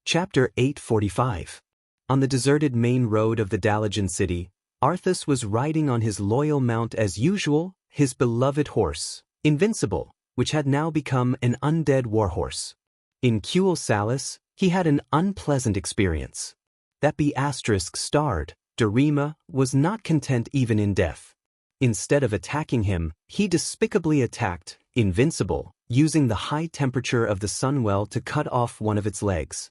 Chapter 845. On the deserted main road of the Dalajan city, Arthas was riding on his loyal mount as usual, his beloved horse, Invincible, which had now become an undead warhorse. In Kuel Salis, he had an unpleasant experience. That ****starred, Darima was not content even in death. Instead of attacking him, he despicably attacked Invincible, using the high temperature of the sunwell to cut off one of its legs.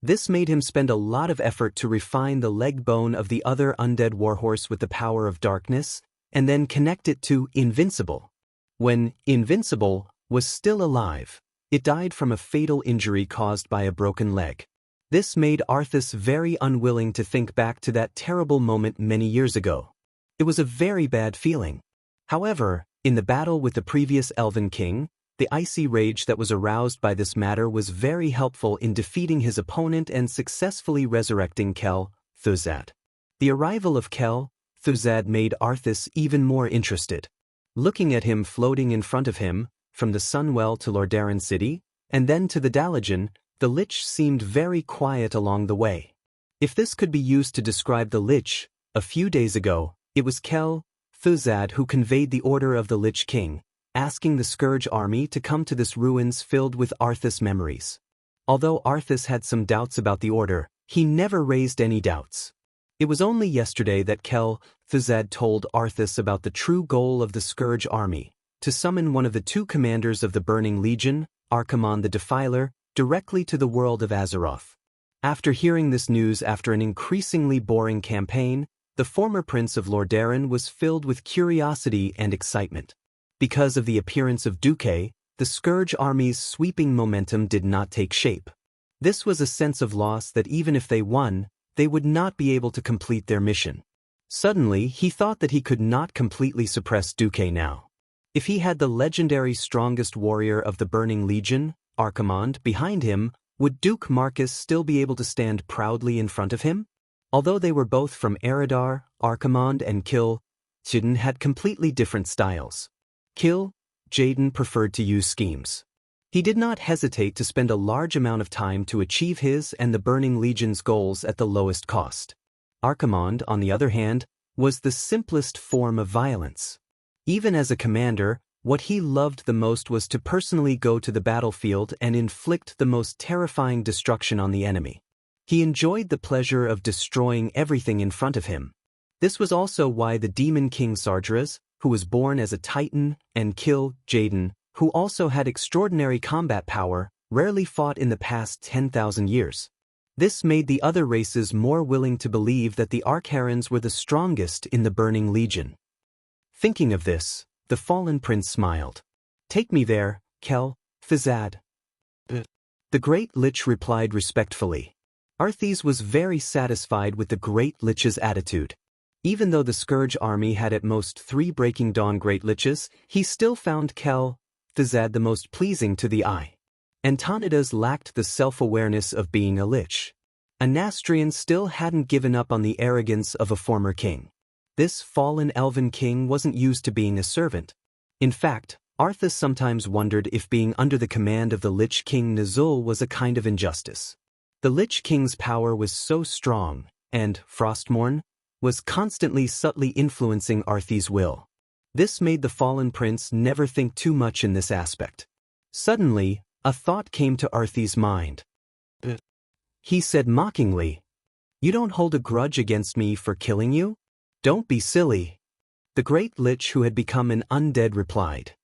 This made him spend a lot of effort to refine the leg bone of the other undead warhorse with the power of darkness, and then connect it to Invincible. When Invincible was still alive, it died from a fatal injury caused by a broken leg. This made Arthas very unwilling to think back to that terrible moment many years ago. It was a very bad feeling. However, in the battle with the previous Elven King, the icy rage that was aroused by this matter was very helpful in defeating his opponent and successfully resurrecting Kel-Thuzad. The arrival of Kel-Thuzad made Arthas even more interested. Looking at him floating in front of him, from the Sunwell to Lordaeron City, and then to the Dalajan, the Lich seemed very quiet along the way. If this could be used to describe the Lich, a few days ago, it was Kel-Thuzad who conveyed the order of the Lich King, asking the Scourge army to come to this ruins filled with Arthas memories. Although Arthas had some doubts about the order, he never raised any doubts. It was only yesterday that Kel-Thuzad told Arthas about the true goal of the Scourge army, to summon one of the two commanders of the Burning Legion, Archimonde the Defiler, directly to the world of Azeroth. After hearing this news after an increasingly boring campaign, the former prince of Lordaeron was filled with curiosity and excitement. Because of the appearance of Duque, the Scourge army's sweeping momentum did not take shape. This was a sense of loss that even if they won, they would not be able to complete their mission. Suddenly, he thought that he could not completely suppress Duque now. If he had the legendary strongest warrior of the Burning Legion, Archimonde, behind him, would Duke Marcus still be able to stand proudly in front of him? Although they were both from Eredar, Archimonde and Kil'jaeden had completely different styles. Kil'jaeden preferred to use schemes. He did not hesitate to spend a large amount of time to achieve his and the Burning Legion's goals at the lowest cost. Archimonde, on the other hand, was the simplest form of violence. Even as a commander, what he loved the most was to personally go to the battlefield and inflict the most terrifying destruction on the enemy. He enjoyed the pleasure of destroying everything in front of him. This was also why the Demon King Sargeras, who was born as a Titan, and Kil'jaeden, who also had extraordinary combat power, rarely fought in the past 10,000 years. This made the other races more willing to believe that the Arkharans were the strongest in the Burning Legion. Thinking of this, the fallen prince smiled. "Take me there, Kel-Thuzad." The Great Lich replied respectfully. Arthas was very satisfied with the Great Lich's attitude. Even though the Scourge army had at most 3 Breaking Dawn Great Liches, he still found Kel-Thuzad the most pleasing to the eye. Antonidas lacked the self-awareness of being a Lich. Anastrian still hadn't given up on the arrogance of a former king. This fallen elven king wasn't used to being a servant. In fact, Arthas sometimes wondered if being under the command of the Lich King Nazul was a kind of injustice. The Lich King's power was so strong, and Frostmourne was constantly subtly influencing Arthas' will. This made the fallen prince never think too much in this aspect. Suddenly, a thought came to Arthas' mind. He said mockingly, "You don't hold a grudge against me for killing you? Don't be silly." The Great Lich, who had become an undead, replied,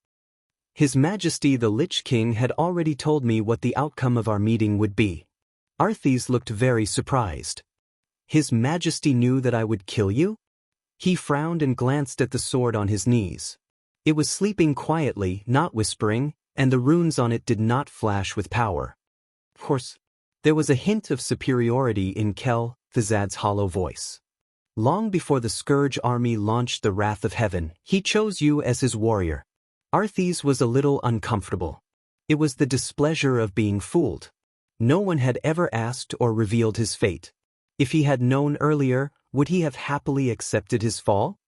"His Majesty the Lich King had already told me what the outcome of our meeting would be." Arthas looked very surprised. "His Majesty knew that I would kill you?" He frowned and glanced at the sword on his knees. It was sleeping quietly, not whispering, and the runes on it did not flash with power. Of course, there was a hint of superiority in Kel-Thuzad's hollow voice. "Long before the Scourge army launched the Wrath of Heaven, he chose you as his warrior." Arthas was a little uncomfortable. It was the displeasure of being fooled. No one had ever asked or revealed his fate. If he had known earlier, would he have happily accepted his fall?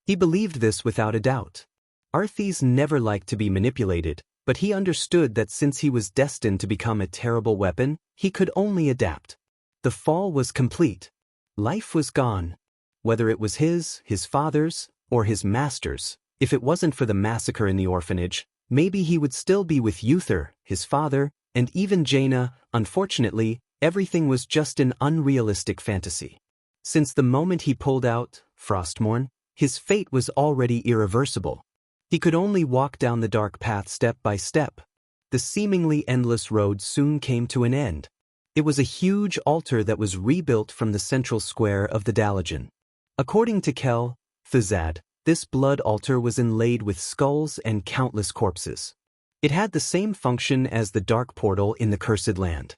He believed this without a doubt. Arthas never liked to be manipulated, But he understood that since he was destined to become a terrible weapon, he could only adapt. The fall was complete. Life was gone. Whether it was his father's, or his master's, if it wasn't for the massacre in the orphanage, maybe he would still be with Uther, his father, and even Jaina. Unfortunately, everything was just an unrealistic fantasy. Since the moment he pulled out, Frostmourne, his fate was already irreversible. He could only walk down the dark path step by step. The seemingly endless road soon came to an end. It was a huge altar that was rebuilt from the central square of the Dalajan. According to Thuzad, this blood altar was inlaid with skulls and countless corpses. It had the same function as the dark portal in the Cursed Land.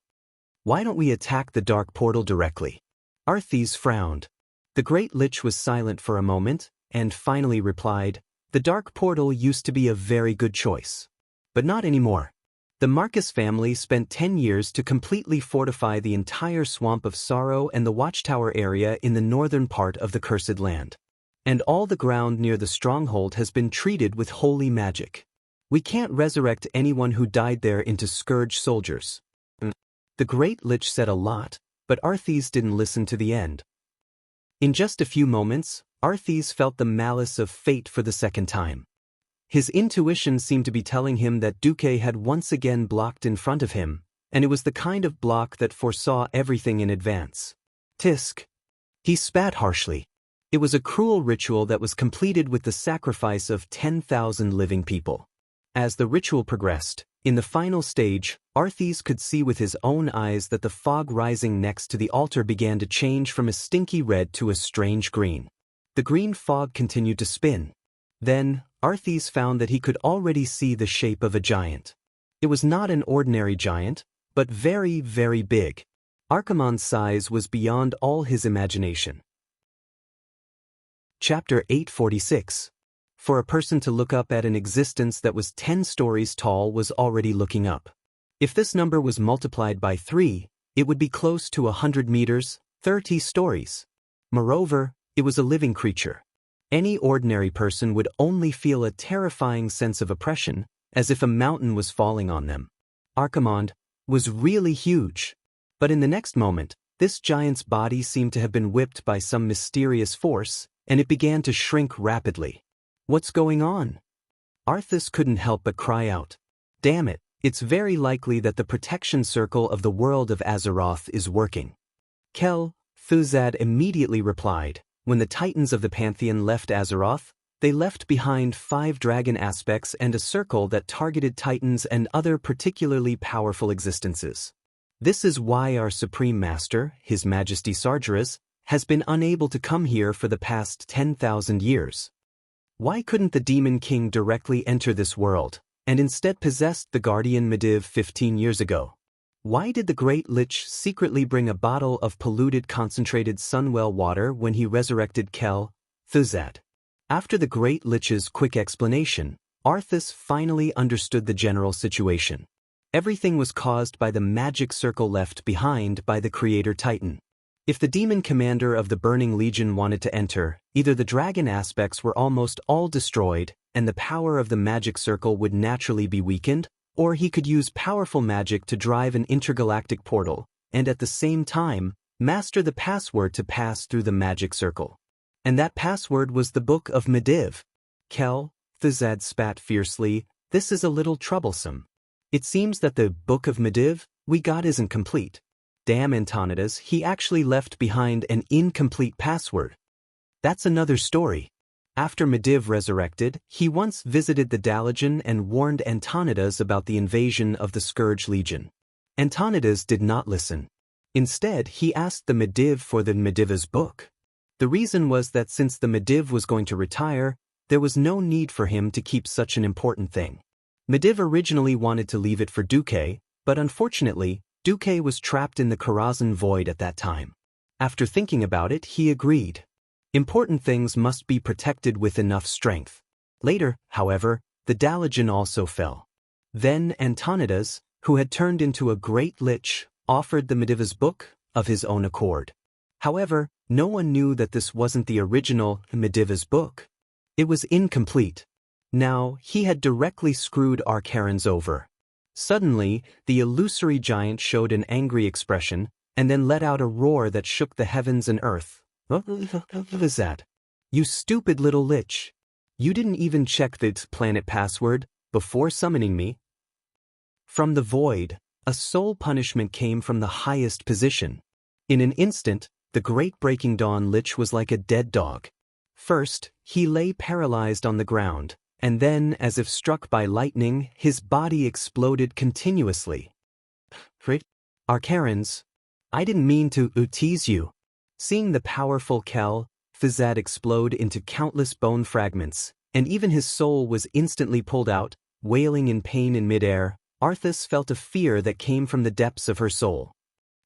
Why don't we attack the dark portal directly? Arthas frowned. The Great Lich was silent for a moment, and finally replied, "The dark portal used to be a very good choice. But not anymore. The Marcus family spent 10 years to completely fortify the entire Swamp of Sorrow and the Watchtower area in the northern part of the Cursed Land. And all the ground near the stronghold has been treated with holy magic. We can't resurrect anyone who died there into Scourge soldiers." The Great Lich said a lot, but Arthas didn't listen to the end. In just a few moments, Arthas felt the malice of fate for the second time. His intuition seemed to be telling him that Duque had once again blocked in front of him, and it was the kind of block that foresaw everything in advance. Tisk. He spat harshly. It was a cruel ritual that was completed with the sacrifice of 10,000 living people. As the ritual progressed, in the final stage, Arthas could see with his own eyes that the fog rising next to the altar began to change from a stinky red to a strange green. The green fog continued to spin. Then, Arthas found that he could already see the shape of a giant. It was not an ordinary giant, but very, very big. Archimonde's size was beyond all his imagination. Chapter 846. For a person to look up at an existence that was 10 stories tall was already looking up. If this number was multiplied by 3, it would be close to 100 meters, 30 stories. Moreover, it was a living creature. Any ordinary person would only feel a terrifying sense of oppression, as if a mountain was falling on them. Archimonde was really huge. But in the next moment, this giant's body seemed to have been whipped by some mysterious force, and it began to shrink rapidly. What's going on? Arthas couldn't help but cry out. Damn it, it's very likely that the protection circle of the world of Azeroth is working. Thuzad immediately replied. When the Titans of the Pantheon left Azeroth, they left behind 5 dragon aspects and a circle that targeted Titans and other particularly powerful existences. This is why our Supreme Master, His Majesty Sargeras, has been unable to come here for the past 10,000 years. Why couldn't the Demon King directly enter this world, and instead possessed the Guardian Medivh 15 years ago? Why did the Great Lich secretly bring a bottle of polluted concentrated Sunwell water when he resurrected Thuzad? After the Great Lich's quick explanation, Arthas finally understood the general situation. Everything was caused by the magic circle left behind by the Creator Titan. If the demon commander of the Burning Legion wanted to enter, either the dragon aspects were almost all destroyed, and the power of the magic circle would naturally be weakened, or he could use powerful magic to drive an intergalactic portal, and at the same time, master the password to pass through the magic circle. And that password was the Book of Medivh. Thuzad spat fiercely, this is a little troublesome. It seems that the Book of Medivh we got isn't complete. Damn Antonidas, he actually left behind an incomplete password. That's another story. After Medivh resurrected, he once visited the Dalajan and warned Antonidas about the invasion of the Scourge Legion. Antonidas did not listen. Instead, he asked the Medivh for the Medivh's book. The reason was that since the Medivh was going to retire, there was no need for him to keep such an important thing. Medivh originally wanted to leave it for Duque, but unfortunately, Duque was trapped in the Karazhan Void at that time. After thinking about it, he agreed. Important things must be protected with enough strength. Later, however, the Dalajan also fell. Then Antonidas, who had turned into a great lich, offered the Medivh's book of his own accord. However, no one knew that this wasn't the original Medivh's book. It was incomplete. Now, he had directly screwed Arcarans over. Suddenly, the illusory giant showed an angry expression, and then let out a roar that shook the heavens and earth. What was that? You stupid little lich. You didn't even check the planet password before summoning me? From the void, a soul punishment came from the highest position. In an instant, the great Breaking Dawn lich was like a dead dog. First, he lay paralyzed on the ground, and then, as if struck by lightning, his body exploded continuously. Arcarans, I didn't mean to tease you. Seeing the powerful Kel, Fizad explode into countless bone fragments, and even his soul was instantly pulled out, wailing in pain in midair, Arthas felt a fear that came from the depths of her soul.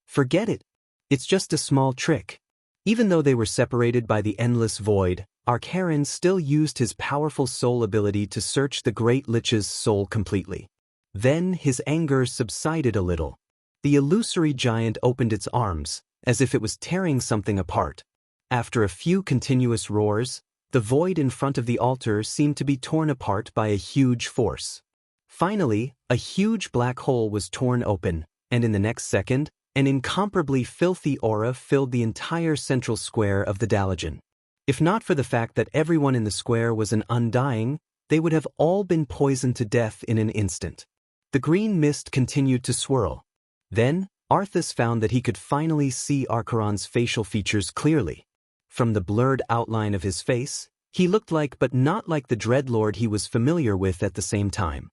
Forget it. It's just a small trick. Even though they were separated by the endless void, Arcarans still used his powerful soul ability to search the great lich's soul completely. Then his anger subsided a little. The illusory giant opened its arms, as if it was tearing something apart. After a few continuous roars, the void in front of the altar seemed to be torn apart by a huge force. Finally, a huge black hole was torn open, and in the next second, an incomparably filthy aura filled the entire central square of the Dalagen. If not for the fact that everyone in the square was an undying, they would have all been poisoned to death in an instant. The green mist continued to swirl. Then, Arthas found that he could finally see Arcaron's facial features clearly. From the blurred outline of his face, he looked like but not like the dreadlord he was familiar with at the same time.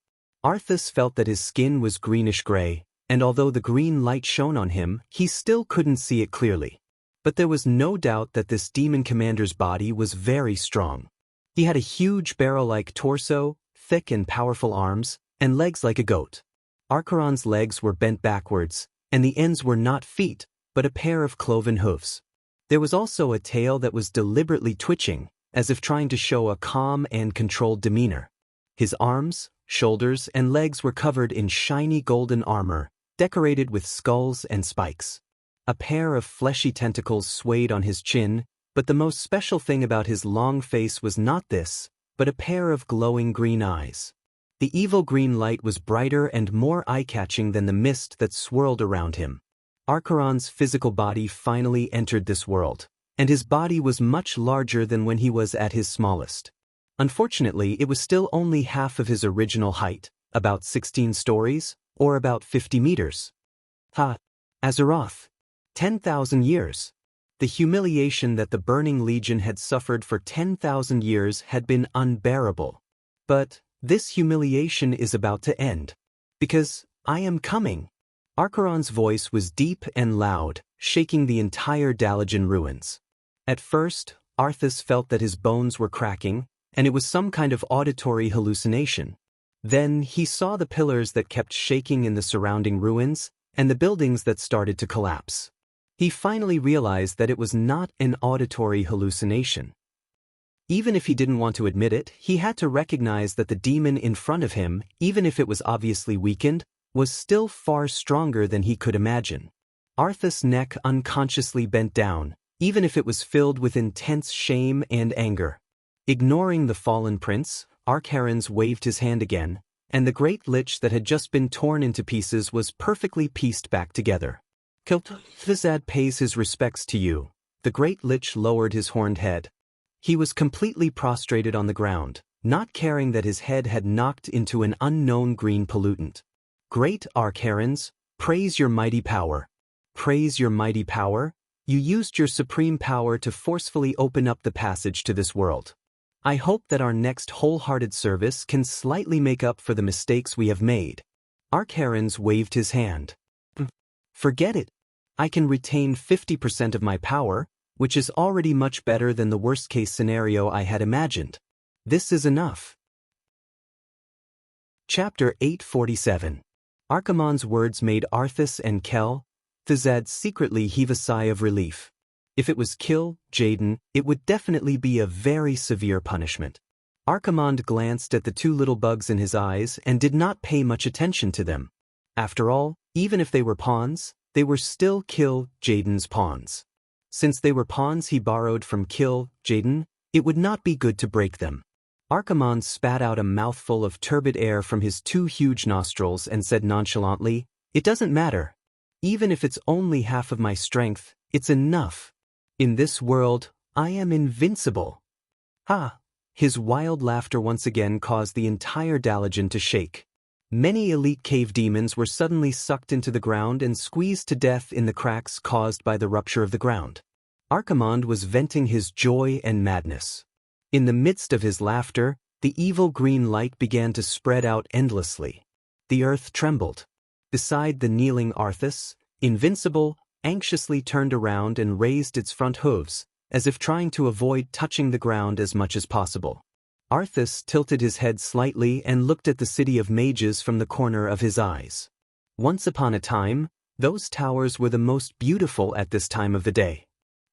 Arthas felt that his skin was greenish-gray, and although the green light shone on him, he still couldn't see it clearly. But there was no doubt that this demon commander's body was very strong. He had a huge barrel-like torso, thick and powerful arms, and legs like a goat. Arcaron's legs were bent backwards, and the ends were not feet, but a pair of cloven hooves. There was also a tail that was deliberately twitching, as if trying to show a calm and controlled demeanor. His arms, shoulders, and legs were covered in shiny golden armor, decorated with skulls and spikes. A pair of fleshy tentacles swayed on his chin, but the most special thing about his long face was not this, but a pair of glowing green eyes. The evil green light was brighter and more eye-catching than the mist that swirled around him. Arcaron's physical body finally entered this world, and his body was much larger than when he was at his smallest. Unfortunately, it was still only half of his original height, about 16 stories, or about 50 meters. Azeroth. 10,000 years. The humiliation that the Burning Legion had suffered for 10,000 years had been unbearable. But this humiliation is about to end. Because I am coming. Arcaron's voice was deep and loud, shaking the entire Dalagen ruins. At first, Arthas felt that his bones were cracking, and it was some kind of auditory hallucination. Then he saw the pillars that kept shaking in the surrounding ruins, and the buildings that started to collapse. He finally realized that it was not an auditory hallucination. Even if he didn't want to admit it, he had to recognize that the demon in front of him, even if it was obviously weakened, was still far stronger than he could imagine. Arthas' neck unconsciously bent down, even if it was filled with intense shame and anger. Ignoring the fallen prince, Arcarans waved his hand again, and the great lich that had just been torn into pieces was perfectly pieced back together. Cultivate pays his respects to you. The great lich lowered his horned head. He was completely prostrated on the ground, not caring that his head had knocked into an unknown green pollutant. Great Arcarans, praise your mighty power. Praise your mighty power? You used your supreme power to forcefully open up the passage to this world. I hope that our next wholehearted service can slightly make up for the mistakes we have made. Arcarans waved his hand. Forget it. I can retain 50% of my power, which is already much better than the worst-case scenario I had imagined. This is enough. Chapter 847. Archimonde's words made Arthas and Kel, Fizad secretly heave a sigh of relief. If it was kill Jaden, it would definitely be a very severe punishment. Archimonde glanced at the two little bugs in his eyes and did not pay much attention to them. After all, even if they were pawns, they were still Kill Jaden's pawns. Since they were pawns he borrowed from Kill Jaden, it would not be good to break them. Archimonde spat out a mouthful of turbid air from his 2 huge nostrils and said nonchalantly, "It doesn't matter. Even if it's only half of my strength, it's enough. In this world, I am invincible." Ha! His wild laughter once again caused the entire Dalagen to shake. Many elite cave demons were suddenly sucked into the ground and squeezed to death in the cracks caused by the rupture of the ground. Archimonde was venting his joy and madness. In the midst of his laughter, the evil green light began to spread out endlessly. The earth trembled. Beside the kneeling Arthas, invincible, anxiously turned around and raised its front hooves, as if trying to avoid touching the ground as much as possible. Arthas tilted his head slightly and looked at the city of mages from the corner of his eyes. Once upon a time, those towers were the most beautiful at this time of the day.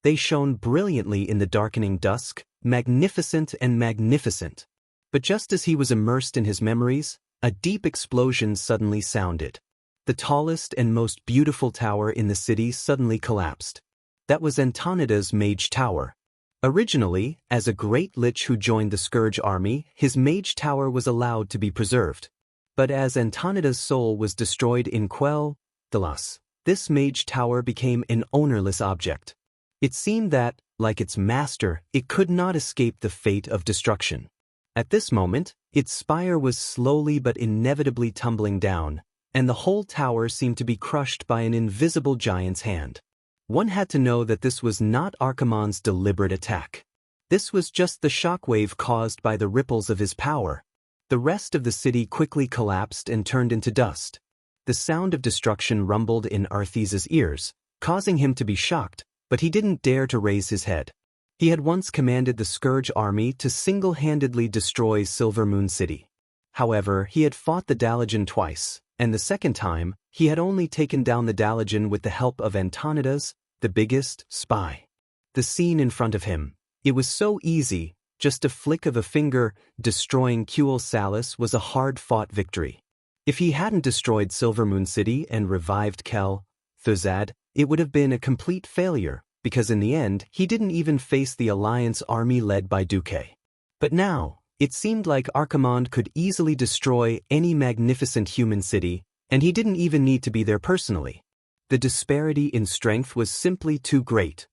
They shone brilliantly in the darkening dusk, magnificent and magnificent. But just as he was immersed in his memories, a deep explosion suddenly sounded. The tallest and most beautiful tower in the city suddenly collapsed. That was Antonida's mage tower. Originally, as a great lich who joined the Scourge army, his mage tower was allowed to be preserved. But as Antonida's soul was destroyed in Quell, Delas, this mage tower became an ownerless object. It seemed that, like its master, it could not escape the fate of destruction. At this moment, its spire was slowly but inevitably tumbling down, and the whole tower seemed to be crushed by an invisible giant's hand. One had to know that this was not Archimonde's deliberate attack. This was just the shockwave caused by the ripples of his power. The rest of the city quickly collapsed and turned into dust. The sound of destruction rumbled in Arthas's ears, causing him to be shocked, but he didn't dare to raise his head. He had once commanded the Scourge army to single-handedly destroy Silvermoon City. However, he had fought the Dalagen twice, and the second time, he had only taken down the Dalagen with the help of Antonida's, the biggest, spy. The scene in front of him, it was so easy, just a flick of a finger, destroying Kuel Salis was a hard-fought victory. If he hadn't destroyed Silvermoon City and revived Kel, Thuzad, it would have been a complete failure, because in the end, he didn't even face the Alliance army led by Duque. But now, it seemed like Archimonde could easily destroy any magnificent human city, and he didn't even need to be there personally. The disparity in strength was simply too great.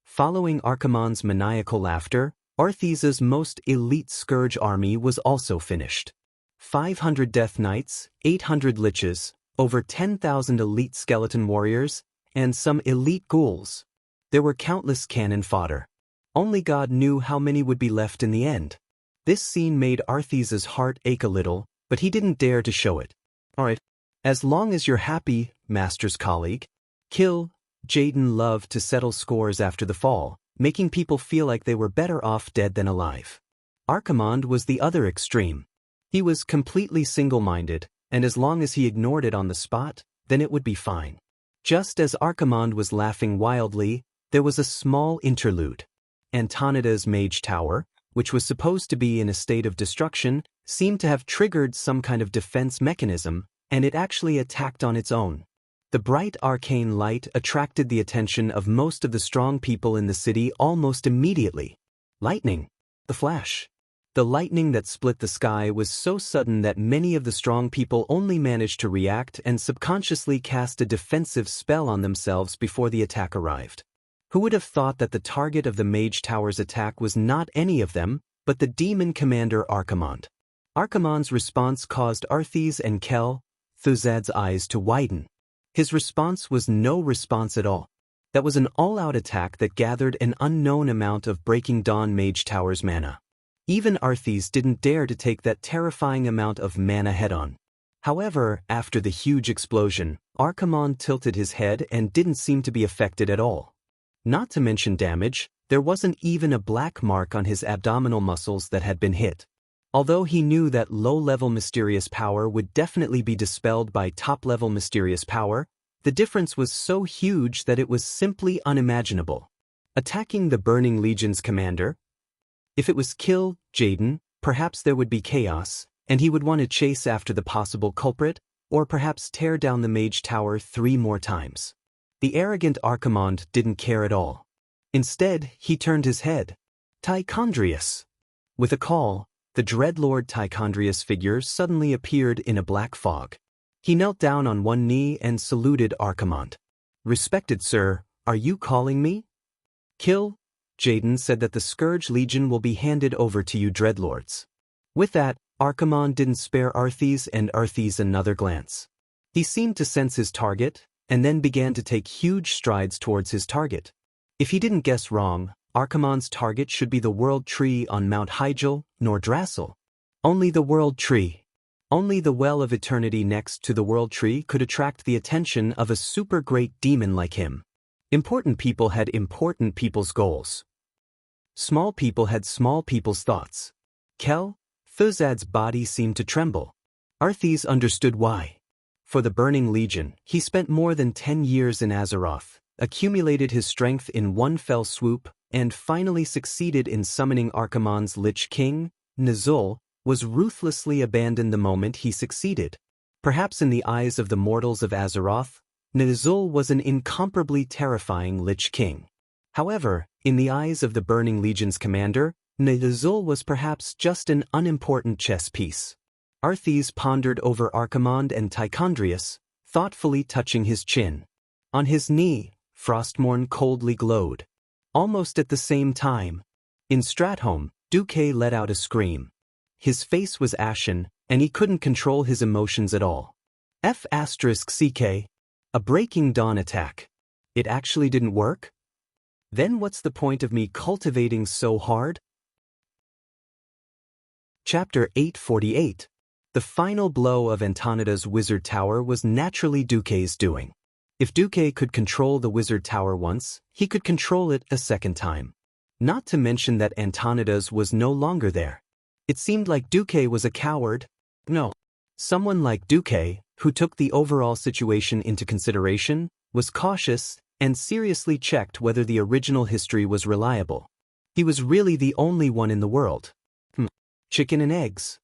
Following Archimonde's maniacal laughter, Arthas's most elite Scourge army was also finished. 500 Death Knights, 800 Liches, over 10,000 elite skeleton warriors, and some elite ghouls. There were countless cannon fodder. Only God knew how many would be left in the end. This scene made Arthas's heart ache a little, but he didn't dare to show it. "Alright, as long as you're happy, Master's colleague." Kill, Jaden loved to settle scores after the fall, making people feel like they were better off dead than alive. Archimonde was the other extreme. He was completely single-minded, and as long as he ignored it on the spot, then it would be fine. Just as Archimonde was laughing wildly, there was a small interlude. Antonida's mage tower, which was supposed to be in a state of destruction, seemed to have triggered some kind of defense mechanism, and it actually attacked on its own. The bright arcane light attracted the attention of most of the strong people in the city almost immediately. Lightning. The flash. The lightning that split the sky was so sudden that many of the strong people only managed to react and subconsciously cast a defensive spell on themselves before the attack arrived. Who would have thought that the target of the Mage Tower's attack was not any of them, but the demon commander Archimonde? Archimonde's response caused Arthas and Kel, Thuzad's eyes to widen. His response was no response at all. That was an all-out attack that gathered an unknown amount of Breaking Dawn Mage Tower's mana. Even Arthas didn't dare to take that terrifying amount of mana head-on. However, after the huge explosion, Archimonde tilted his head and didn't seem to be affected at all. Not to mention damage, there wasn't even a black mark on his abdominal muscles that had been hit. Although he knew that low-level mysterious power would definitely be dispelled by top-level mysterious power, the difference was so huge that it was simply unimaginable. Attacking the Burning Legion's commander? If it was kill Jaden, perhaps there would be chaos, and he would want to chase after the possible culprit, or perhaps tear down the Mage Tower 3 more times. The arrogant Archimonde didn't care at all. Instead, he turned his head. Tichondrius. With a call, the Dreadlord Tichondrius figure suddenly appeared in a black fog. He knelt down on one knee and saluted Archimonde. "Respected sir, are you calling me?" "Kill." Jaden said that the Scourge Legion will be handed over to you Dreadlords. With that, Archimonde didn't spare Arthes and Arthes another glance. He seemed to sense his target, and then began to take huge strides towards his target. If he didn't guess wrong, Archimonde's target should be the World Tree on Mount Hyjal, Nordrassil. Only the World Tree. Only the Well of Eternity next to the World Tree could attract the attention of a super great demon like him. Important people had important people's goals. Small people had small people's thoughts. Kel, Thuzad's body seemed to tremble. Arthes understood why. For the Burning Legion, he spent more than 10 years in Azeroth, accumulated his strength in one fell swoop, and finally succeeded in summoning Archimonde's Lich King. Nazul was ruthlessly abandoned the moment he succeeded. Perhaps in the eyes of the mortals of Azeroth, Nazul was an incomparably terrifying Lich King. However, in the eyes of the Burning Legion's commander, Nazul was perhaps just an unimportant chess piece. Arthes pondered over Archimonde and Tichondrius, thoughtfully touching his chin. On his knee, Frostmourne coldly glowed. Almost at the same time, in Stratholme, Duque let out a scream. His face was ashen, and he couldn't control his emotions at all. F***CK. A Breaking Dawn attack. It actually didn't work? Then what's the point of me cultivating so hard? Chapter 848. The final blow of Antonida's Wizard Tower was naturally Duque's doing. If Duque could control the Wizard Tower once, he could control it a second time. Not to mention that Antonida's was no longer there. It seemed like Duque was a coward. No. Someone like Duque, who took the overall situation into consideration, was cautious, and seriously checked whether the original history was reliable. He was really the only one in the world. Chicken and eggs.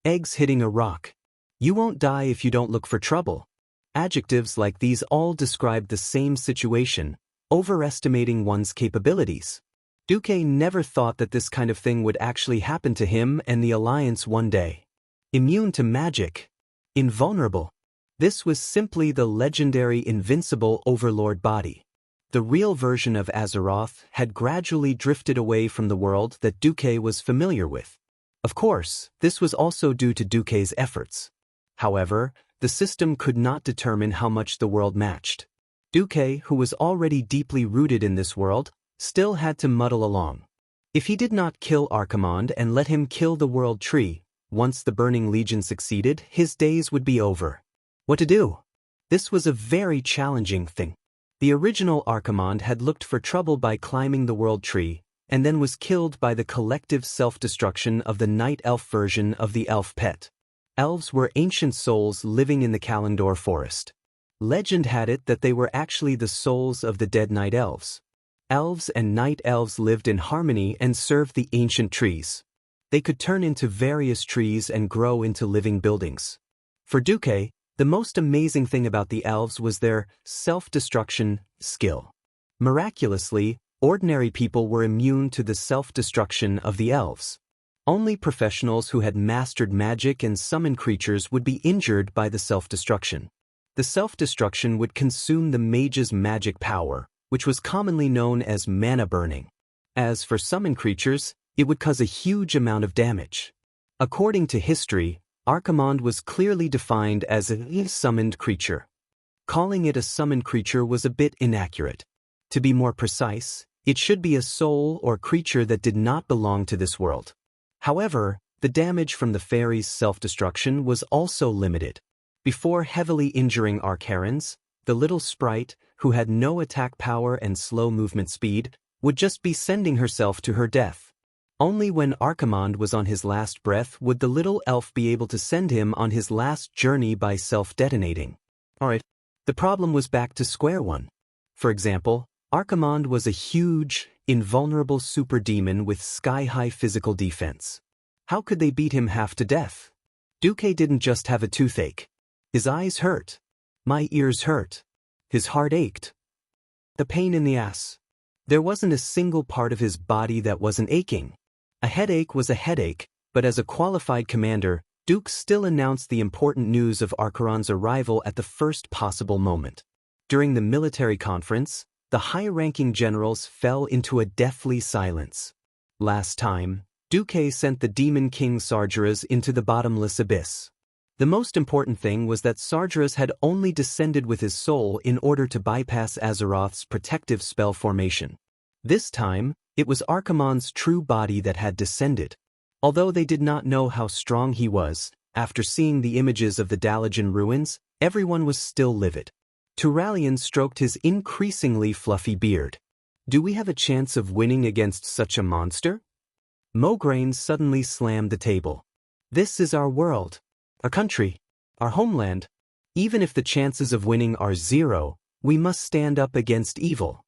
Eggs hitting a rock. You won't die if you don't look for trouble. Adjectives like these all described the same situation, overestimating one's capabilities. Duque never thought that this kind of thing would actually happen to him and the Alliance one day. Immune to magic. Invulnerable. This was simply the legendary invincible overlord body. The real version of Azeroth had gradually drifted away from the world that Duque was familiar with. Of course, this was also due to Duque's efforts. However, the system could not determine how much the world matched. Duque, who was already deeply rooted in this world, still had to muddle along. If he did not kill Archimonde and let him kill the World Tree, once the Burning Legion succeeded, his days would be over. What to do? This was a very challenging thing. The original Archimonde had looked for trouble by climbing the World Tree, and then was killed by the collective self-destruction of the Night Elf version of the Elf Pet. Elves were ancient souls living in the Kalimdor forest. Legend had it that they were actually the souls of the dead Night Elves. Elves and Night Elves lived in harmony and served the ancient trees. They could turn into various trees and grow into living buildings. For Duque, the most amazing thing about the elves was their self-destruction skill. Miraculously, ordinary people were immune to the self-destruction of the elves. Only professionals who had mastered magic and summoned creatures would be injured by the self-destruction. The self-destruction would consume the mage's magic power, which was commonly known as mana burning. As for summoned creatures, it would cause a huge amount of damage. According to history, Archimonde was clearly defined as a summoned creature. Calling it a summoned creature was a bit inaccurate. To be more precise, it should be a soul or creature that did not belong to this world. However, the damage from the fairy's self-destruction was also limited. Before heavily injuring Archerons, the little sprite, who had no attack power and slow movement speed, would just be sending herself to her death. Only when Archimonde was on his last breath would the little elf be able to send him on his last journey by self-detonating. Alright, the problem was back to square one. For example, Archimonde was a huge, invulnerable super demon with sky-high physical defense. How could they beat him half to death? Duque didn't just have a toothache. His eyes hurt. My ears hurt. His heart ached. The pain in the ass. There wasn't a single part of his body that wasn't aching. A headache was a headache, But as a qualified commander, Duke still announced the important news of Archeron's arrival at the first possible moment. During the military conference, the high-ranking generals fell into a deathly silence. Last time, Duque sent the Demon King Sargeras into the bottomless abyss. The most important thing was that Sargeras had only descended with his soul in order to bypass Azeroth's protective spell formation. This time, it was Archimonde's true body that had descended. Although they did not know how strong he was, after seeing the images of the Dalajan ruins, everyone was still livid. Turalian stroked his increasingly fluffy beard. Do we have a chance of winning against such a monster? Mograine suddenly slammed the table. This is our world, our country, our homeland. Even if the chances of winning are 0, we must stand up against evil.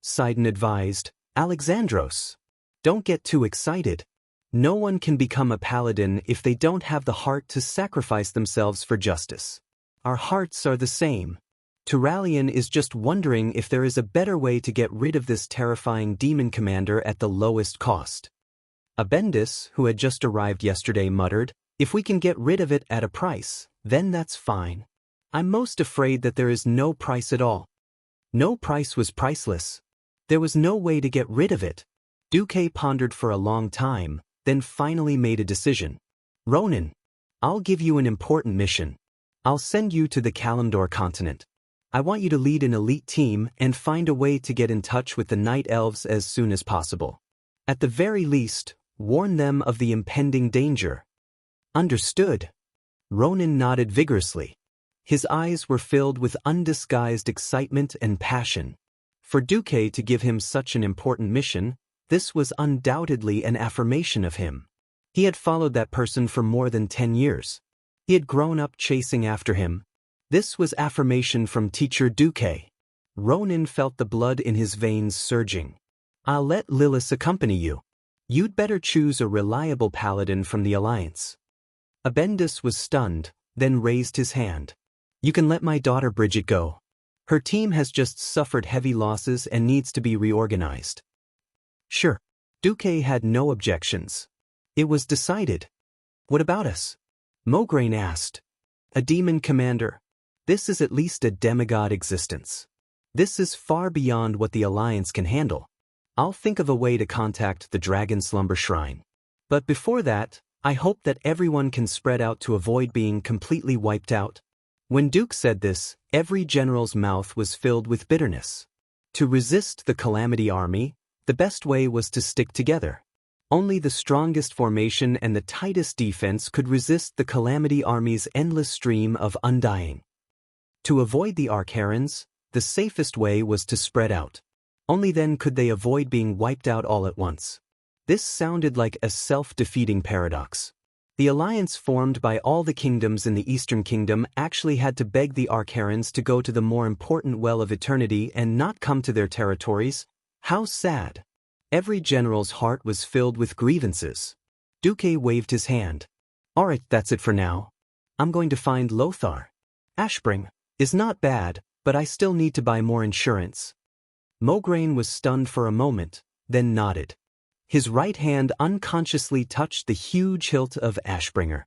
Sidon advised, Alexandros, don't get too excited. No one can become a paladin if they don't have the heart to sacrifice themselves for justice. Our hearts are the same. Turalian is just wondering if there is a better way to get rid of this terrifying demon commander at the lowest cost. Abendis, who had just arrived yesterday, muttered, if we can get rid of it at a price, then that's fine. I'm most afraid that there is no price at all. No price was priceless. There was no way to get rid of it. Duque pondered for a long time, then finally made a decision. Ronan, I'll give you an important mission. I'll send you to the Kalimdor continent. I want you to lead an elite team and find a way to get in touch with the Night Elves as soon as possible. At the very least, warn them of the impending danger. Understood. Ronan nodded vigorously. His eyes were filled with undisguised excitement and passion. For Duque to give him such an important mission, this was undoubtedly an affirmation of him. He had followed that person for more than 10 years. He had grown up chasing after him. This was affirmation from teacher Duque. Ronan felt the blood in his veins surging. I'll let Lilith accompany you. You'd better choose a reliable paladin from the Alliance. Abendis was stunned, then raised his hand. You can let my daughter Bridget go. Her team has just suffered heavy losses and needs to be reorganized. Sure. Duque had no objections. It was decided. What about us? Mograine asked. A demon commander. This is at least a demigod existence. This is far beyond what the Alliance can handle. I'll think of a way to contact the Dragon Slumber Shrine. But before that, I hope that everyone can spread out to avoid being completely wiped out. When Duke said this, every general's mouth was filled with bitterness. To resist the Calamity Army, the best way was to stick together. Only the strongest formation and the tightest defense could resist the Calamity Army's endless stream of undying. To avoid the Archerons, the safest way was to spread out. Only then could they avoid being wiped out all at once. This sounded like a self-defeating paradox. The alliance formed by all the kingdoms in the Eastern Kingdom actually had to beg the Archerons to go to the more important Well of Eternity and not come to their territories. How sad. Every general's heart was filled with grievances. Duque waved his hand. Alright, that's it for now. I'm going to find Lothar. Ashbring is not bad, but I still need to buy more insurance. Mograine was stunned for a moment, then nodded. His right hand unconsciously touched the huge hilt of Ashbringer.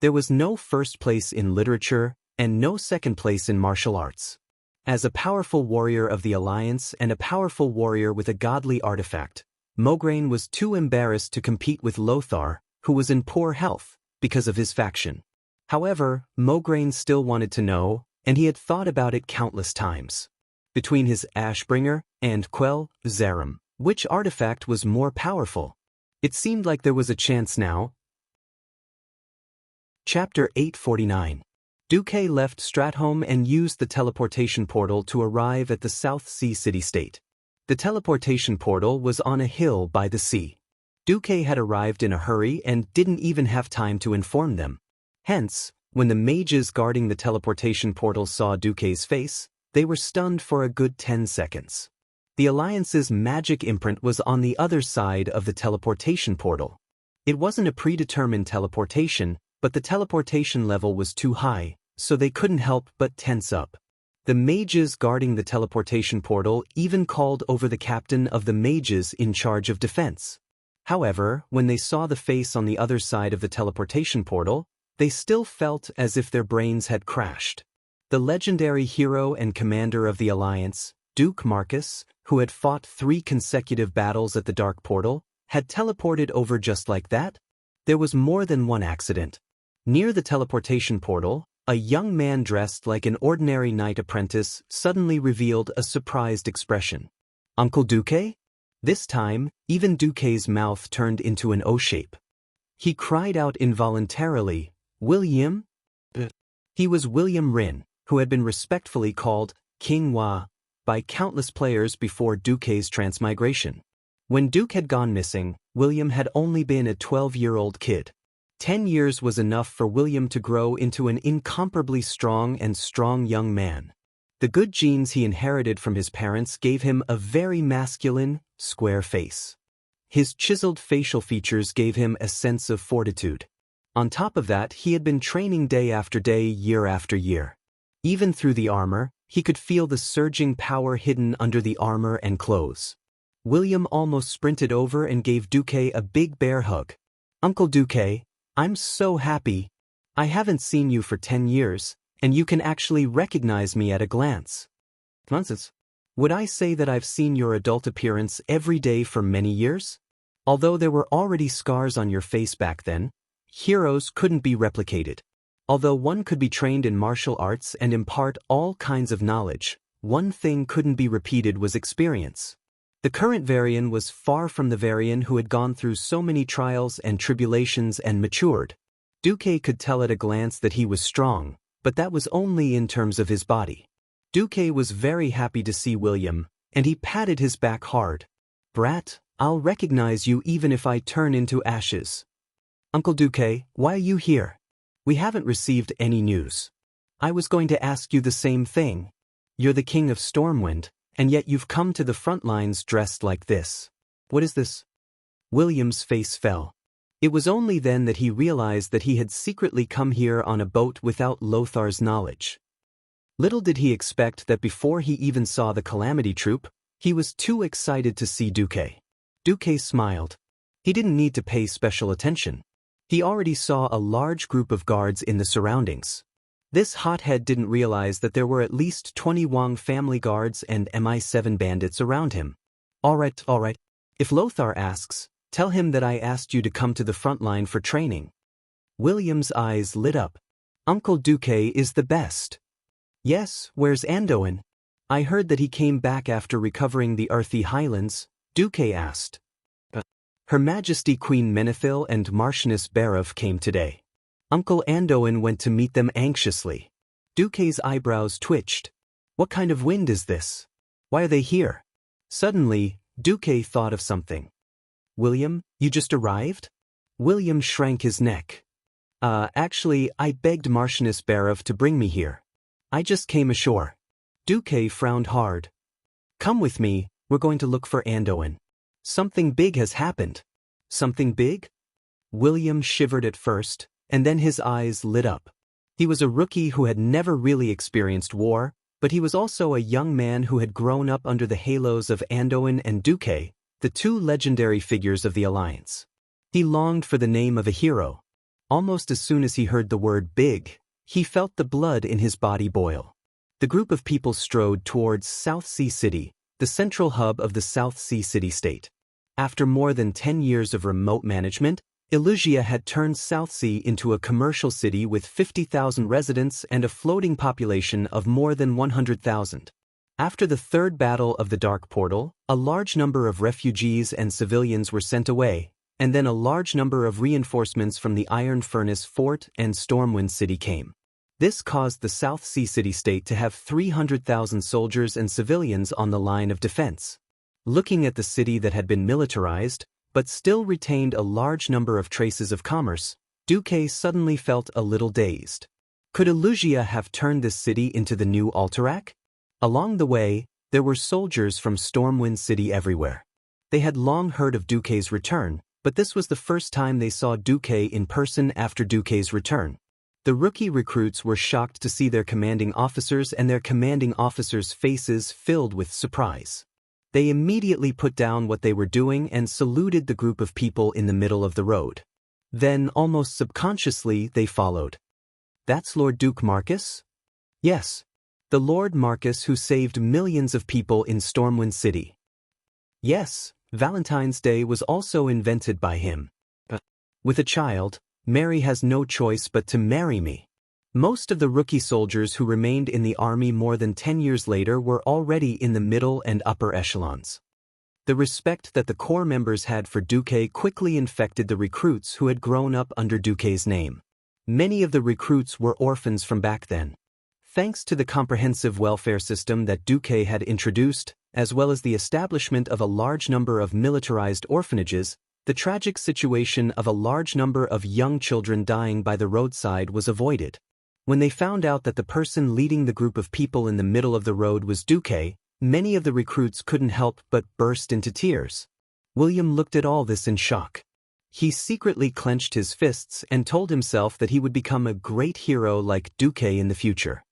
There was no first place in literature, and no second place in martial arts. As a powerful warrior of the Alliance and a powerful warrior with a godly artifact, Mograine was too embarrassed to compete with Lothar, who was in poor health, because of his faction. However, Mograine still wanted to know, and he had thought about it countless times. Between his Ashbringer and Quell Zarum, which artifact was more powerful? It seemed like there was a chance now. Chapter 849. Duque left Stratholme and used the teleportation portal to arrive at the South Sea city-state. The teleportation portal was on a hill by the sea. Duque had arrived in a hurry and didn't even have time to inform them. Hence, when the mages guarding the teleportation portal saw Duque's face, they were stunned for a good 10 seconds. The Alliance's magic imprint was on the other side of the teleportation portal. It wasn't a predetermined teleportation, but the teleportation level was too high, so they couldn't help but tense up. The mages guarding the teleportation portal even called over the captain of the mages in charge of defense. However, when they saw the face on the other side of the teleportation portal, they still felt as if their brains had crashed. The legendary hero and commander of the Alliance, Duke Marcus, who had fought 3 consecutive battles at the Dark Portal, had teleported over just like that? There was more than one accident. Near the teleportation portal, a young man dressed like an ordinary knight apprentice suddenly revealed a surprised expression. Uncle Duque? This time, even Duque's mouth turned into an O shape. He cried out involuntarily, "William?" He was William Rin, who had been respectfully called King Hua by countless players before Duque's transmigration. When Duke had gone missing, William had only been a 12-year-old kid. 10 years was enough for William to grow into an incomparably strong young man. The good genes he inherited from his parents gave him a very masculine, square face. His chiseled facial features gave him a sense of fortitude. On top of that, he had been training day after day, year after year. Even through the armor, he could feel the surging power hidden under the armor and clothes. William almost sprinted over and gave Duque a big bear hug. "Uncle Duque, I'm so happy. I haven't seen you for 10 years, and you can actually recognize me at a glance." Nonsense. Would I say that I've seen your adult appearance every day for many years? Although there were already scars on your face back then, heroes couldn't be replicated. Although one could be trained in martial arts and impart all kinds of knowledge, one thing couldn't be repeated was experience. The current Varian was far from the Varian who had gone through so many trials and tribulations and matured. Duque could tell at a glance that he was strong, but that was only in terms of his body. Duque was very happy to see William, and he patted his back hard. "Brat, I'll recognize you even if I turn into ashes." "Uncle Duque, why are you here? We haven't received any news." "I was going to ask you the same thing. You're the king of Stormwind, and yet you've come to the front lines dressed like this. What is this?" William's face fell. It was only then that he realized that he had secretly come here on a boat without Lothar's knowledge. Little did he expect that before he even saw the Calamity Troop, he was too excited to see Duque. Duque smiled. He didn't need to pay special attention. He already saw a large group of guards in the surroundings. This hothead didn't realize that there were at least 20 Wang family guards and MI7 bandits around him. All right. If Lothar asks, tell him that I asked you to come to the front line for training." William's eyes lit up. "Uncle Duque is the best." "Yes, where's Anduin? I heard that he came back after recovering the Earthy Highlands," Duque asked. "Her Majesty Queen Menethil and Marchioness Barov came today. Uncle Anduin went to meet them anxiously." Duque's eyebrows twitched. "What kind of wind is this? Why are they here?" Suddenly, Duque thought of something. "William, you just arrived?" William shrank his neck. Actually, I begged Marchioness Barov to bring me here. I just came ashore." Duque frowned hard. "Come with me, we're going to look for Anduin. Something big has happened." "Something big?" William shivered at first, and then his eyes lit up. He was a rookie who had never really experienced war, but he was also a young man who had grown up under the halos of Anduin and Duque, the 2 legendary figures of the Alliance. He longed for the name of a hero. Almost as soon as he heard the word big, he felt the blood in his body boil. The group of people strode towards South Sea City, the central hub of the South Sea City-state. After more than 10 years of remote management, Illusia had turned South Sea into a commercial city with 50,000 residents and a floating population of more than 100,000. After the 3rd battle of the Dark Portal, a large number of refugees and civilians were sent away, and then a large number of reinforcements from the Iron Furnace Fort and Stormwind City came. This caused the South Sea City-state to have 300,000 soldiers and civilians on the line of defense. Looking at the city that had been militarized, but still retained a large number of traces of commerce, Duque suddenly felt a little dazed. Could Illusia have turned this city into the new Alterac? Along the way, there were soldiers from Stormwind City everywhere. They had long heard of Duque's return, but this was the first time they saw Duque in person after Duque's return. The rookie recruits were shocked to see their commanding officers and their commanding officers' faces filled with surprise. They immediately put down what they were doing and saluted the group of people in the middle of the road. Then, almost subconsciously, they followed. That's Lord Duke Marcus? Yes. The Lord Marcus who saved millions of people in Stormwind City. Yes, Valentine's Day was also invented by him. With a child, Mary has no choice but to marry me. Most of the rookie soldiers who remained in the army more than 10 years later were already in the middle and upper echelons. The respect that the corps members had for Duque quickly infected the recruits who had grown up under Duque's name. Many of the recruits were orphans from back then. Thanks to the comprehensive welfare system that Duque had introduced, as well as the establishment of a large number of militarized orphanages, the tragic situation of a large number of young children dying by the roadside was avoided. When they found out that the person leading the group of people in the middle of the road was Duque, many of the recruits couldn't help but burst into tears. William looked at all this in shock. He secretly clenched his fists and told himself that he would become a great hero like Duque in the future.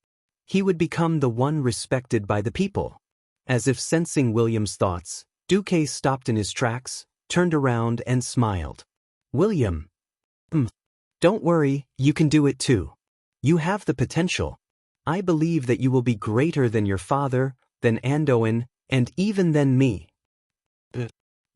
He would become the one respected by the people. As if sensing William's thoughts, Duque stopped in his tracks, turned around and smiled. William. Don't worry, you can do it too. You have the potential. I believe that you will be greater than your father, than Anduin, and even than me.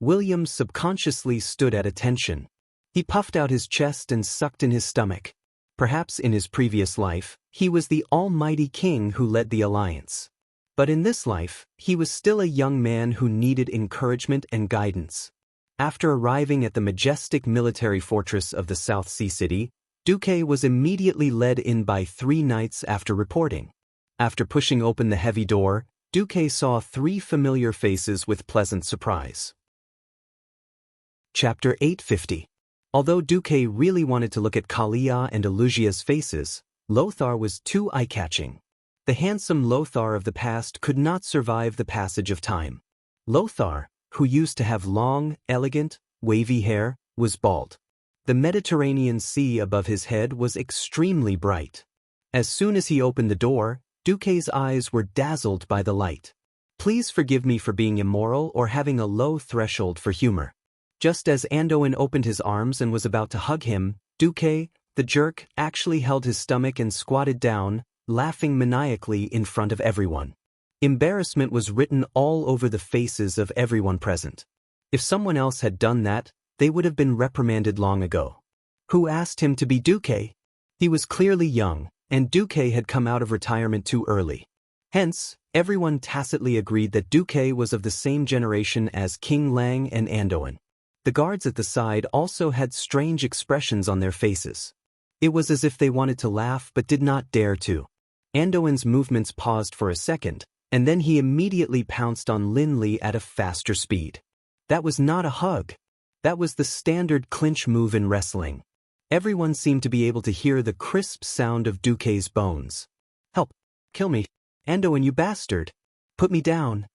William subconsciously stood at attention. He puffed out his chest and sucked in his stomach. Perhaps in his previous life, he was the almighty king who led the alliance. But in this life, he was still a young man who needed encouragement and guidance. After arriving at the majestic military fortress of the South Sea City, Duque was immediately led in by 3 knights after reporting. After pushing open the heavy door, Duque saw 3 familiar faces with pleasant surprise. Chapter 850. Although Duque really wanted to look at Kalia and Elugia's faces, Lothar was too eye-catching. The handsome Lothar of the past could not survive the passage of time. Lothar, who used to have long, elegant, wavy hair, was bald. The Mediterranean Sea above his head was extremely bright. As soon as he opened the door, Duque's eyes were dazzled by the light. Please forgive me for being immoral or having a low threshold for humor. Just as Anduin opened his arms and was about to hug him, Duque, the jerk, actually held his stomach and squatted down, laughing maniacally in front of everyone. Embarrassment was written all over the faces of everyone present. If someone else had done that, they would have been reprimanded long ago. Who asked him to be Duque? He was clearly young, and Duque had come out of retirement too early. Hence, everyone tacitly agreed that Duque was of the same generation as King Lang and Anduin. The guards at the side also had strange expressions on their faces. It was as if they wanted to laugh but did not dare to. Anduin's movements paused for a second, and then he immediately pounced on Lin Li at a faster speed. That was not a hug. That was the standard clinch move in wrestling. Everyone seemed to be able to hear the crisp sound of Duque's bones. Help! Kill me! Anduin, you bastard! Put me down!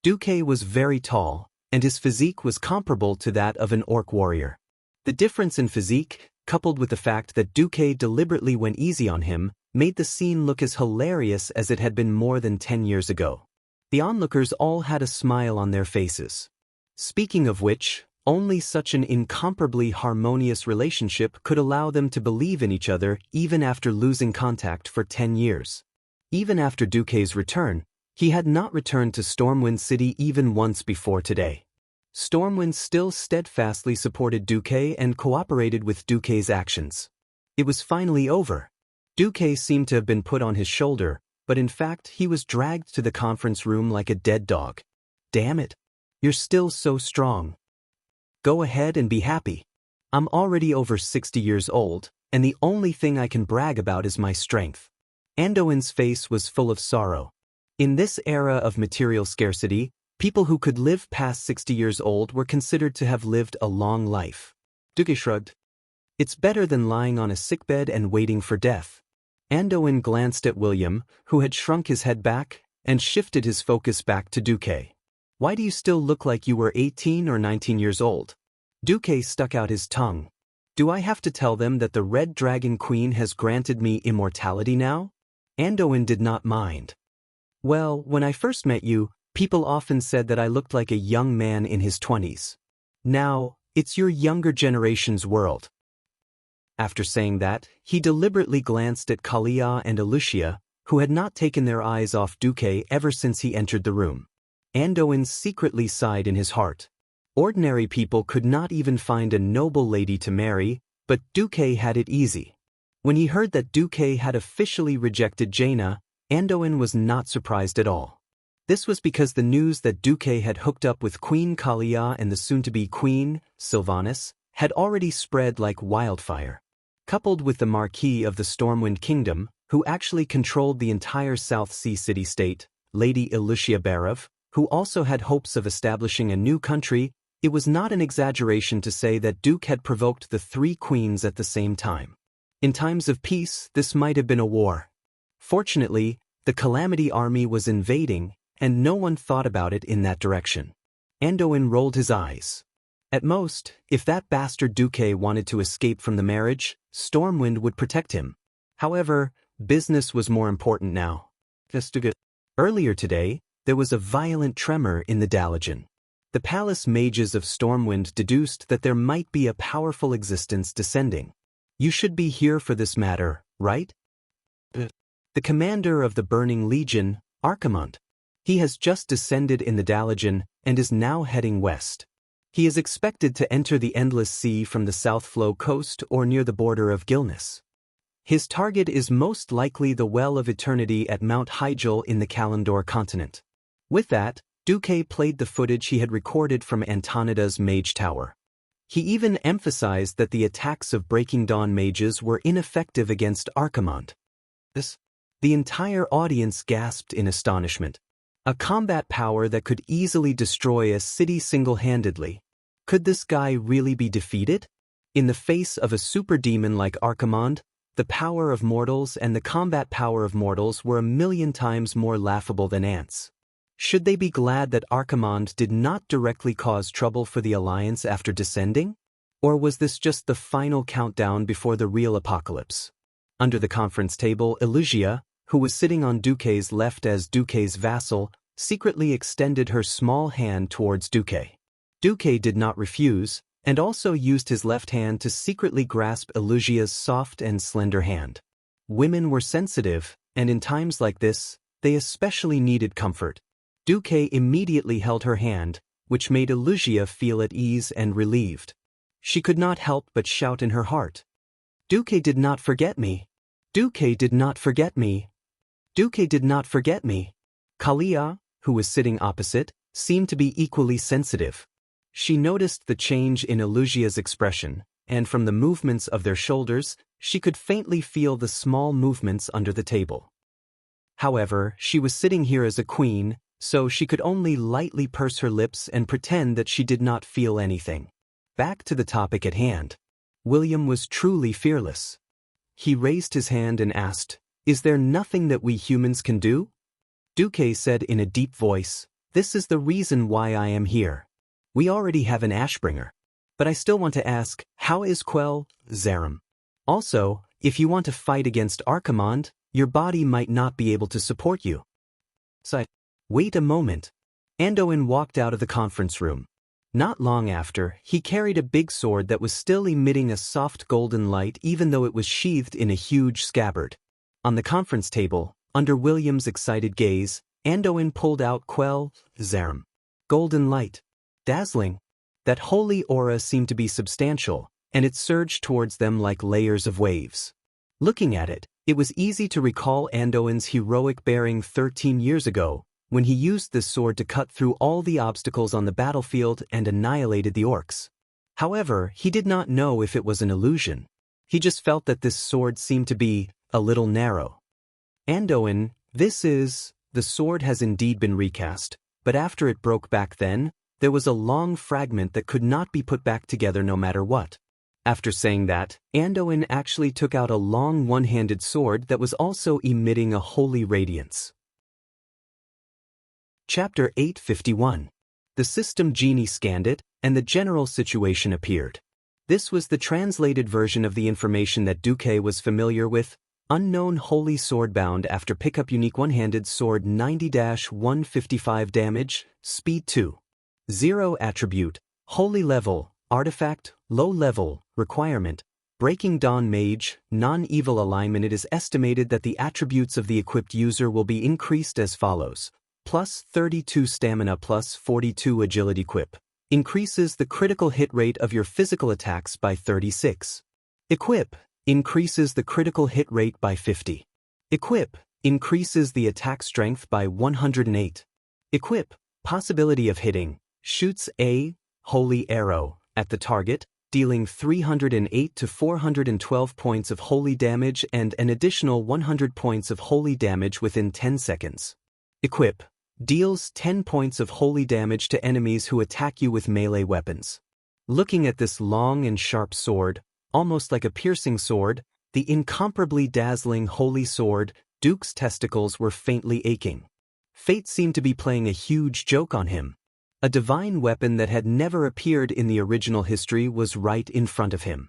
Duque was very tall, and his physique was comparable to that of an orc warrior. The difference in physique, coupled with the fact that Duque deliberately went easy on him, made the scene look as hilarious as it had been more than 10 years ago. The onlookers all had a smile on their faces. Speaking of which, only such an incomparably harmonious relationship could allow them to believe in each other even after losing contact for 10 years. Even after Duque's return, he had not returned to Stormwind City even once before today. Stormwind still steadfastly supported Duque and cooperated with Duque's actions. It was finally over. Duque seemed to have been put on his shoulder, but in fact he was dragged to the conference room like a dead dog. Damn it! You're still so strong. Go ahead and be happy. I'm already over 60 years old, and the only thing I can brag about is my strength. Anduin's face was full of sorrow. In this era of material scarcity, people who could live past 60 years old were considered to have lived a long life. Duque shrugged. It's better than lying on a sickbed and waiting for death. Anduin glanced at William, who had shrunk his head back, and shifted his focus back to Duque. Why do you still look like you were 18 or 19 years old? Duque stuck out his tongue. Do I have to tell them that the Red Dragon Queen has granted me immortality now? Anduin did not mind. Well, when I first met you, People often said that I looked like a young man in his 20s. Now, it's your younger generation's world. After saying that, he deliberately glanced at Kalia and Alucia, who had not taken their eyes off Duque ever since he entered the room. Andoin secretly sighed in his heart. Ordinary people could not even find a noble lady to marry, but Duque had it easy. When he heard that Duque had officially rejected Jaina, Andoin was not surprised at all. This was because the news that Duque had hooked up with Queen Kalia and the soon-to-be Queen, Sylvanas, had already spread like wildfire. Coupled with the Marquis of the Stormwind Kingdom, who actually controlled the entire South Sea city-state, Lady Alucia Barov, who also had hopes of establishing a new country, it was not an exaggeration to say that Duke had provoked the three queens at the same time. In times of peace, this might have been a war. Fortunately, the Calamity Army was invading, and no one thought about it in that direction. Andoin rolled his eyes. At most, if that bastard Duque wanted to escape from the marriage, Stormwind would protect him. However, business was more important now. Earlier today, there was a violent tremor in the Dalajan. The palace mages of Stormwind deduced that there might be a powerful existence descending. You should be here for this matter, right? The commander of the Burning Legion, Archimond. He has just descended in the Dalajan and is now heading west. He is expected to enter the Endless Sea from the South Flow coast or near the border of Gilnis. His target is most likely the Well of Eternity at Mount Hyjal in the Kalandor continent. With that, Duque played the footage he had recorded from Antonida's Mage Tower. He even emphasized that the attacks of Breaking Dawn mages were ineffective against Archimond. The entire audience gasped in astonishment. A combat power that could easily destroy a city single-handedly. Could this guy really be defeated? In the face of a super demon like Archimond, the power of mortals and the combat power of mortals were 1,000,000 times more laughable than ants. Should they be glad that Archimond did not directly cause trouble for the Alliance after descending? Or was this just the final countdown before the real apocalypse? Under the conference table, Alucia, who was sitting on Duque's left as Duque's vassal, secretly extended her small hand towards Duque. Duque did not refuse, and also used his left hand to secretly grasp Alucia's soft and slender hand. Women were sensitive, and in times like this, they especially needed comfort. Duque immediately held her hand, which made Alucia feel at ease and relieved. She could not help but shout in her heart. Duque did not forget me. Duque did not forget me. Duque did not forget me. Kalia, who was sitting opposite, seemed to be equally sensitive. She noticed the change in Alucia's expression, and from the movements of their shoulders, she could faintly feel the small movements under the table. However, she was sitting here as a queen, so she could only lightly purse her lips and pretend that she did not feel anything. Back to the topic at hand. William was truly fearless. He raised his hand and asked, "Is there nothing that we humans can do?" Duque said in a deep voice, "This is the reason why I am here. We already have an Ashbringer. But I still want to ask, how is Quell, Zarim? Also, if you want to fight against Archimond, your body might not be able to support you." Wait a moment. Andoin walked out of the conference room. Not long after, he carried a big sword that was still emitting a soft golden light even though it was sheathed in a huge scabbard. On the conference table, under William's excited gaze, Andoin pulled out Quell, Zarim. Golden light. Dazzling. That holy aura seemed to be substantial, and it surged towards them like layers of waves. Looking at it, it was easy to recall Andoin's heroic bearing 13 years ago, when he used this sword to cut through all the obstacles on the battlefield and annihilated the orcs. However, he did not know if it was an illusion. He just felt that this sword seemed to be a little narrow. Andoin, the sword has indeed been recast, but after it broke back then, there was a long fragment that could not be put back together no matter what. After saying that, Andoin actually took out a long one-handed sword that was also emitting a holy radiance. Chapter 851. The system genie scanned it, and the general situation appeared. This was the translated version of the information that Duque was familiar with, Unknown Holy Sword bound after pickup unique one-handed sword 90-155 damage, speed 2. 0 attribute, holy level, artifact, low level, requirement, Breaking Dawn Mage, non-evil alignment. It is estimated that the attributes of the equipped user will be increased as follows. Plus 32 stamina plus 42 agility. Equip. Increases the critical hit rate of your physical attacks by 36. Equip. Increases the critical hit rate by 50. Equip. Increases the attack strength by 108. Equip. Possibility of hitting. Shoots a holy arrow at the target, dealing 308 to 412 points of holy damage and an additional 100 points of holy damage within 10 seconds. Equip. Deals 10 points of holy damage to enemies who attack you with melee weapons. Looking at this long and sharp sword, almost like a piercing sword, the incomparably dazzling holy sword, Duke's testicles were faintly aching. Fate seemed to be playing a huge joke on him. A divine weapon that had never appeared in the original history was right in front of him.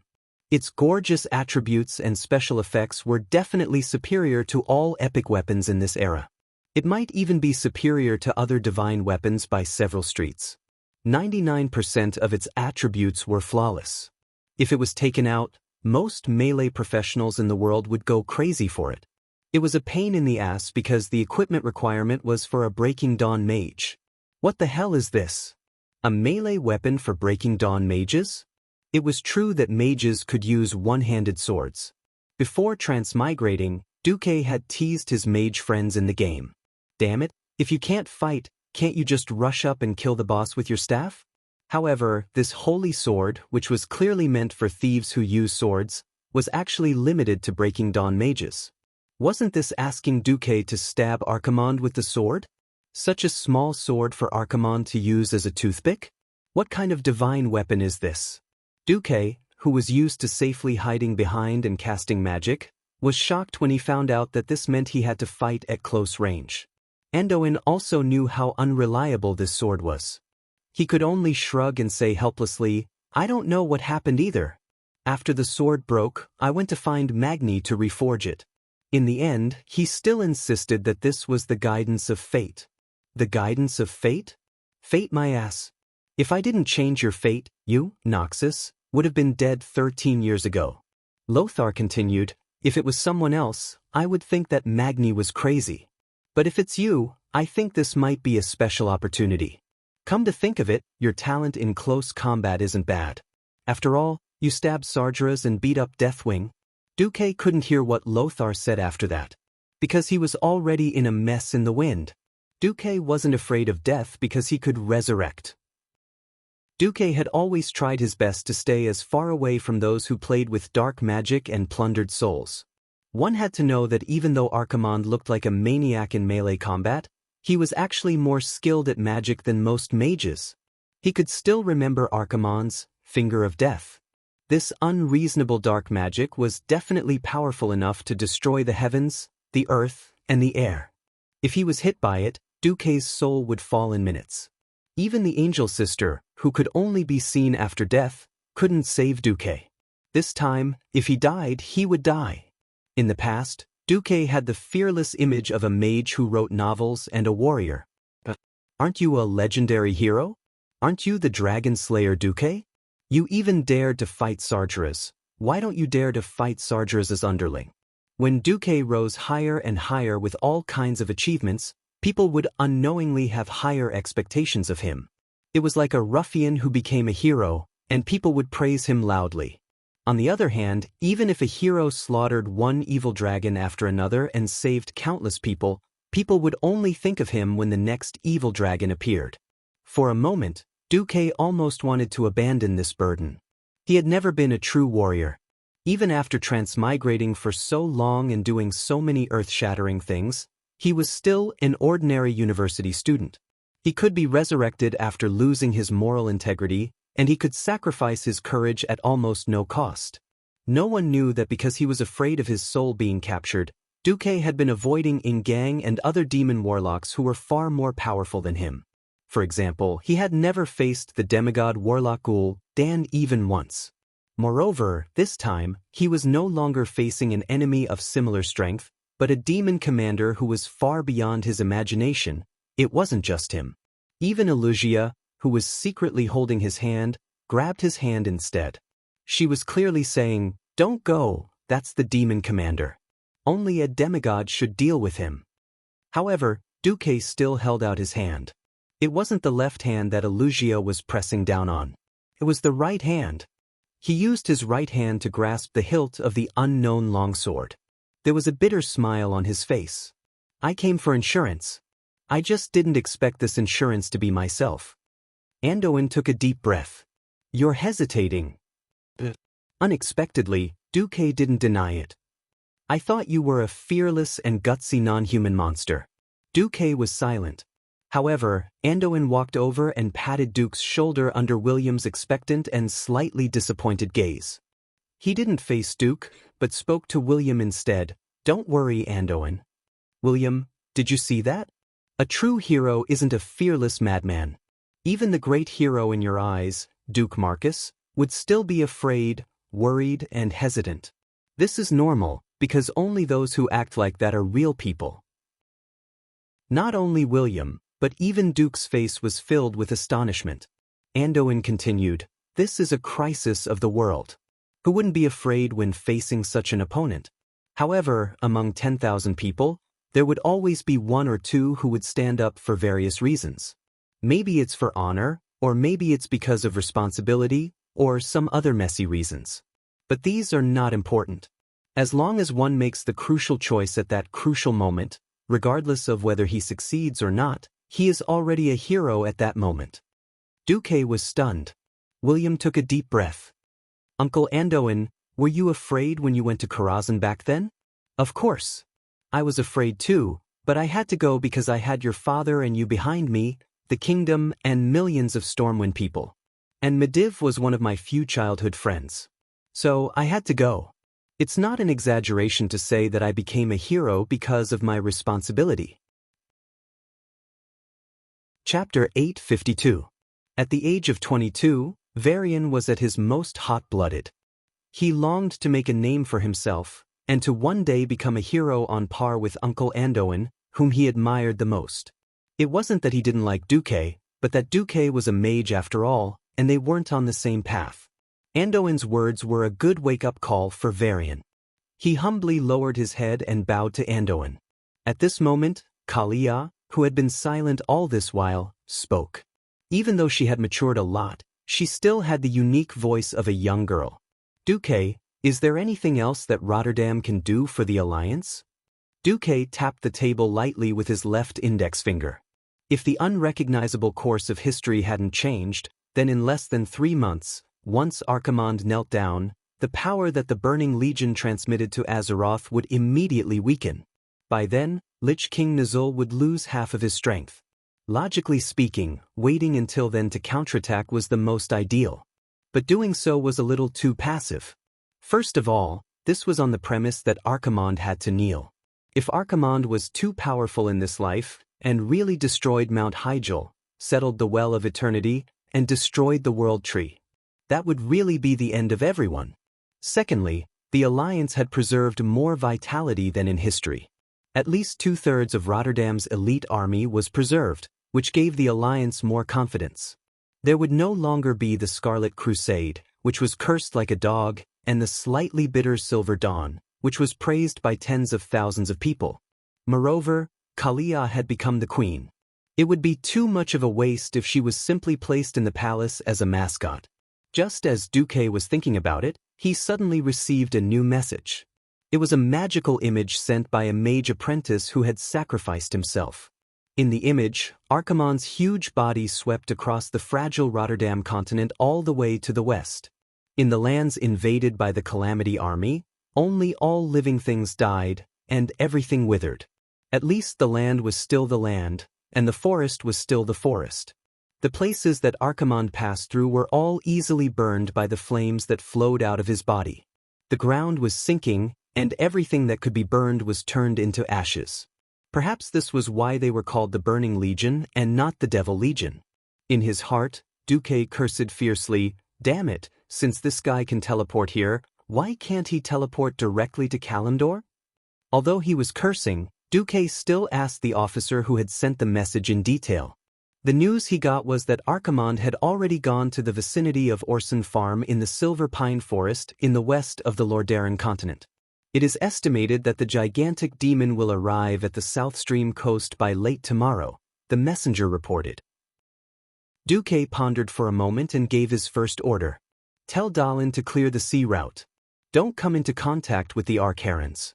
Its gorgeous attributes and special effects were definitely superior to all epic weapons in this era. It might even be superior to other divine weapons by several streets. 99% of its attributes were flawless. If it was taken out, most melee professionals in the world would go crazy for it. It was a pain in the ass because the equipment requirement was for a Breaking Dawn Mage. What the hell is this? A melee weapon for Breaking Dawn mages? It was true that mages could use one-handed swords. Before transmigrating, Duke had teased his mage friends in the game. Damn it, if you can't fight, can't you just rush up and kill the boss with your staff? However, this holy sword, which was clearly meant for thieves who use swords, was actually limited to Breaking Dawn mages. Wasn't this asking Duke to stab Archimonde with the sword? Such a small sword for Archimonde to use as a toothpick? What kind of divine weapon is this? Duke, who was used to safely hiding behind and casting magic, was shocked when he found out that this meant he had to fight at close range. Anduin also knew how unreliable this sword was. He could only shrug and say helplessly, "I don't know what happened either. After the sword broke, I went to find Magni to reforge it." In the end, he still insisted that this was the guidance of fate. The guidance of fate? Fate my ass. If I didn't change your fate, you, Noxus, would have been dead 13 years ago. Lothar continued, "If it was someone else, I would think that Magni was crazy. But if it's you, I think this might be a special opportunity. Come to think of it, your talent in close combat isn't bad. After all, you stabbed Sargeras and beat up Deathwing." Duque couldn't hear what Lothar said after that, because he was already in a mess in the wind. Duque wasn't afraid of death because he could resurrect. Duque had always tried his best to stay as far away from those who played with dark magic and plundered souls. One had to know that even though Archimonde looked like a maniac in melee combat, he was actually more skilled at magic than most mages. He could still remember Archimonde's finger of death. This unreasonable dark magic was definitely powerful enough to destroy the heavens, the earth, and the air. If he was hit by it, Duque's soul would fall in minutes. Even the angel sister, who could only be seen after death, couldn't save Duque. This time, if he died, he would die. In the past, Duque had the fearless image of a mage who wrote novels and a warrior. But aren't you a legendary hero? Aren't you the dragon slayer Duque? You even dared to fight Sargeras. Why don't you dare to fight Sargeras' underling? When Duque rose higher and higher with all kinds of achievements, people would unknowingly have higher expectations of him. It was like a ruffian who became a hero, and people would praise him loudly. On the other hand, even if a hero slaughtered one evil dragon after another and saved countless people, people would only think of him when the next evil dragon appeared. For a moment, Duque almost wanted to abandon this burden. He had never been a true warrior. Even after transmigrating for so long and doing so many earth-shattering things, he was still an ordinary university student. He could be resurrected after losing his moral integrity, and he could sacrifice his courage at almost no cost. No one knew that because he was afraid of his soul being captured, Duque had been avoiding Ingang and other demon warlocks who were far more powerful than him. For example, he had never faced the demigod warlock ghoul, Dan, even once. Moreover, this time, he was no longer facing an enemy of similar strength, but a demon commander who was far beyond his imagination. It wasn't just him. Even Elugia, who was secretly holding his hand, grabbed his hand instead. She was clearly saying, "Don't go, that's the demon commander. Only a demigod should deal with him." However, Duque still held out his hand. It wasn't the left hand that Elugia was pressing down on. It was the right hand. He used his right hand to grasp the hilt of the unknown longsword. There was a bitter smile on his face. "I came for insurance. I just didn't expect this insurance to be myself." Anduin took a deep breath. "You're hesitating." Unexpectedly, Duque didn't deny it. "I thought you were a fearless and gutsy non-human monster." Duque was silent. However, Anduin walked over and patted Duke's shoulder under William's expectant and slightly disappointed gaze. He didn't face Duke, but spoke to William instead. "Don't worry, Anduin." "William, did you see that? A true hero isn't a fearless madman. Even the great hero in your eyes, Duke Marcus, would still be afraid, worried, and hesitant. This is normal, because only those who act like that are real people." Not only William, but even Duke's face was filled with astonishment. Anduin continued, "This is a crisis of the world. Who wouldn't be afraid when facing such an opponent? However, among 10,000 people, there would always be one or two who would stand up for various reasons. Maybe it's for honor, or maybe it's because of responsibility, or some other messy reasons. But these are not important. As long as one makes the crucial choice at that crucial moment, regardless of whether he succeeds or not, he is already a hero at that moment." Duque was stunned. William took a deep breath. "Uncle Anduin, were you afraid when you went to Karazhan back then?" "Of course. I was afraid too, but I had to go because I had your father and you behind me, the kingdom, and millions of Stormwind people. And Medivh was one of my few childhood friends. So I had to go. It's not an exaggeration to say that I became a hero because of my responsibility." Chapter 852. At the age of 22, Varian was at his most hot-blooded. He longed to make a name for himself, and to one day become a hero on par with Uncle Anduin, whom he admired the most. It wasn't that he didn't like Duque, but that Duque was a mage after all, and they weren't on the same path. Anduin's words were a good wake-up call for Varian. He humbly lowered his head and bowed to Anduin. At this moment, Kalia, who had been silent all this while, spoke. Even though she had matured a lot, she still had the unique voice of a young girl. "Duque, is there anything else that Rotterdam can do for the Alliance?" Duque tapped the table lightly with his left index finger. If the unrecognizable course of history hadn't changed, then in less than 3 months, once Archimonde knelt down, the power that the Burning Legion transmitted to Azeroth would immediately weaken. By then, Lich King Nuzul would lose half of his strength. Logically speaking, waiting until then to counterattack was the most ideal. But doing so was a little too passive. First of all, this was on the premise that Archimonde had to kneel. If Archimonde was too powerful in this life, and really destroyed Mount Hyjal, settled the Well of Eternity, and destroyed the World Tree, that would really be the end of everyone. Secondly, the Alliance had preserved more vitality than in history. At least 2/3 of Rotterdam's elite army was preserved, which gave the Alliance more confidence. There would no longer be the Scarlet Crusade, which was cursed like a dog, and the slightly bitter Silver Dawn, which was praised by tens of thousands of people. Moreover, Kalia had become the queen. It would be too much of a waste if she was simply placed in the palace as a mascot. Just as Duque was thinking about it, he suddenly received a new message. It was a magical image sent by a mage apprentice who had sacrificed himself. In the image, Archimonde's huge body swept across the fragile Rotterdam continent all the way to the west. In the lands invaded by the Calamity Army, only all living things died, and everything withered. At least the land was still the land, and the forest was still the forest. The places that Archimonde passed through were all easily burned by the flames that flowed out of his body. The ground was sinking, and everything that could be burned was turned into ashes. Perhaps this was why they were called the Burning Legion and not the Devil Legion. In his heart, Duque cursed fiercely, "Damn it, since this guy can teleport here, why can't he teleport directly to Kalimdor? Although he was cursing, Duque still asked the officer who had sent the message in detail. The news he got was that Archimonde had already gone to the vicinity of Orson Farm in the Silver Pine Forest in the west of the Lordaeron continent. It is estimated that the gigantic demon will arrive at the South Stream coast by late tomorrow, the messenger reported. Duque pondered for a moment and gave his first order. Tell Dalin to clear the sea route. Don't come into contact with the Arcarans.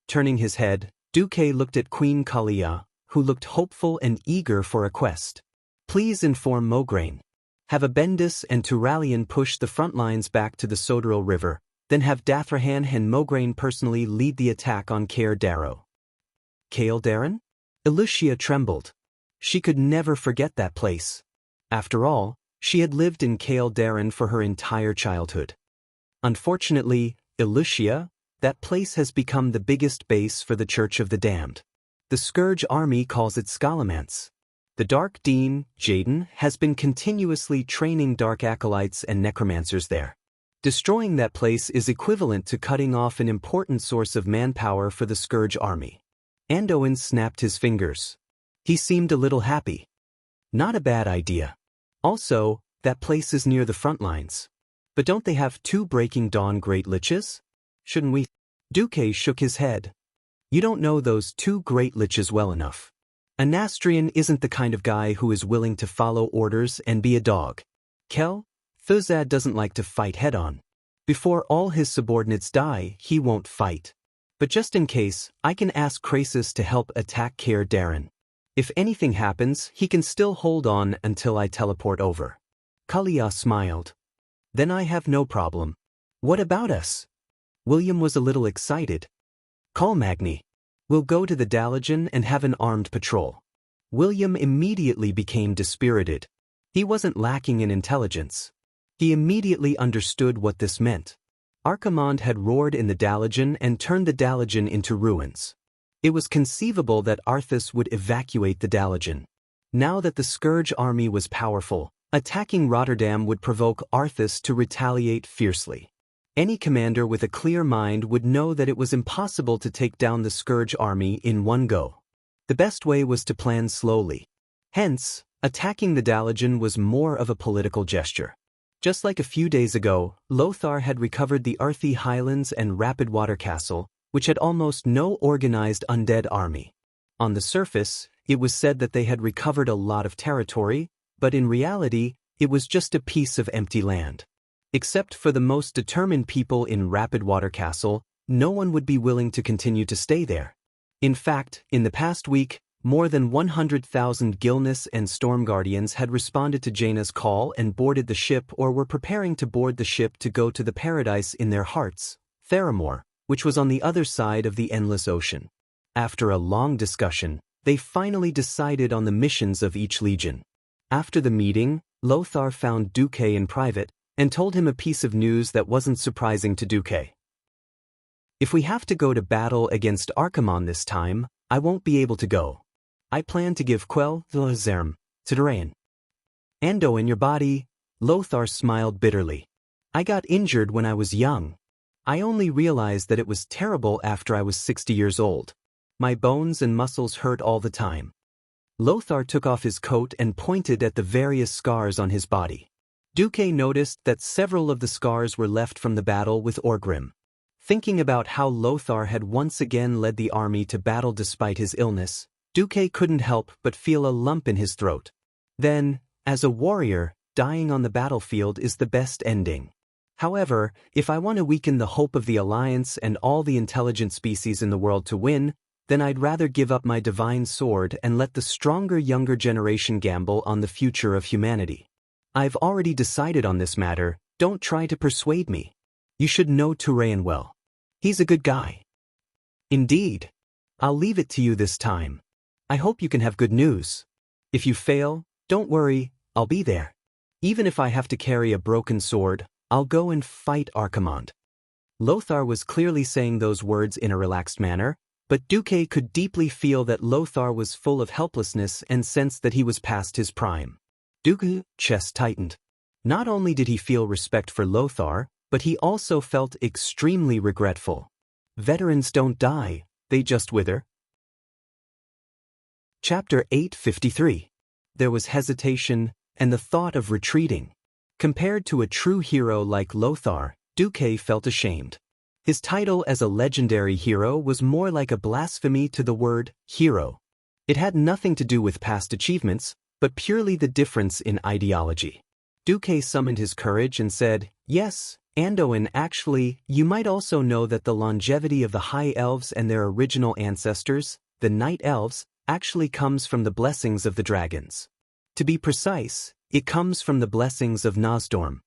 Turning his head, Duque looked at Queen Kalia, who looked hopeful and eager for a quest. Please inform Mograine. Have Abendis and Turalian push the front lines back to the Sodoril River, then have Dathrahan and Mograine personally lead the attack on Caer Darrow. Caer Darren? Elucia trembled. She could never forget that place. After all, she had lived in Caer Darren for her entire childhood. Unfortunately, Elucia, that place has become the biggest base for the Church of the Damned. The Scourge Army calls it Scalomance. The Dark Dean, Jaden, has been continuously training Dark Acolytes and Necromancers there. Destroying that place is equivalent to cutting off an important source of manpower for the Scourge Army. Anduin snapped his fingers. He seemed a little happy. Not a bad idea. Also, that place is near the front lines. But don't they have 2 Breaking Dawn Great Liches? Shouldn't we? Duque shook his head. You don't know those 2 Great Liches well enough. A Nastrian isn't the kind of guy who is willing to follow orders and be a dog. Kel, Thuzad doesn't like to fight head-on. Before all his subordinates die, he won't fight. But just in case, I can ask Krasis to help attack Caer Darren. If anything happens, he can still hold on until I teleport over. Kalia smiled. Then I have no problem. What about us? William was a little excited. Call Magni. We'll go to the Dalajan and have an armed patrol. William immediately became dispirited. He wasn't lacking in intelligence. He immediately understood what this meant. Archimonde had roared in the Dalajan and turned the Dalajan into ruins. It was conceivable that Arthas would evacuate the Dalajan. Now that the Scourge army was powerful, attacking Rotterdam would provoke Arthas to retaliate fiercely. Any commander with a clear mind would know that it was impossible to take down the Scourge army in one go. The best way was to plan slowly. Hence, attacking the Dalajan was more of a political gesture. Just like a few days ago, Lothar had recovered the Arthi Highlands and Rapidwater Castle, which had almost no organized undead army. On the surface, it was said that they had recovered a lot of territory, but in reality, it was just a piece of empty land. Except for the most determined people in Rapidwater Castle, no one would be willing to continue to stay there. In fact, in the past week, more than 100,000 Gilnis and Storm Guardians had responded to Jaina's call and boarded the ship or were preparing to board the ship to go to the paradise in their hearts, Theramore, which was on the other side of the Endless Ocean. After a long discussion, they finally decided on the missions of each legion. After the meeting, Lothar found Duque in private and told him a piece of news that wasn't surprising to Duque. If we have to go to battle against Archimonde this time, I won't be able to go. I plan to give Quell the Zerm to Durain. Ando in your body, Lothar smiled bitterly. I got injured when I was young. I only realized that it was terrible after I was 60 years old. My bones and muscles hurt all the time. Lothar took off his coat and pointed at the various scars on his body. Duque noticed that several of the scars were left from the battle with Orgrim. Thinking about how Lothar had once again led the army to battle despite his illness, Duque couldn't help but feel a lump in his throat. Then, as a warrior, dying on the battlefield is the best ending. However, if I want to weaken the hope of the Alliance and all the intelligent species in the world to win, then I'd rather give up my divine sword and let the stronger younger generation gamble on the future of humanity. I've already decided on this matter, don't try to persuade me. You should know Turayan well. He's a good guy. Indeed. I'll leave it to you this time. I hope you can have good news. If you fail, don't worry, I'll be there. Even if I have to carry a broken sword, I'll go and fight Archimonde. Lothar was clearly saying those words in a relaxed manner, but Duque could deeply feel that Lothar was full of helplessness and sensed that he was past his prime. Duque's chest tightened. Not only did he feel respect for Lothar, but he also felt extremely regretful. Veterans don't die, they just wither. Chapter 853. There was hesitation and the thought of retreating. Compared to a true hero like Lothar, Duque felt ashamed. His title as a legendary hero was more like a blasphemy to the word hero. It had nothing to do with past achievements, but purely the difference in ideology. Duque summoned his courage and said, "Yes, Anduin, actually, you might also know that the longevity of the High Elves and their original ancestors, the Night Elves, actually comes from the blessings of the dragons. To be precise, it comes from the blessings of Nosdorm."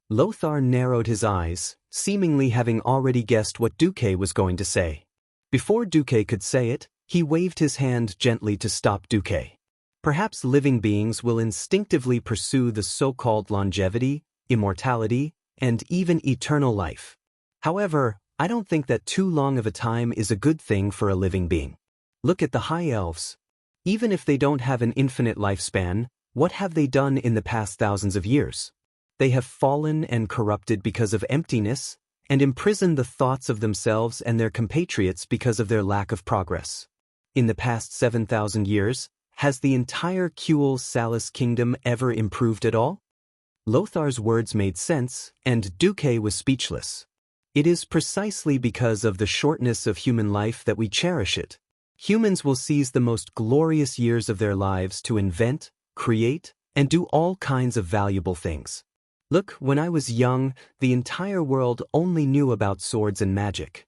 Lothar narrowed his eyes, seemingly having already guessed what Duque was going to say. Before Duque could say it, he waved his hand gently to stop Duque. Perhaps living beings will instinctively pursue the so-called longevity, immortality, and even eternal life. However, I don't think that too long of a time is a good thing for a living being. Look at the High Elves. Even if they don't have an infinite lifespan, what have they done in the past thousands of years? They have fallen and corrupted because of emptiness, and imprisoned the thoughts of themselves and their compatriots because of their lack of progress. In the past 7,000 years, has the entire Kuel Salis kingdom ever improved at all? Lothar's words made sense, and Duque was speechless. It is precisely because of the shortness of human life that we cherish it. Humans will seize the most glorious years of their lives to invent, create, and do all kinds of valuable things. Look, when I was young, the entire world only knew about swords and magic.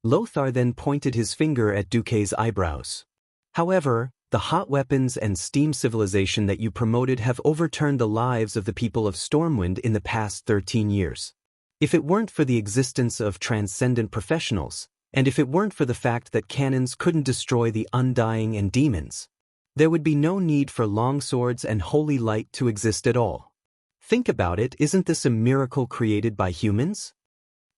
Lothar then pointed his finger at Duque's eyebrows. However, the hot weapons and steam civilization that you promoted have overturned the lives of the people of Stormwind in the past 13 years. If it weren't for the existence of transcendent professionals, and if it weren't for the fact that cannons couldn't destroy the undying and demons, there would be no need for longswords and holy light to exist at all. Think about it, isn't this a miracle created by humans?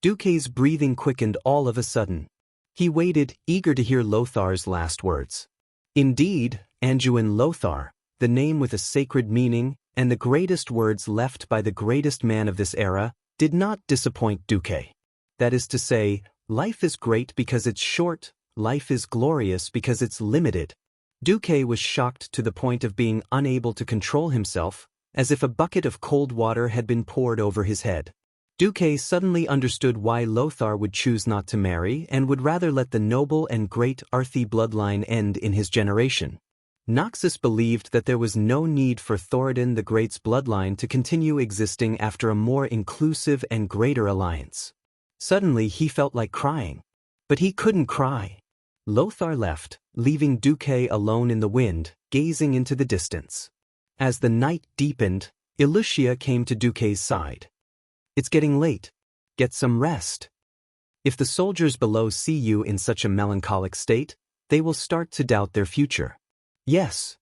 Duque's breathing quickened all of a sudden. He waited, eager to hear Lothar's last words. Indeed, Anduin Lothar, the name with a sacred meaning, and the greatest words left by the greatest man of this era, did not disappoint Duque. That is to say, life is great because it's short, life is glorious because it's limited. Duque was shocked to the point of being unable to control himself, as if a bucket of cold water had been poured over his head. Duque suddenly understood why Lothar would choose not to marry and would rather let the noble and great Arthi bloodline end in his generation. Noxus believed that there was no need for Thoradin the Great's bloodline to continue existing after a more inclusive and greater alliance. Suddenly he felt like crying. But he couldn't cry. Lothar left, leaving Duque alone in the wind, gazing into the distance. As the night deepened, Ilucia came to Duque's side. "It's getting late. Get some rest. If the soldiers below see you in such a melancholic state, they will start to doubt their future." Yes.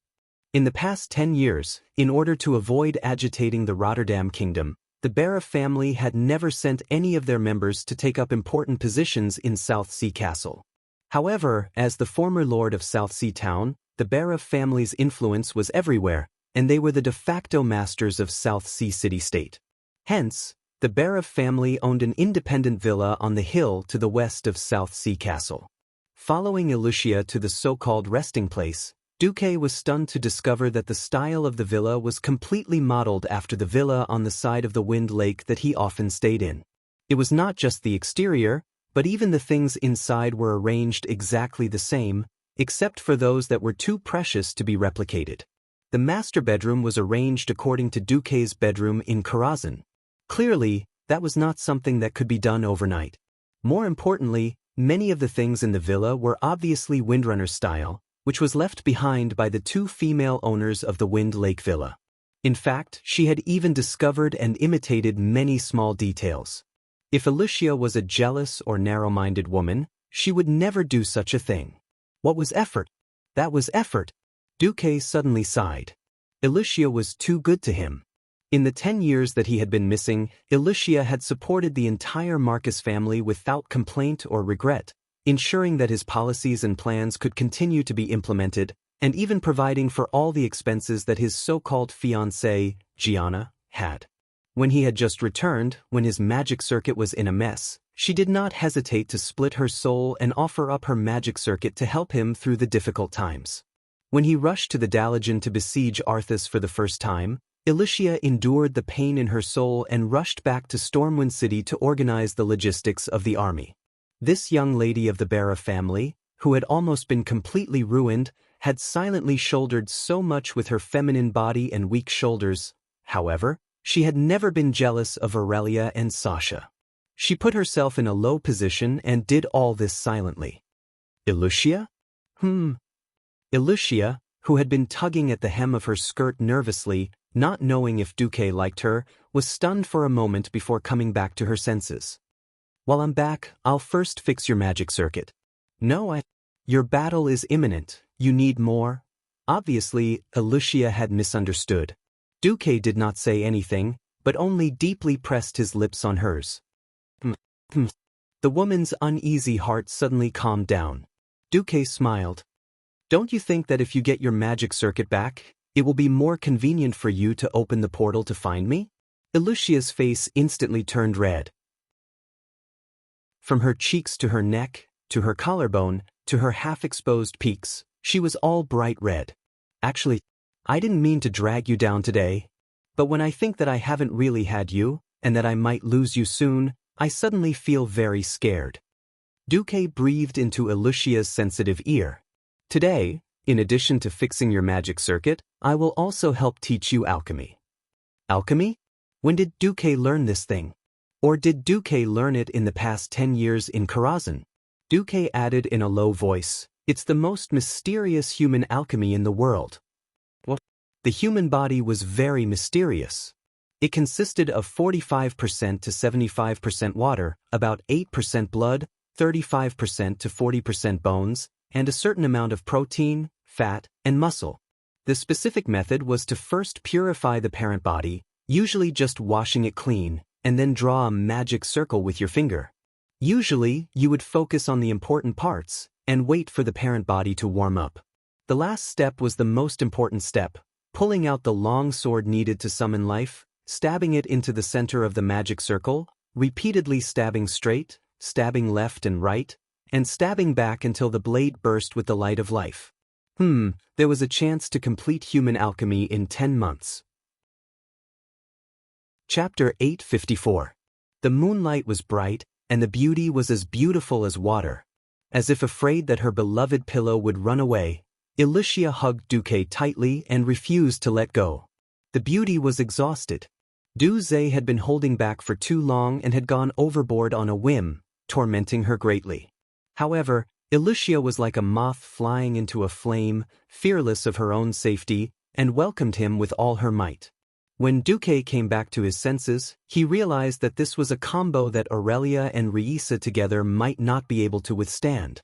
In the past 10 years, in order to avoid agitating the Rotterdam kingdom, the Barra family had never sent any of their members to take up important positions in South Sea Castle. However, as the former lord of South Sea Town, the Barra family's influence was everywhere, and they were the de facto masters of South Sea City-State. Hence, the Barra family owned an independent villa on the hill to the west of South Sea Castle. Following Ilucia to the so-called resting place, Duque was stunned to discover that the style of the villa was completely modeled after the villa on the side of the Wind Lake that he often stayed in. It was not just the exterior, but even the things inside were arranged exactly the same, except for those that were too precious to be replicated. The master bedroom was arranged according to Duque's bedroom in Karazhan. Clearly, that was not something that could be done overnight. More importantly, many of the things in the villa were obviously Windrunner style, which was left behind by the two female owners of the Wind Lake Villa. In fact, she had even discovered and imitated many small details. If Ilucia was a jealous or narrow-minded woman, she would never do such a thing. What was effort? That was effort. Duque suddenly sighed. Ilucia was too good to him. In the 10 years that he had been missing, Ilucia had supported the entire Marcus family without complaint or regret, ensuring that his policies and plans could continue to be implemented, and even providing for all the expenses that his so-called fiancée, Gianna, had. When he had just returned, when his magic circuit was in a mess, she did not hesitate to split her soul and offer up her magic circuit to help him through the difficult times. When he rushed to the Dalajan to besiege Arthas for the first time, Ilicia endured the pain in her soul and rushed back to Stormwind City to organize the logistics of the army. This young lady of the Bara family, who had almost been completely ruined, had silently shouldered so much with her feminine body and weak shoulders. However, she had never been jealous of Aurelia and Sasha. She put herself in a low position and did all this silently. Ilicia? Ilicia, who had been tugging at the hem of her skirt nervously, not knowing if Duque liked her, was stunned for a moment before coming back to her senses. While I'm back, I'll first fix your magic circuit. No, your battle is imminent. You need more? Obviously, Ilicia had misunderstood. Duque did not say anything, but only deeply pressed his lips on hers. The woman's uneasy heart suddenly calmed down. Duque smiled. Don't you think that if you get your magic circuit back, it will be more convenient for you to open the portal to find me? Ilicia's face instantly turned red. From her cheeks to her neck, to her collarbone, to her half-exposed peaks, she was all bright red. Actually, I didn't mean to drag you down today, but when I think that I haven't really had you, and that I might lose you soon, I suddenly feel very scared. Duque breathed into Ilicia's sensitive ear. Today, in addition to fixing your magic circuit, I will also help teach you alchemy. Alchemy? When did Duque learn this thing? Or did Duque learn it in the past 10 years in Karazhan? Duque added in a low voice, it's the most mysterious human alchemy in the world. What? The human body was very mysterious. It consisted of 45% to 75% water, about 8% blood, 35% to 40% bones, and a certain amount of protein, fat, and muscle. The specific method was to first purify the parent body, usually just washing it clean, and then draw a magic circle with your finger. Usually, you would focus on the important parts and wait for the parent body to warm up. The last step was the most important step, pulling out the long sword needed to summon life, stabbing it into the center of the magic circle, repeatedly stabbing straight, stabbing left and right, and stabbing back until the blade burst with the light of life. There was a chance to complete human alchemy in 10 months. Chapter 854. The moonlight was bright, and the beauty was as beautiful as water. As if afraid that her beloved pillow would run away, Ilicia hugged Duque tightly and refused to let go. The beauty was exhausted. Duque had been holding back for too long and had gone overboard on a whim, tormenting her greatly. However, Ilicia was like a moth flying into a flame, fearless of her own safety, and welcomed him with all her might. When Duque came back to his senses, he realized that this was a combo that Aurelia and Reisa together might not be able to withstand.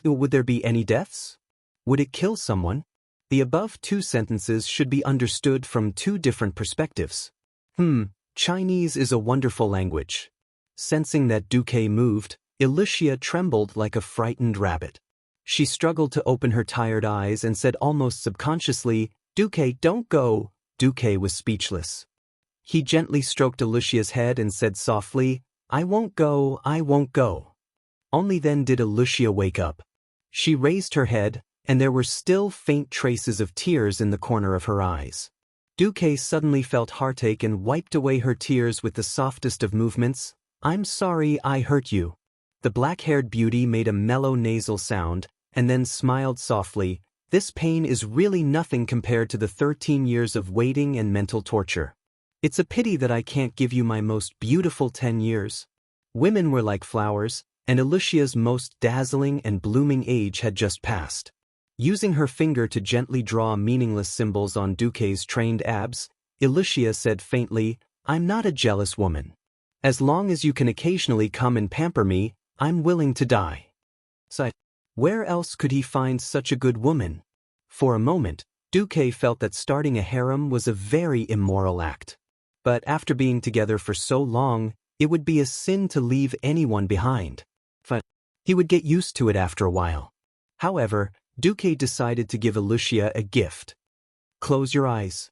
Would there be any deaths? Would it kill someone? The above two sentences should be understood from two different perspectives. Chinese is a wonderful language. Sensing that Duque moved, Ilicia trembled like a frightened rabbit. She struggled to open her tired eyes and said almost subconsciously, "Duque, don't go." Duque was speechless. He gently stroked Ilicia's head and said softly, "I won't go, I won't go." Only then did Ilicia wake up. She raised her head, and there were still faint traces of tears in the corner of her eyes. Duque suddenly felt heartache and wiped away her tears with the softest of movements. "I'm sorry I hurt you." The black-haired beauty made a mellow nasal sound, and then smiled softly. "This pain is really nothing compared to the 13 years of waiting and mental torture. It's a pity that I can't give you my most beautiful 10 years. Women were like flowers, and Ilicia's most dazzling and blooming age had just passed. Using her finger to gently draw meaningless symbols on Duque's trained abs, Ilicia said faintly, "I'm not a jealous woman. As long as you can occasionally come and pamper me, I'm willing to die." Where else could he find such a good woman? For a moment, Duque felt that starting a harem was a very immoral act. But after being together for so long, it would be a sin to leave anyone behind. But he would get used to it after a while. However, Duque decided to give Ilicia a gift. "Close your eyes."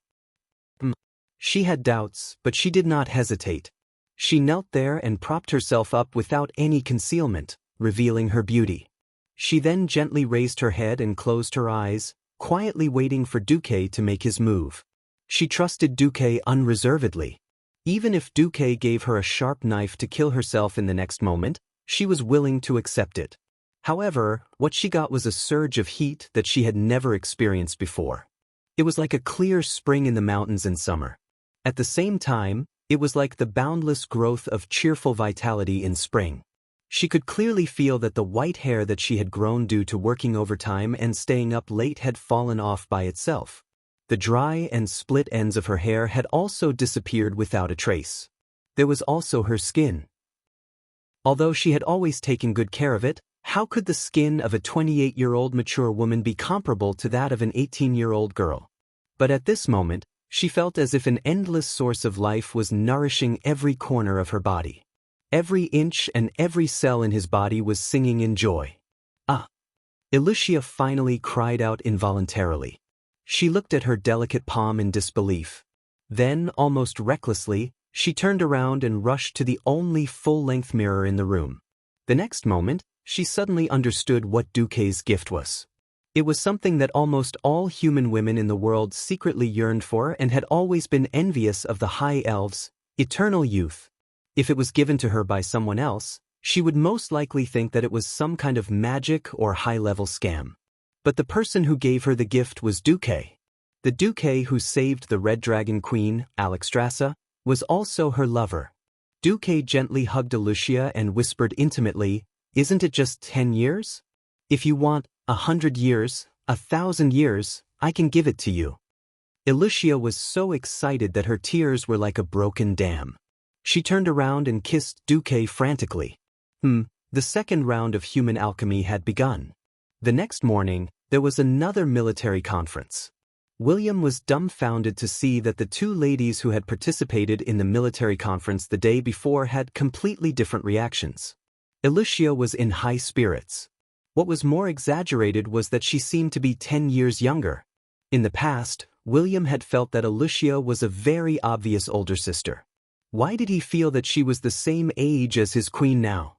She had doubts, but she did not hesitate. She knelt there and propped herself up without any concealment, revealing her beauty. She then gently raised her head and closed her eyes, quietly waiting for Duque to make his move. She trusted Duque unreservedly. Even if Duque gave her a sharp knife to kill herself in the next moment, she was willing to accept it. However, what she got was a surge of heat that she had never experienced before. It was like a clear spring in the mountains in summer. At the same time, it was like the boundless growth of cheerful vitality in spring. She could clearly feel that the white hair that she had grown due to working overtime and staying up late had fallen off by itself. The dry and split ends of her hair had also disappeared without a trace. There was also her skin. Although she had always taken good care of it, how could the skin of a 28-year-old mature woman be comparable to that of an 18-year-old girl? But at this moment, she felt as if an endless source of life was nourishing every corner of her body. Every inch and every cell in his body was singing in joy. Ah! Xianxia finally cried out involuntarily. She looked at her delicate palm in disbelief. Then, almost recklessly, she turned around and rushed to the only full-length mirror in the room. The next moment, she suddenly understood what Duque's gift was. It was something that almost all human women in the world secretly yearned for and had always been envious of the High Elves, eternal youth. If it was given to her by someone else, she would most likely think that it was some kind of magic or high-level scam. But the person who gave her the gift was Duque. The Duque who saved the Red Dragon Queen, Alexstrasza, was also her lover. Duque gently hugged Xianxia and whispered intimately, "Isn't it just 10 years? If you want 100 years, 1,000 years, I can give it to you." Xianxia was so excited that her tears were like a broken dam. She turned around and kissed Duque frantically. The second round of human alchemy had begun. The next morning, there was another military conference. William was dumbfounded to see that the two ladies who had participated in the military conference the day before had completely different reactions. Xianxia was in high spirits. What was more exaggerated was that she seemed to be 10 years younger. In the past, William had felt that Xianxia was a very obvious older sister. Why did he feel that she was the same age as his queen now?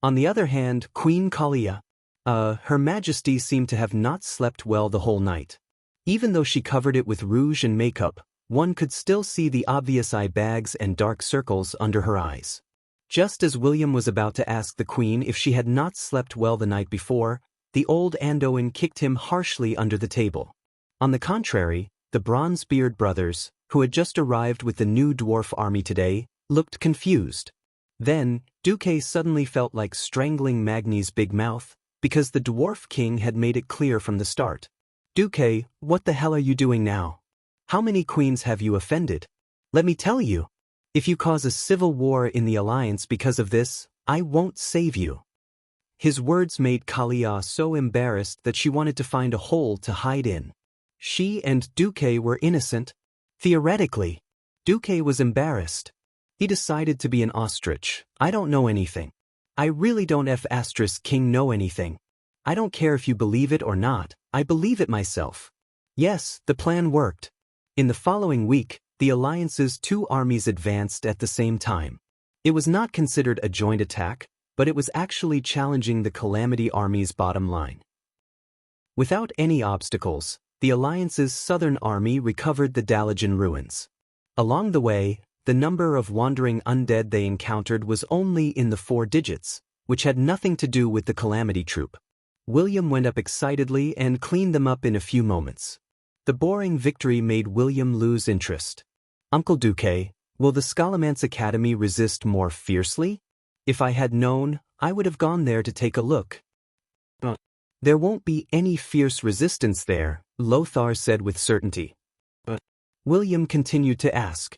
On the other hand, Queen Kalia, Her Majesty seemed to have not slept well the whole night. Even though she covered it with rouge and makeup, one could still see the obvious eye bags and dark circles under her eyes. Just as William was about to ask the queen if she had not slept well the night before, the old Andoan kicked him harshly under the table. On the contrary, the Bronzebeard brothers, who had just arrived with the new dwarf army today, looked confused. Then, Duque suddenly felt like strangling Magni's big mouth, because the dwarf king had made it clear from the start. "Duque, what the hell are you doing now? How many queens have you offended? Let me tell you, if you cause a civil war in the alliance because of this, I won't save you." His words made Kalia so embarrassed that she wanted to find a hole to hide in. She and Duque were innocent. Theoretically, Duque was embarrassed. He decided to be an ostrich. "I don't know anything. I really don't *king know anything. I don't care if you believe it or not, I believe it myself." Yes, the plan worked. In the following week, the alliance's two armies advanced at the same time. It was not considered a joint attack, but it was actually challenging the Calamity Army's bottom line. Without any obstacles, the alliance's southern army recovered the Dalajan ruins. Along the way, the number of wandering undead they encountered was only in the 4 digits, which had nothing to do with the Calamity troop. William went up excitedly and cleaned them up in a few moments. The boring victory made William lose interest. "Uncle Duque, will the Scholomance Academy resist more fiercely? If I had known, I would have gone there to take a look." "But there won't be any fierce resistance there," Lothar said with certainty. "But," William continued to ask,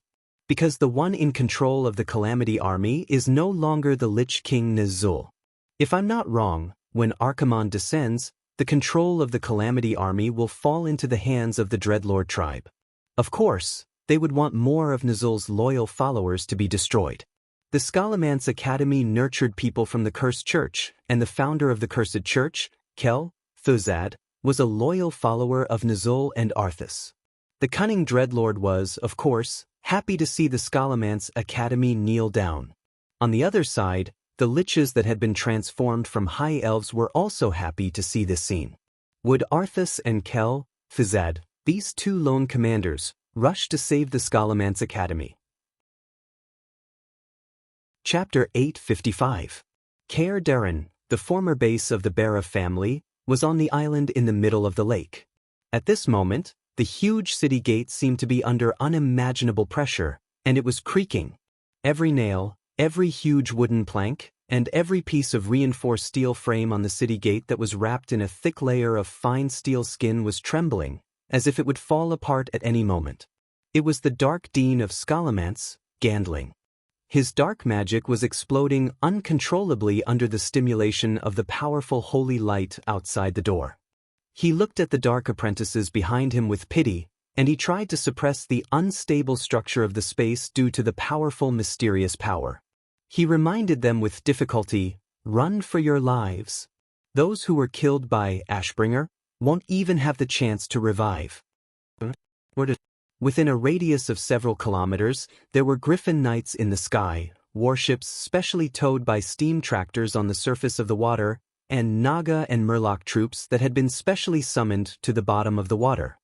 "because the one in control of the Calamity Army is no longer the Lich King Nazul. If I'm not wrong, when Archimonde descends, the control of the Calamity Army will fall into the hands of the Dreadlord tribe. Of course, they would want more of Nazul's loyal followers to be destroyed. The Scholomance Academy nurtured people from the Cursed Church, and the founder of the Cursed Church, Kel Thuzad, was a loyal follower of Nazul and Arthas. The cunning Dreadlord was, of course, happy to see the Scholomance Academy kneel down. On the other side, the liches that had been transformed from high elves were also happy to see this scene. Would Arthas and Kel, Fizad, these two lone commanders, rush to save the Scholomance Academy? Chapter 855. Caer Darren, the former base of the Bara family, was on the island in the middle of the lake. At this moment, the huge city gate seemed to be under unimaginable pressure, and it was creaking. Every nail, every huge wooden plank, and every piece of reinforced steel frame on the city gate that was wrapped in a thick layer of fine steel skin was trembling, as if it would fall apart at any moment. It was the Dark Dean of Scholomance, Gandling. His dark magic was exploding uncontrollably under the stimulation of the powerful holy light outside the door. He looked at the dark apprentices behind him with pity, and he tried to suppress the unstable structure of the space due to the powerful mysterious power. He reminded them with difficulty, "Run for your lives. Those who were killed by Ashbringer won't even have the chance to revive." Within a radius of several kilometers, there were Griffin Knights in the sky, warships specially towed by steam tractors on the surface of the water, and Naga and Murloc troops that had been specially summoned to the bottom of the water.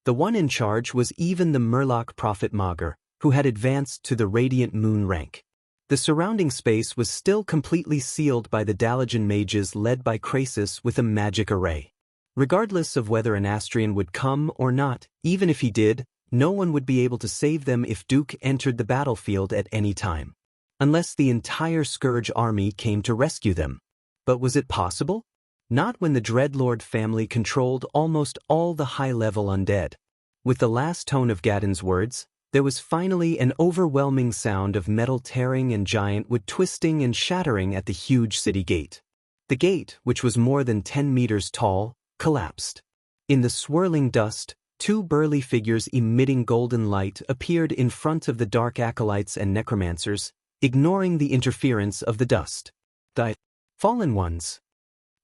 The one in charge was even the Murloc prophet Maugr, who had advanced to the Radiant Moon rank. The surrounding space was still completely sealed by the Dalajan mages led by Krasis with a magic array. Regardless of whether an Astrian would come or not, even if he did, no one would be able to save them if Duke entered the battlefield at any time. Unless the entire Scourge army came to rescue them. But was it possible? Not when the Dreadlord family controlled almost all the high-level undead. With the last tone of Gadon's words, there was finally an overwhelming sound of metal tearing and giant wood twisting and shattering at the huge city gate. The gate, which was more than 10 meters tall, collapsed. In the swirling dust, two burly figures emitting golden light appeared in front of the dark acolytes and necromancers, ignoring the interference of the dust. The fallen ones.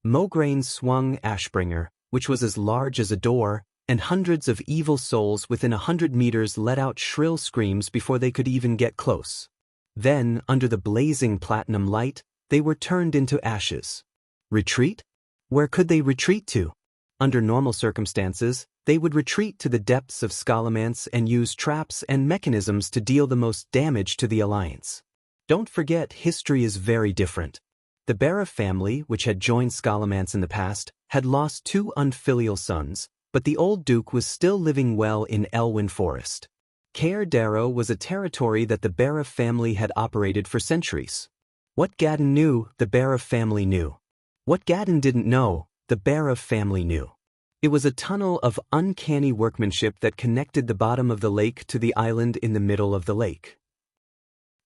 Mograine swung Ashbringer, which was as large as a door, and hundreds of evil souls within 100 meters let out shrill screams before they could even get close. Then, under the blazing platinum light, they were turned into ashes. Retreat? Where could they retreat to? Under normal circumstances, they would retreat to the depths of Scholomance and use traps and mechanisms to deal the most damage to the Alliance. Don't forget, history is very different. The Bara family, which had joined Scholomance in the past, had lost two unfilial sons, but the old duke was still living well in Elwyn Forest. Caer Darrow was a territory that the Bara family had operated for centuries. What Gadon knew, the Bara family knew. What Gadon didn't know, the Bara family knew. It was a tunnel of uncanny workmanship that connected the bottom of the lake to the island in the middle of the lake.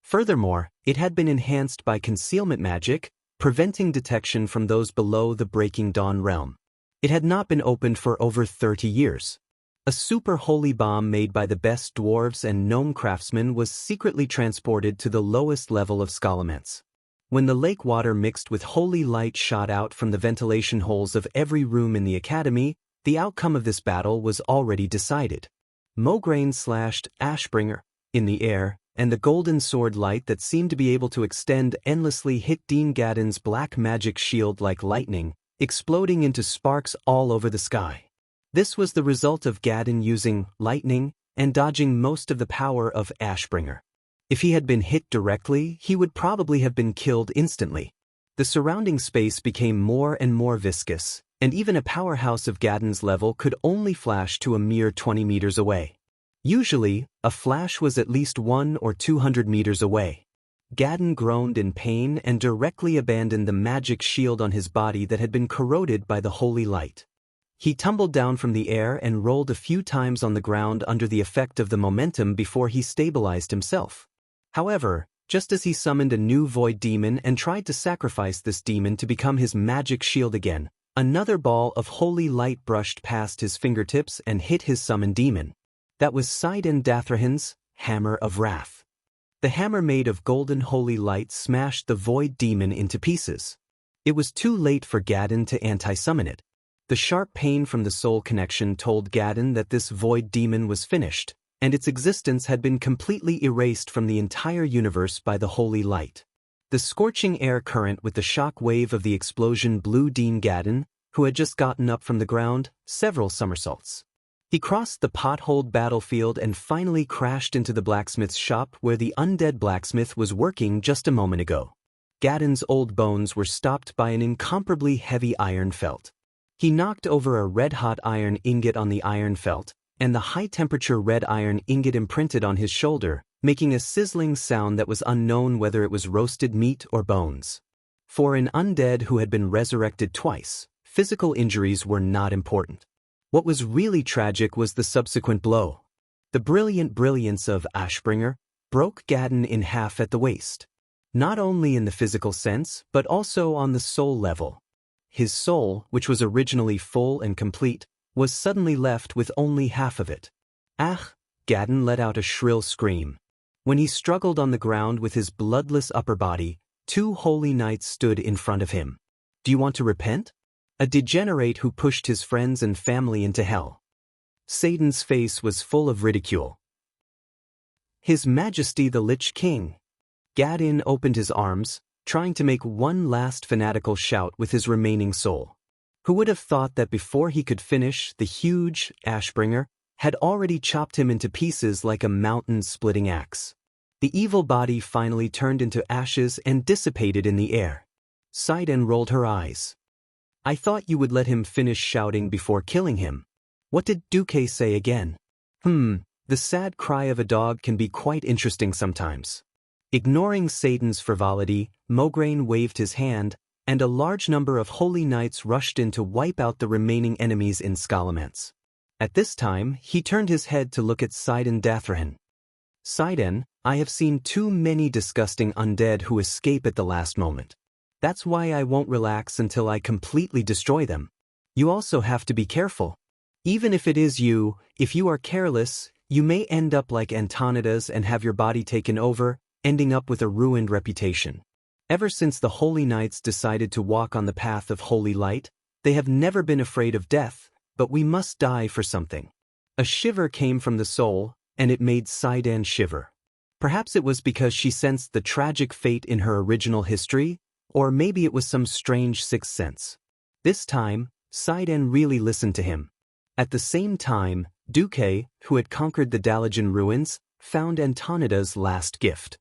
Furthermore, it had been enhanced by concealment magic, preventing detection from those below the Breaking Dawn realm. It had not been opened for over 30 years. A super holy bomb made by the best dwarves and gnome craftsmen was secretly transported to the lowest level of Scholomance. When the lake water mixed with holy light shot out from the ventilation holes of every room in the academy, the outcome of this battle was already decided. Mograine slashed Ashbringer in the air, and the golden sword light that seemed to be able to extend endlessly hit Dean Gadon's black magic shield like lightning, exploding into sparks all over the sky. This was the result of Gadon using lightning and dodging most of the power of Ashbringer. If he had been hit directly, he would probably have been killed instantly. The surrounding space became more and more viscous, and even a powerhouse of Gadon's level could only flash to a mere 20 meters away. Usually, a flash was at least 100 or 200 meters away. Gadon groaned in pain and directly abandoned the magic shield on his body that had been corroded by the holy light. He tumbled down from the air and rolled a few times on the ground under the effect of the momentum before he stabilized himself. However, just as he summoned a new void demon and tried to sacrifice this demon to become his magic shield again, another ball of holy light brushed past his fingertips and hit his summoned demon. That was Sidon Dathrahan's Hammer of Wrath. The hammer made of golden holy light smashed the void demon into pieces. It was too late for Gadon to anti-summon it. The sharp pain from the soul connection told Gadon that this void demon was finished, and its existence had been completely erased from the entire universe by the holy light. The scorching air current with the shock wave of the explosion blew Dean Gadden, who had just gotten up from the ground, several somersaults. He crossed the potholed battlefield and finally crashed into the blacksmith's shop where the undead blacksmith was working just a moment ago. Gadden's old bones were stopped by an incomparably heavy iron felt. He knocked over a red-hot iron ingot on the iron felt, and the high-temperature red iron ingot imprinted on his shoulder, making a sizzling sound that was unknown whether it was roasted meat or bones. For an undead who had been resurrected twice, physical injuries were not important. What was really tragic was the subsequent blow. The brilliant brilliance of Ashbringer broke Gadden in half at the waist. Not only in the physical sense, but also on the soul level. His soul, which was originally full and complete, was suddenly left with only half of it. Ah! Gadden let out a shrill scream. When he struggled on the ground with his bloodless upper body, two holy knights stood in front of him. Do you want to repent? A degenerate who pushed his friends and family into hell. Satan's face was full of ridicule. His Majesty the Lich King. Gadden opened his arms, trying to make one last fanatical shout with his remaining soul. Who would have thought that before he could finish, the huge Ashbringer had already chopped him into pieces like a mountain-splitting axe. The evil body finally turned into ashes and dissipated in the air. Saiden rolled her eyes. I thought you would let him finish shouting before killing him. What did Duque say again? The sad cry of a dog can be quite interesting sometimes. Ignoring Satan's frivolity, Mograine waved his hand, and a large number of holy knights rushed in to wipe out the remaining enemies in Scallamance. At this time, he turned his head to look at Saiden Dathrahan. Saiden, I have seen too many disgusting undead who escape at the last moment. That's why I won't relax until I completely destroy them. You also have to be careful. Even if it is you, if you are careless, you may end up like Antonidas and have your body taken over, ending up with a ruined reputation. Ever since the Holy Knights decided to walk on the path of holy light, they have never been afraid of death, but we must die for something. A shiver came from the soul, and it made Saiden shiver. Perhaps it was because she sensed the tragic fate in her original history, or maybe it was some strange sixth sense. This time, Saiden really listened to him. At the same time, Duque, who had conquered the Dalajan ruins, found Antonida's last gift.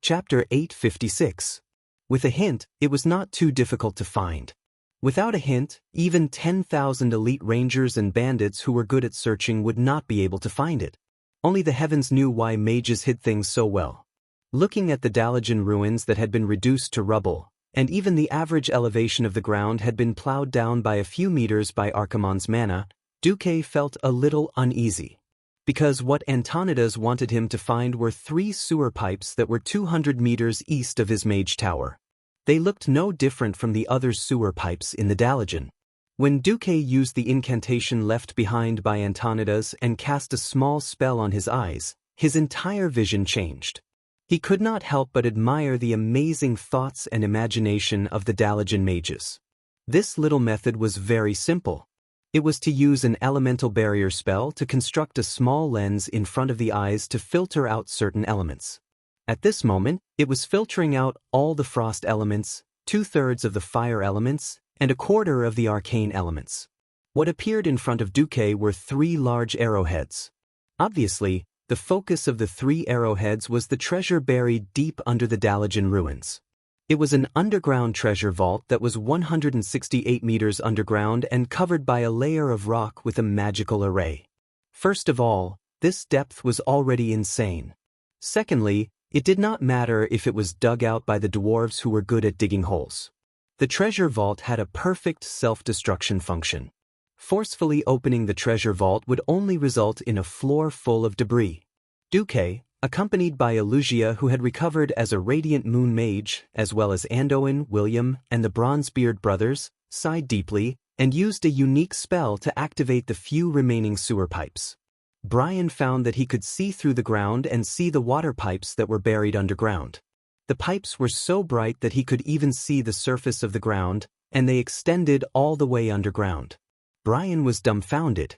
Chapter 856. With a hint, it was not too difficult to find. Without a hint, even 10,000 elite rangers and bandits who were good at searching would not be able to find it. Only the heavens knew why mages hid things so well. Looking at the Dalajan ruins that had been reduced to rubble, and even the average elevation of the ground had been plowed down by a few meters by Archimonde's mana, Duque felt a little uneasy. Because what Antonidas wanted him to find were 3 sewer pipes that were 200 meters east of his mage tower. They looked no different from the other sewer pipes in the Dalajan. When Duque used the incantation left behind by Antonidas and cast a small spell on his eyes, his entire vision changed. He could not help but admire the amazing thoughts and imagination of the Dalajan mages. This little method was very simple. It was to use an elemental barrier spell to construct a small lens in front of the eyes to filter out certain elements. At this moment, it was filtering out all the frost elements, 2/3 of the fire elements, and 1/4 of the arcane elements. What appeared in front of Duque were 3 large arrowheads. Obviously, the focus of the 3 arrowheads was the treasure buried deep under the Dalajan ruins. It was an underground treasure vault that was 168 meters underground and covered by a layer of rock with a magical array. First of all, this depth was already insane. Secondly, it did not matter if it was dug out by the dwarves who were good at digging holes. The treasure vault had a perfect self-destruction function. Forcefully opening the treasure vault would only result in a floor full of debris. Duque, accompanied by Elugia who had recovered as a radiant moon mage, as well as Andoin, William, and the Bronzebeard brothers, sighed deeply and used a unique spell to activate the few remaining sewer pipes. Brian found that he could see through the ground and see the water pipes that were buried underground. The pipes were so bright that he could even see the surface of the ground, and they extended all the way underground. Brian was dumbfounded.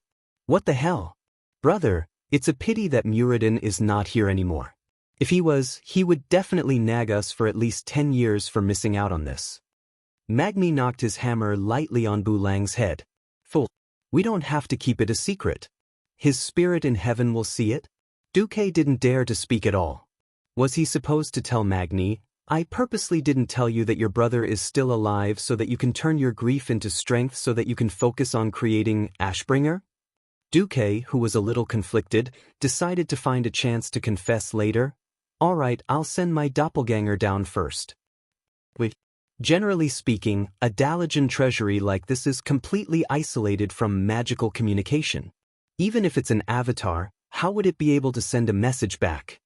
What the hell? Brother, it's a pity that Muradin is not here anymore. If he was, he would definitely nag us for at least 10 years for missing out on this. Magni knocked his hammer lightly on Bulang's head. Fool. We don't have to keep it a secret. His spirit in heaven will see it. Duque didn't dare to speak at all. Was he supposed to tell Magni, I purposely didn't tell you that your brother is still alive so that you can turn your grief into strength so that you can focus on creating Ashbringer? Duque, who was a little conflicted, decided to find a chance to confess later. Alright, I'll send my doppelganger down first. Wait. Generally speaking, a Dalajan treasury like this is completely isolated from magical communication. Even if it's an avatar, how would it be able to send a message back?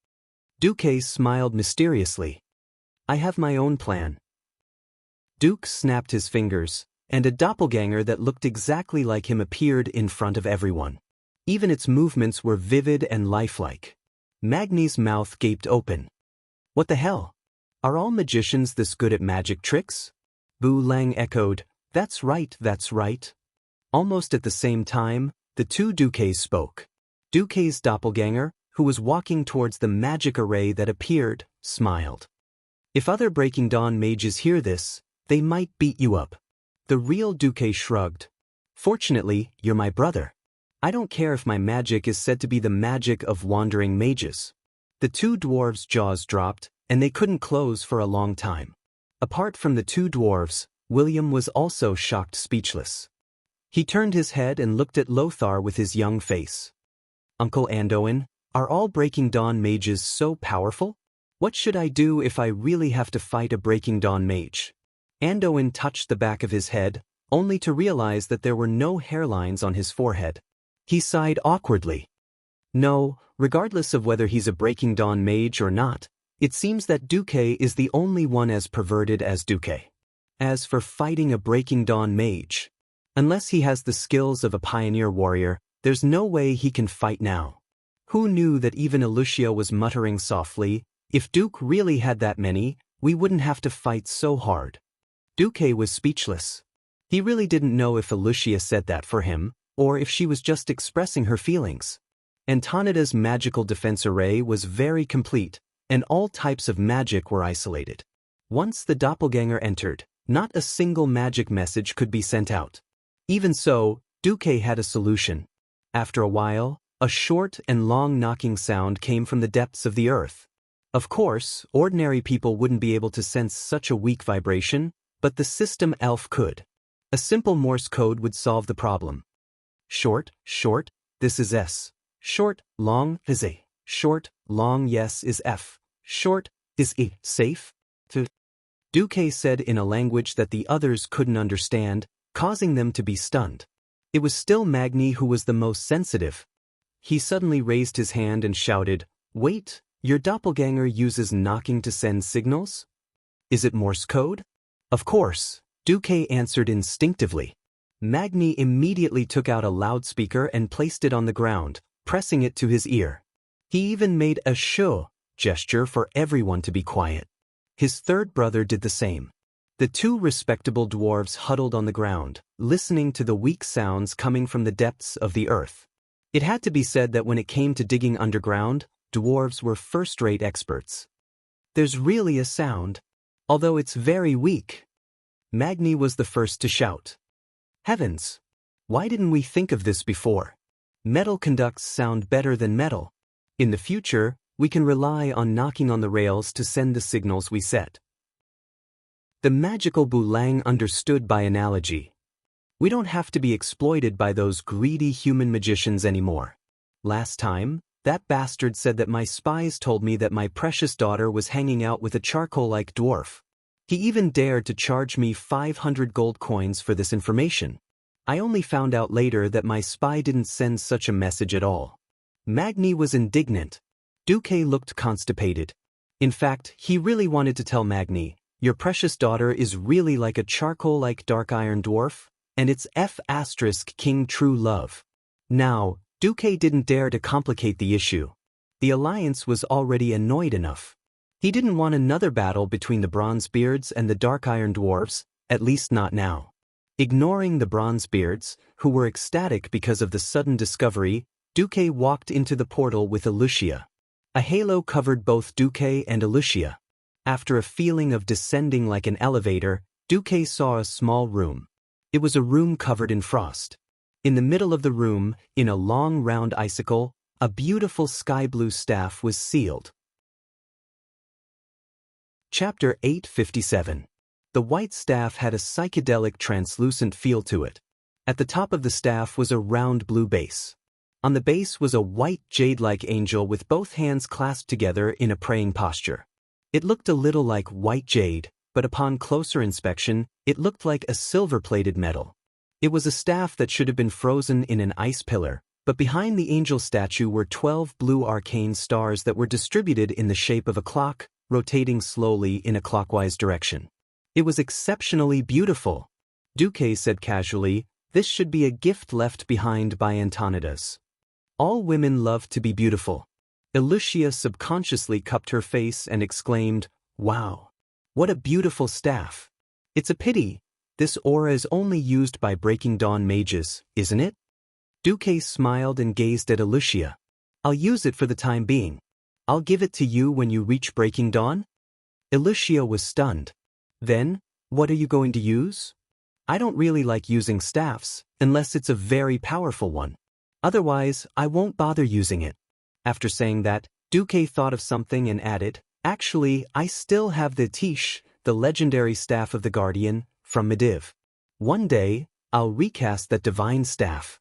Duque smiled mysteriously. I have my own plan. Duke snapped his fingers, and a doppelganger that looked exactly like him appeared in front of everyone. Even its movements were vivid and lifelike. Magni's mouth gaped open. What the hell? Are all magicians this good at magic tricks? Bulang echoed, That's right, that's right. Almost at the same time, the two Duques spoke. Duque's doppelganger, who was walking towards the magic array that appeared, smiled. If other Breaking Dawn mages hear this, they might beat you up. The real Duque shrugged. Fortunately, you're my brother. I don't care if my magic is said to be the magic of wandering mages. The two dwarves' jaws dropped, and they couldn't close for a long time. Apart from the two dwarves, William was also shocked speechless. He turned his head and looked at Lothar with his young face. Uncle Andoin, are all Breaking Dawn mages so powerful? What should I do if I really have to fight a Breaking Dawn mage? Andoin touched the back of his head, only to realize that there were no hairlines on his forehead. He sighed awkwardly. No, regardless of whether he's a Breaking Dawn mage or not, it seems that Duque is the only one as perverted as Duque. As for fighting a Breaking Dawn mage, unless he has the skills of a pioneer warrior, there's no way he can fight now. Who knew that even Alucia was muttering softly, if Duke really had that many, we wouldn't have to fight so hard. Duque was speechless. He really didn't know if Alucia said that for him, or if she was just expressing her feelings. Antonida's magical defense array was very complete, and all types of magic were isolated. Once the doppelganger entered, not a single magic message could be sent out. Even so, Duque had a solution. After a while, a short and long knocking sound came from the depths of the earth. Of course, ordinary people wouldn't be able to sense such a weak vibration, but the system elf could. A simple Morse code would solve the problem. Short, this is S. Short, long is A. Short, long, yes is F. Short, is E. Safe? Duque said in a language that the others couldn't understand, causing them to be stunned. It was still Magni who was the most sensitive. He suddenly raised his hand and shouted, Wait, your doppelganger uses knocking to send signals? Is it Morse code? Of course, Duque answered instinctively. Magni immediately took out a loudspeaker and placed it on the ground, pressing it to his ear. He even made a shoo gesture for everyone to be quiet. His third brother did the same. The two respectable dwarves huddled on the ground, listening to the weak sounds coming from the depths of the earth. It had to be said that when it came to digging underground, dwarves were first-rate experts. There's really a sound, although it's very weak. Magni was the first to shout. Heavens! Why didn't we think of this before? Metal conducts sound better than metal. In the future, we can rely on knocking on the rails to send the signals we set. The magical Bulang understood by analogy. We don't have to be exploited by those greedy human magicians anymore. Last time, that bastard said that my spies told me that my precious daughter was hanging out with a charcoal-like dwarf. He even dared to charge me 500 gold coins for this information. I only found out later that my spy didn't send such a message at all. Magni was indignant. Duque looked constipated. In fact, he really wanted to tell Magni, your precious daughter is really like a charcoal-like dark iron dwarf, and it's F** King true love. Now, Duque didn't dare to complicate the issue. The alliance was already annoyed enough. He didn't want another battle between the Bronzebeards and the dark iron dwarves, at least not now. Ignoring the Bronzebeards, who were ecstatic because of the sudden discovery, Duque walked into the portal with Xianxia. A halo covered both Duque and Xianxia. After a feeling of descending like an elevator, Duque saw a small room. It was a room covered in frost. In the middle of the room, in a long round icicle, a beautiful sky-blue staff was sealed. Chapter 857. The white staff had a psychedelic translucent feel to it. At the top of the staff was a round blue base. On the base was a white jade-like angel with both hands clasped together in a praying posture. It looked a little like white jade, but upon closer inspection, it looked like a silver-plated metal. It was a staff that should have been frozen in an ice pillar, but behind the angel statue were 12 blue arcane stars that were distributed in the shape of a clock, rotating slowly in a clockwise direction. It was exceptionally beautiful. Duque said casually, "This should be a gift left behind by Antonidas. All women love to be beautiful." Xianxia subconsciously cupped her face and exclaimed, "Wow! What a beautiful staff! It's a pity. This aura is only used by Breaking Dawn mages, isn't it?" Duque smiled and gazed at Xianxia. "I'll use it for the time being. I'll give it to you when you reach Breaking Dawn?" Xianxia was stunned. "Then, what are you going to use?" "I don't really like using staffs, unless it's a very powerful one. Otherwise, I won't bother using it." After saying that, Duque thought of something and added, "Actually, I still have the Tish, the legendary staff of the Guardian, from Mediv. One day, I'll recast that divine staff."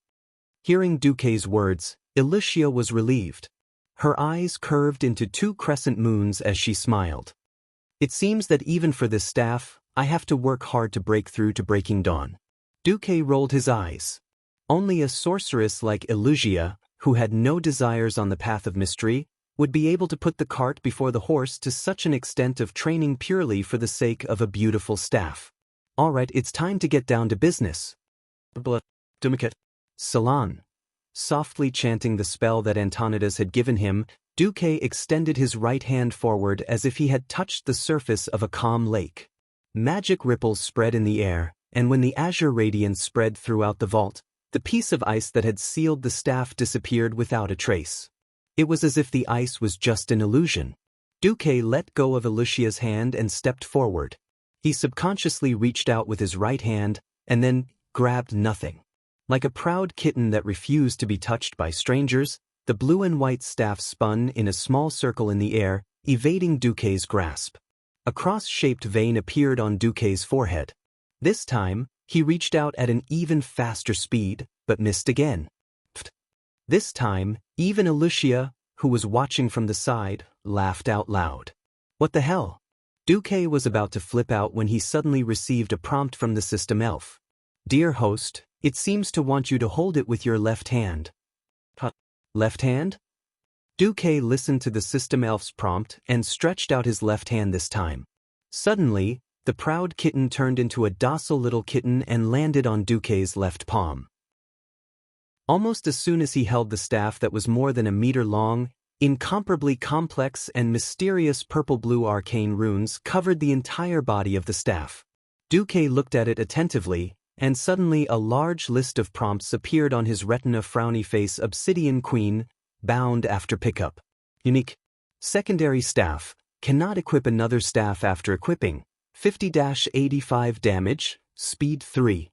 Hearing Duque's words, Xianxia was relieved. Her eyes curved into 2 crescent moons as she smiled. "It seems that even for this staff, I have to work hard to break through to Breaking Dawn." Duque rolled his eyes. Only a sorceress like Xianxia, who had no desires on the path of mystery, would be able to put the cart before the horse to such an extent of training purely for the sake of a beautiful staff. "All right, it's time to get down to business." Salon. Softly chanting the spell that Antonidas had given him, Duque extended his right hand forward as if he had touched the surface of a calm lake. Magic ripples spread in the air, and when the azure radiance spread throughout the vault, the piece of ice that had sealed the staff disappeared without a trace. It was as if the ice was just an illusion. Duque let go of Xianxia's hand and stepped forward. He subconsciously reached out with his right hand, and then grabbed nothing. Like a proud kitten that refused to be touched by strangers, the blue and white staff spun in a small circle in the air, evading Duque's grasp. A cross-shaped vein appeared on Duque's forehead. This time, he reached out at an even faster speed, but missed again. This time, even Xianxia, who was watching from the side, laughed out loud. "What the hell?" Duque was about to flip out when he suddenly received a prompt from the system elf. "Dear host, it seems to want you to hold it with your left hand." Left hand? Duque listened to the system elf's prompt and stretched out his left hand this time. Suddenly, the proud kitten turned into a docile little kitten and landed on Duque's left palm. Almost as soon as he held the staff that was more than a meter long, incomparably complex and mysterious purple-blue arcane runes covered the entire body of the staff. Duque looked at it attentively, and suddenly a large list of prompts appeared on his retina. Frowny face Obsidian Queen, bound after pickup. Unique. Secondary staff, cannot equip another staff after equipping. 50-85 damage, speed 3.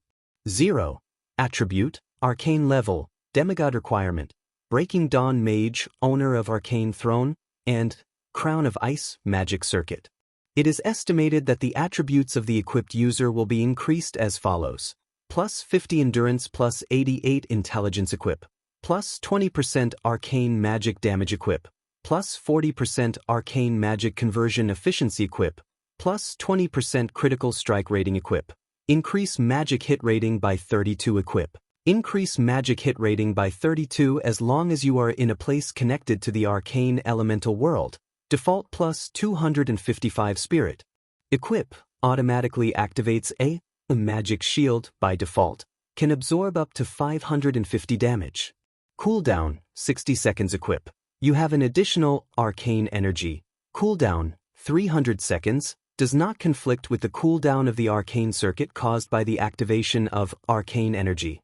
0. Attribute, arcane level, demigod requirement, Breaking Dawn mage, owner of arcane throne, and crown of ice, magic circuit. It is estimated that the attributes of the equipped user will be increased as follows. Plus 50 endurance, plus 88 intelligence equip, plus 20% arcane magic damage equip, plus 40% arcane magic conversion efficiency equip, plus 20% critical strike rating equip. Increase magic hit rating by 32 equip. Increase magic hit rating by 32 as long as you are in a place connected to the arcane elemental world. Default plus 255 spirit. Equip automatically activates a magic shield by default. Can absorb up to 550 damage. Cooldown 60 seconds equip. You have an additional arcane energy. Cooldown 300 seconds. does not conflict with the cooldown of the arcane circuit caused by the activation of arcane energy.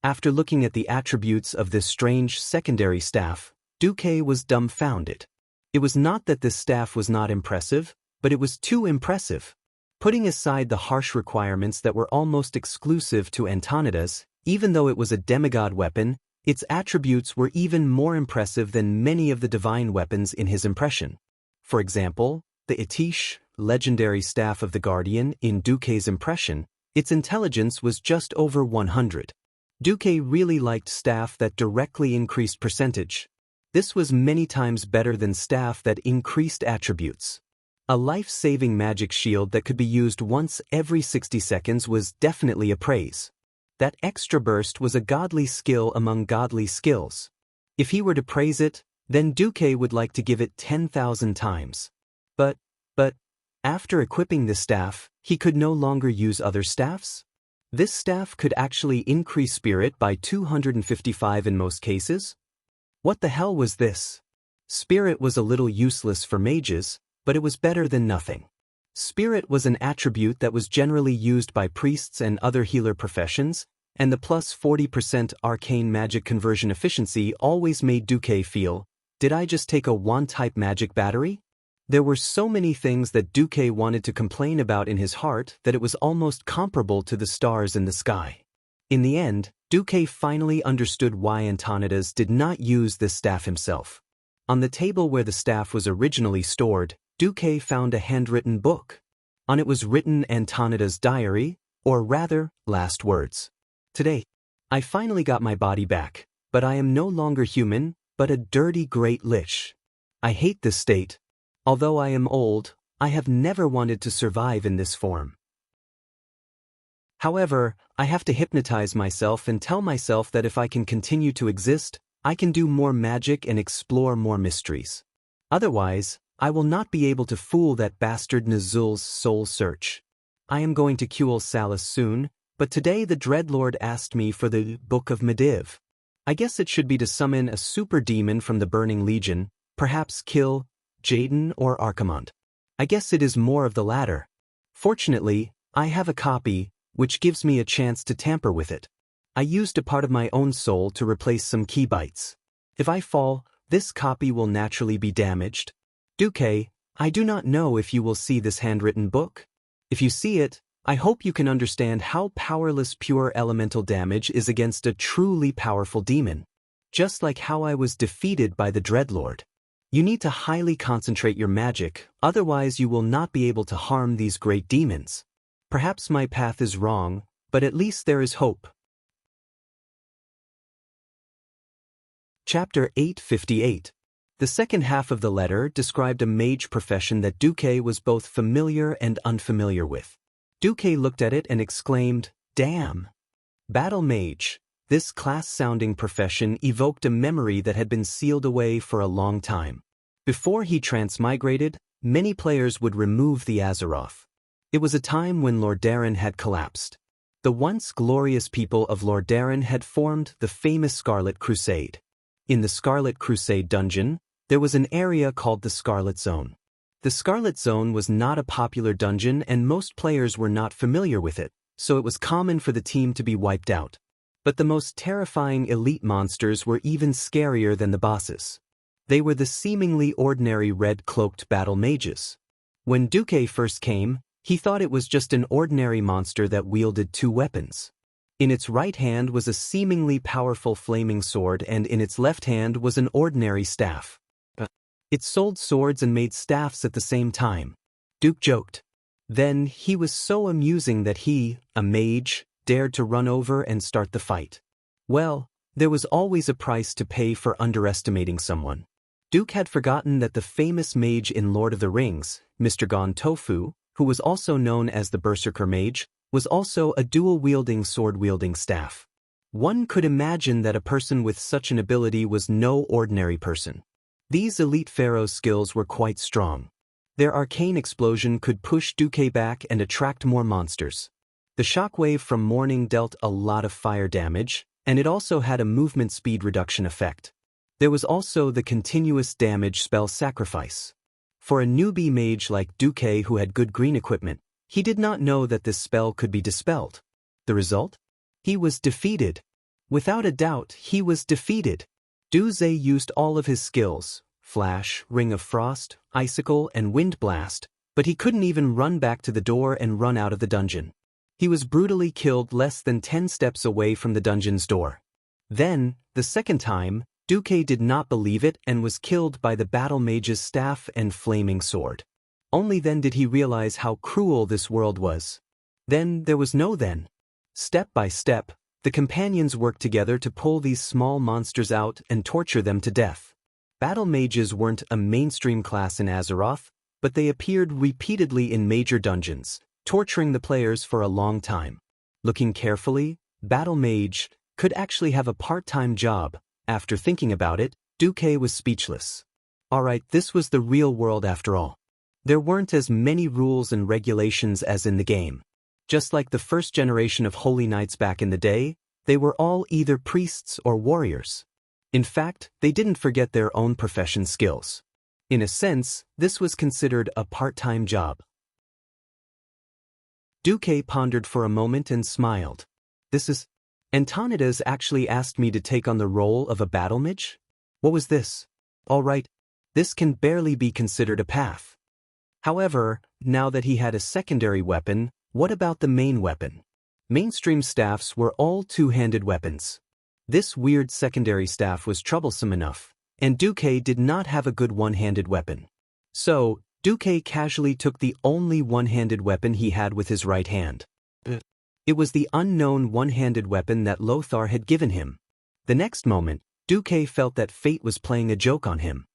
After looking at the attributes of this strange secondary staff, Duque was dumbfounded. It was not that this staff was not impressive, but it was too impressive. Putting aside the harsh requirements that were almost exclusive to Antonidas, even though it was a demigod weapon, its attributes were even more impressive than many of the divine weapons in his impression. For example, the Itish, legendary staff of the Guardian, in Duque's impression, its intelligence was just over 100. Duque really liked staff that directly increased percentage. This was many times better than staff that increased attributes. A life-saving magic shield that could be used once every 60 seconds was definitely a praise. That extra burst was a godly skill among godly skills. If he were to praise it, then Duque would like to give it 10,000 times. But, after equipping this staff, he could no longer use other staffs? This staff could actually increase spirit by 255 in most cases? What the hell was this? Spirit was a little useless for mages, but it was better than nothing. Spirit was an attribute that was generally used by priests and other healer professions, and the plus 40% arcane magic conversion efficiency always made Duque feel, did I just take a one-type magic battery? There were so many things that Duque wanted to complain about in his heart that it was almost comparable to the stars in the sky. In the end, Duque finally understood why Antonidas did not use this staff himself. On the table where the staff was originally stored, Duque found a handwritten book. On it was written Antonidas' diary, or rather, last words. Today, I finally got my body back, but I am no longer human, but a dirty great lich. I hate this state. Although I am old, I have never wanted to survive in this form. However, I have to hypnotize myself and tell myself that if I can continue to exist, I can do more magic and explore more mysteries. Otherwise, I will not be able to fool that bastard Nazul's soul search. I am going to Kuel Salis soon, but today the Dreadlord asked me for the Book of Mediv. I guess it should be to summon a super demon from the Burning Legion, perhaps kill Jaden or Archimond. I guess it is more of the latter. Fortunately, I have a copy, which gives me a chance to tamper with it. I used a part of my own soul to replace some key bytes. If I fall, this copy will naturally be damaged. Duque, I do not know if you will see this handwritten book. If you see it, I hope you can understand how powerless pure elemental damage is against a truly powerful demon. Just like how I was defeated by the Dreadlord. You need to highly concentrate your magic, otherwise you will not be able to harm these great demons. Perhaps my path is wrong, but at least there is hope. Chapter 858. The second half of the letter described a mage profession that Duque was both familiar and unfamiliar with. Duque looked at it and exclaimed, "Damn!" Battle mage. This class-sounding profession evoked a memory that had been sealed away for a long time. Before he transmigrated, many players would remove the Azeroth. It was a time when Lordaeron had collapsed. The once glorious people of Lordaeron had formed the famous Scarlet Crusade. In the Scarlet Crusade dungeon, there was an area called the Scarlet Zone. The Scarlet Zone was not a popular dungeon and most players were not familiar with it, so it was common for the team to be wiped out. But the most terrifying elite monsters were even scarier than the bosses. They were the seemingly ordinary red-cloaked battle mages. When Duque first came, he thought it was just an ordinary monster that wielded two weapons. In its right hand was a seemingly powerful flaming sword and in its left hand was an ordinary staff. It sold swords and made staffs at the same time. Duke joked. Then he was so amusing that he, a mage, dared to run over and start the fight. Well, there was always a price to pay for underestimating someone. Duke had forgotten that the famous mage in Lord of the Rings, Mr. Gon Tofu, who was also known as the Berserker Mage, was also a dual-wielding sword-wielding staff. One could imagine that a person with such an ability was no ordinary person. These elite pharaohs' skills were quite strong. Their arcane explosion could push Duque back and attract more monsters. The shockwave from Morning dealt a lot of fire damage, and it also had a movement speed reduction effect. There was also the continuous damage spell Sacrifice. For a newbie mage like Duque who had good green equipment, he did not know that this spell could be dispelled. The result? He was defeated. Without a doubt, he was defeated. Duque used all of his skills, Flash, Ring of Frost, Icicle, and Wind Blast, but he couldn't even run back to the door and run out of the dungeon. He was brutally killed less than 10 steps away from the dungeon's door. Then, the second time, Duque did not believe it and was killed by the battle mage's staff and flaming sword. Only then did he realize how cruel this world was. Then there was no then. Step by step, the companions worked together to pull these small monsters out and torture them to death. Battle mages weren't a mainstream class in Azeroth, but they appeared repeatedly in major dungeons, torturing the players for a long time. Looking carefully, Battle Mage could actually have a part-time job. After thinking about it, Duque was speechless. Alright, this was the real world after all. There weren't as many rules and regulations as in the game. Just like the first generation of holy knights back in the day, they were all either priests or warriors. In fact, they didn't forget their own profession skills. In a sense, this was considered a part-time job. Duque pondered for a moment and smiled. Antonidas actually asked me to take on the role of a battle mage? What was this? Alright, this can barely be considered a path. However, now that he had a secondary weapon, what about the main weapon? Mainstream staffs were all two-handed weapons. This weird secondary staff was troublesome enough, and Duque did not have a good one-handed weapon. So, Duque casually took the only one-handed weapon he had with his right hand. It was the unknown one-handed weapon that Lothar had given him. The next moment, Duque felt that fate was playing a joke on him.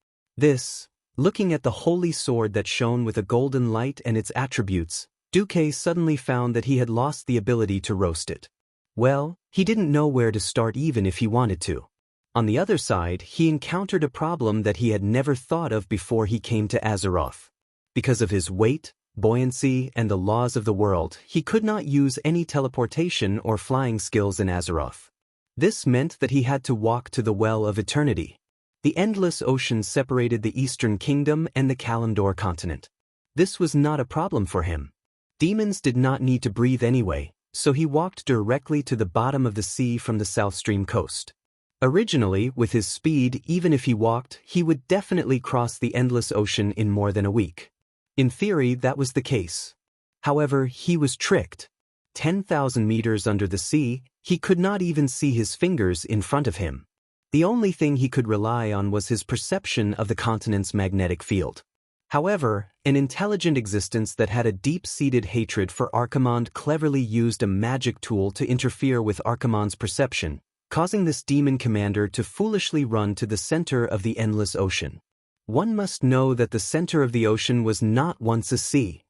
Looking at the holy sword that shone with a golden light and its attributes, Duque suddenly found that he had lost the ability to roast it. Well, he didn't know where to start even if he wanted to. On the other side, he encountered a problem that he had never thought of before he came to Azeroth. Because of his weight, buoyancy, and the laws of the world, he could not use any teleportation or flying skills in Azeroth. This meant that he had to walk to the Well of Eternity. The endless ocean separated the Eastern Kingdom and the Kalimdor continent. This was not a problem for him. Demons did not need to breathe anyway, so he walked directly to the bottom of the sea from the South Stream coast. Originally, with his speed, even if he walked, he would definitely cross the endless ocean in more than a week. In theory, that was the case. However, he was tricked. 10,000 meters under the sea, he could not even see his fingers in front of him. The only thing he could rely on was his perception of the continent's magnetic field. However, an intelligent existence that had a deep-seated hatred for Archimonde cleverly used a magic tool to interfere with Archimonde's perception, causing this demon commander to foolishly run to the center of the endless ocean. One must know that the center of the ocean was not once a sea.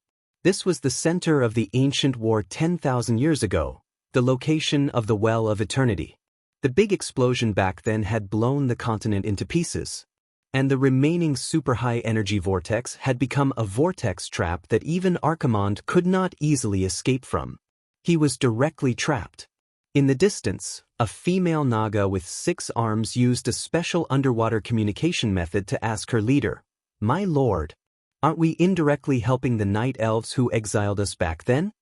This was the center of the ancient war 10,000 years ago, the location of the Well of Eternity. The big explosion back then had blown the continent into pieces, and the remaining super-high energy vortex had become a vortex trap that even Archimonde could not easily escape from. He was directly trapped. In the distance, a female Naga with 6 arms used a special underwater communication method to ask her leader, "My lord, aren't we indirectly helping the night elves who exiled us back then?"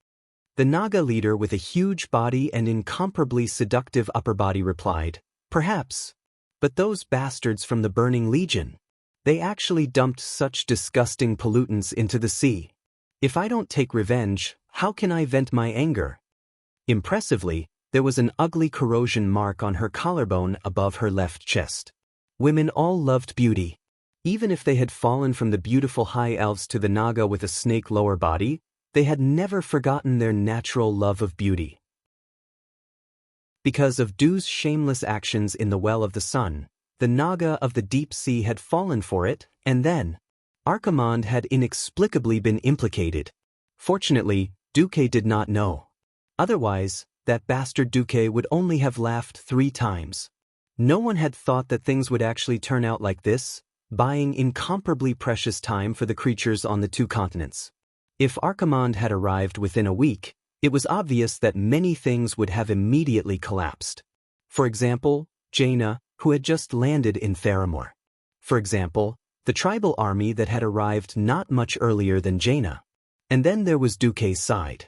The Naga leader with a huge body and incomparably seductive upper body replied, "Perhaps. But those bastards from the Burning Legion, they actually dumped such disgusting pollutants into the sea. If I don't take revenge, how can I vent my anger?" Impressively, there was an ugly corrosion mark on her collarbone above her left chest. Women all loved beauty. Even if they had fallen from the beautiful high elves to the Naga with a snake lower body, they had never forgotten their natural love of beauty. Because of Du's shameless actions in the Well of the Sun, the Naga of the deep sea had fallen for it, and then Archimonde had inexplicably been implicated. Fortunately, Duque did not know. Otherwise, that bastard Duque would only have laughed 3 times. No one had thought that things would actually turn out like this, buying incomparably precious time for the creatures on the 2 continents. If Archimonde had arrived within a week, it was obvious that many things would have immediately collapsed. For example, Jaina, who had just landed in Faramore. For example, the tribal army that had arrived not much earlier than Jaina. And then there was Duque's side.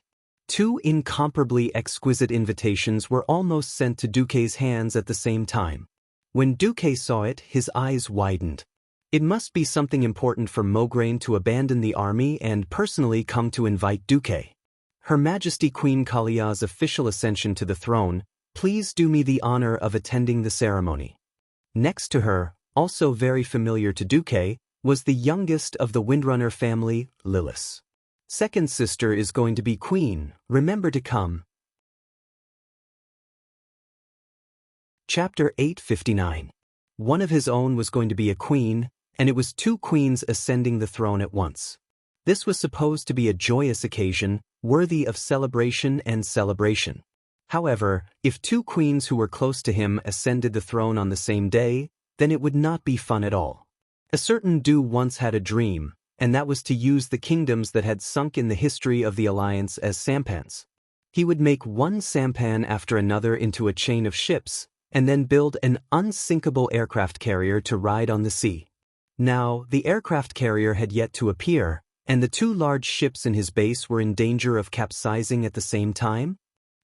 2 incomparably exquisite invitations were almost sent to Duque's hands at the same time. When Duque saw it, his eyes widened. It must be something important for Mograine to abandon the army and personally come to invite Duque. Her Majesty Queen Kalia's official ascension to the throne, please do me the honor of attending the ceremony. Next to her, also very familiar to Duque, was the youngest of the Windrunner family, Lilith. Second sister is going to be queen, remember to come. Chapter 859. One of his own was going to be a queen, and it was 2 queens ascending the throne at once. This was supposed to be a joyous occasion, worthy of celebration and celebration. However, if 2 queens who were close to him ascended the throne on the same day, then it would not be fun at all. A certain Du once had a dream, and that was to use the kingdoms that had sunk in the history of the alliance as sampans. He would make one sampan after another into a chain of ships, and then build an unsinkable aircraft carrier to ride on the sea. Now, the aircraft carrier had yet to appear, and the 2 large ships in his base were in danger of capsizing at the same time.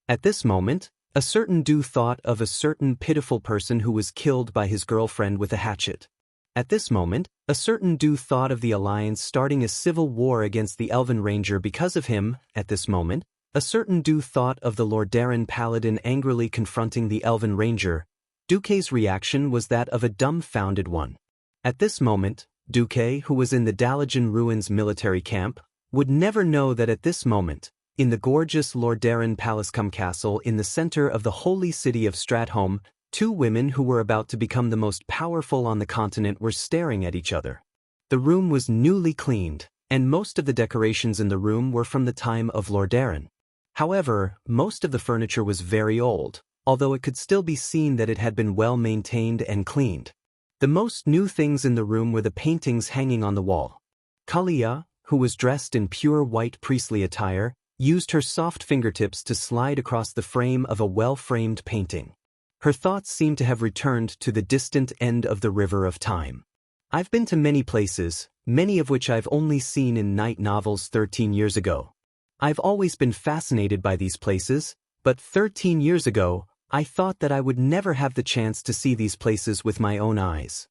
At this moment, a certain Du thought of a certain pitiful person who was killed by his girlfriend with a hatchet. At this moment, a certain Du thought of the alliance starting a civil war against the Elven Ranger because of him. At this moment, a certain Du thought of the Lordaeron paladin angrily confronting the Elven Ranger. Duque's reaction was that of a dumbfounded one. At this moment, Duque, who was in the Dalajan Ruins military camp, would never know that at this moment, in the gorgeous Lordaeron Palascum Castle in the center of the holy city of Stratholme, 2 women who were about to become the most powerful on the continent were staring at each other. The room was newly cleaned, and most of the decorations in the room were from the time of Lordaeron. However, most of the furniture was very old, although it could still be seen that it had been well maintained and cleaned. The most new things in the room were the paintings hanging on the wall. Kalia, who was dressed in pure white priestly attire, used her soft fingertips to slide across the frame of a well-framed painting. Her thoughts seemed to have returned to the distant end of the river of time. I've been to many places, many of which I've only seen in night novels 13 years ago. I've always been fascinated by these places, but 13 years ago, I thought that I would never have the chance to see these places with my own eyes.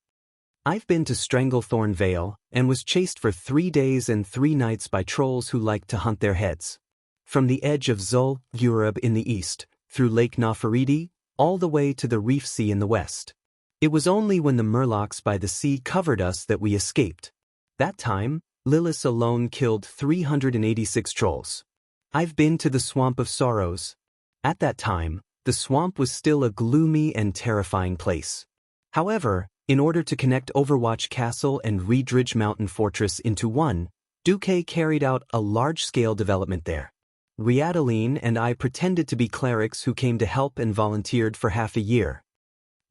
I've been to Stranglethorn Vale, and was chased for 3 days and 3 nights by trolls who liked to hunt their heads. From the edge of Zul, Urub in the east, through Lake Nafaridi, all the way to the Reef Sea in the west. It was only when the murlocs by the sea covered us that we escaped. That time, Lilith alone killed 386 trolls. I've been to the Swamp of Sorrows. At that time, the swamp was still a gloomy and terrifying place. However, in order to connect Overwatch Castle and Reedridge Mountain Fortress into one, Duque carried out a large-scale development there. Riadaline and I pretended to be clerics who came to help and volunteered for half a year.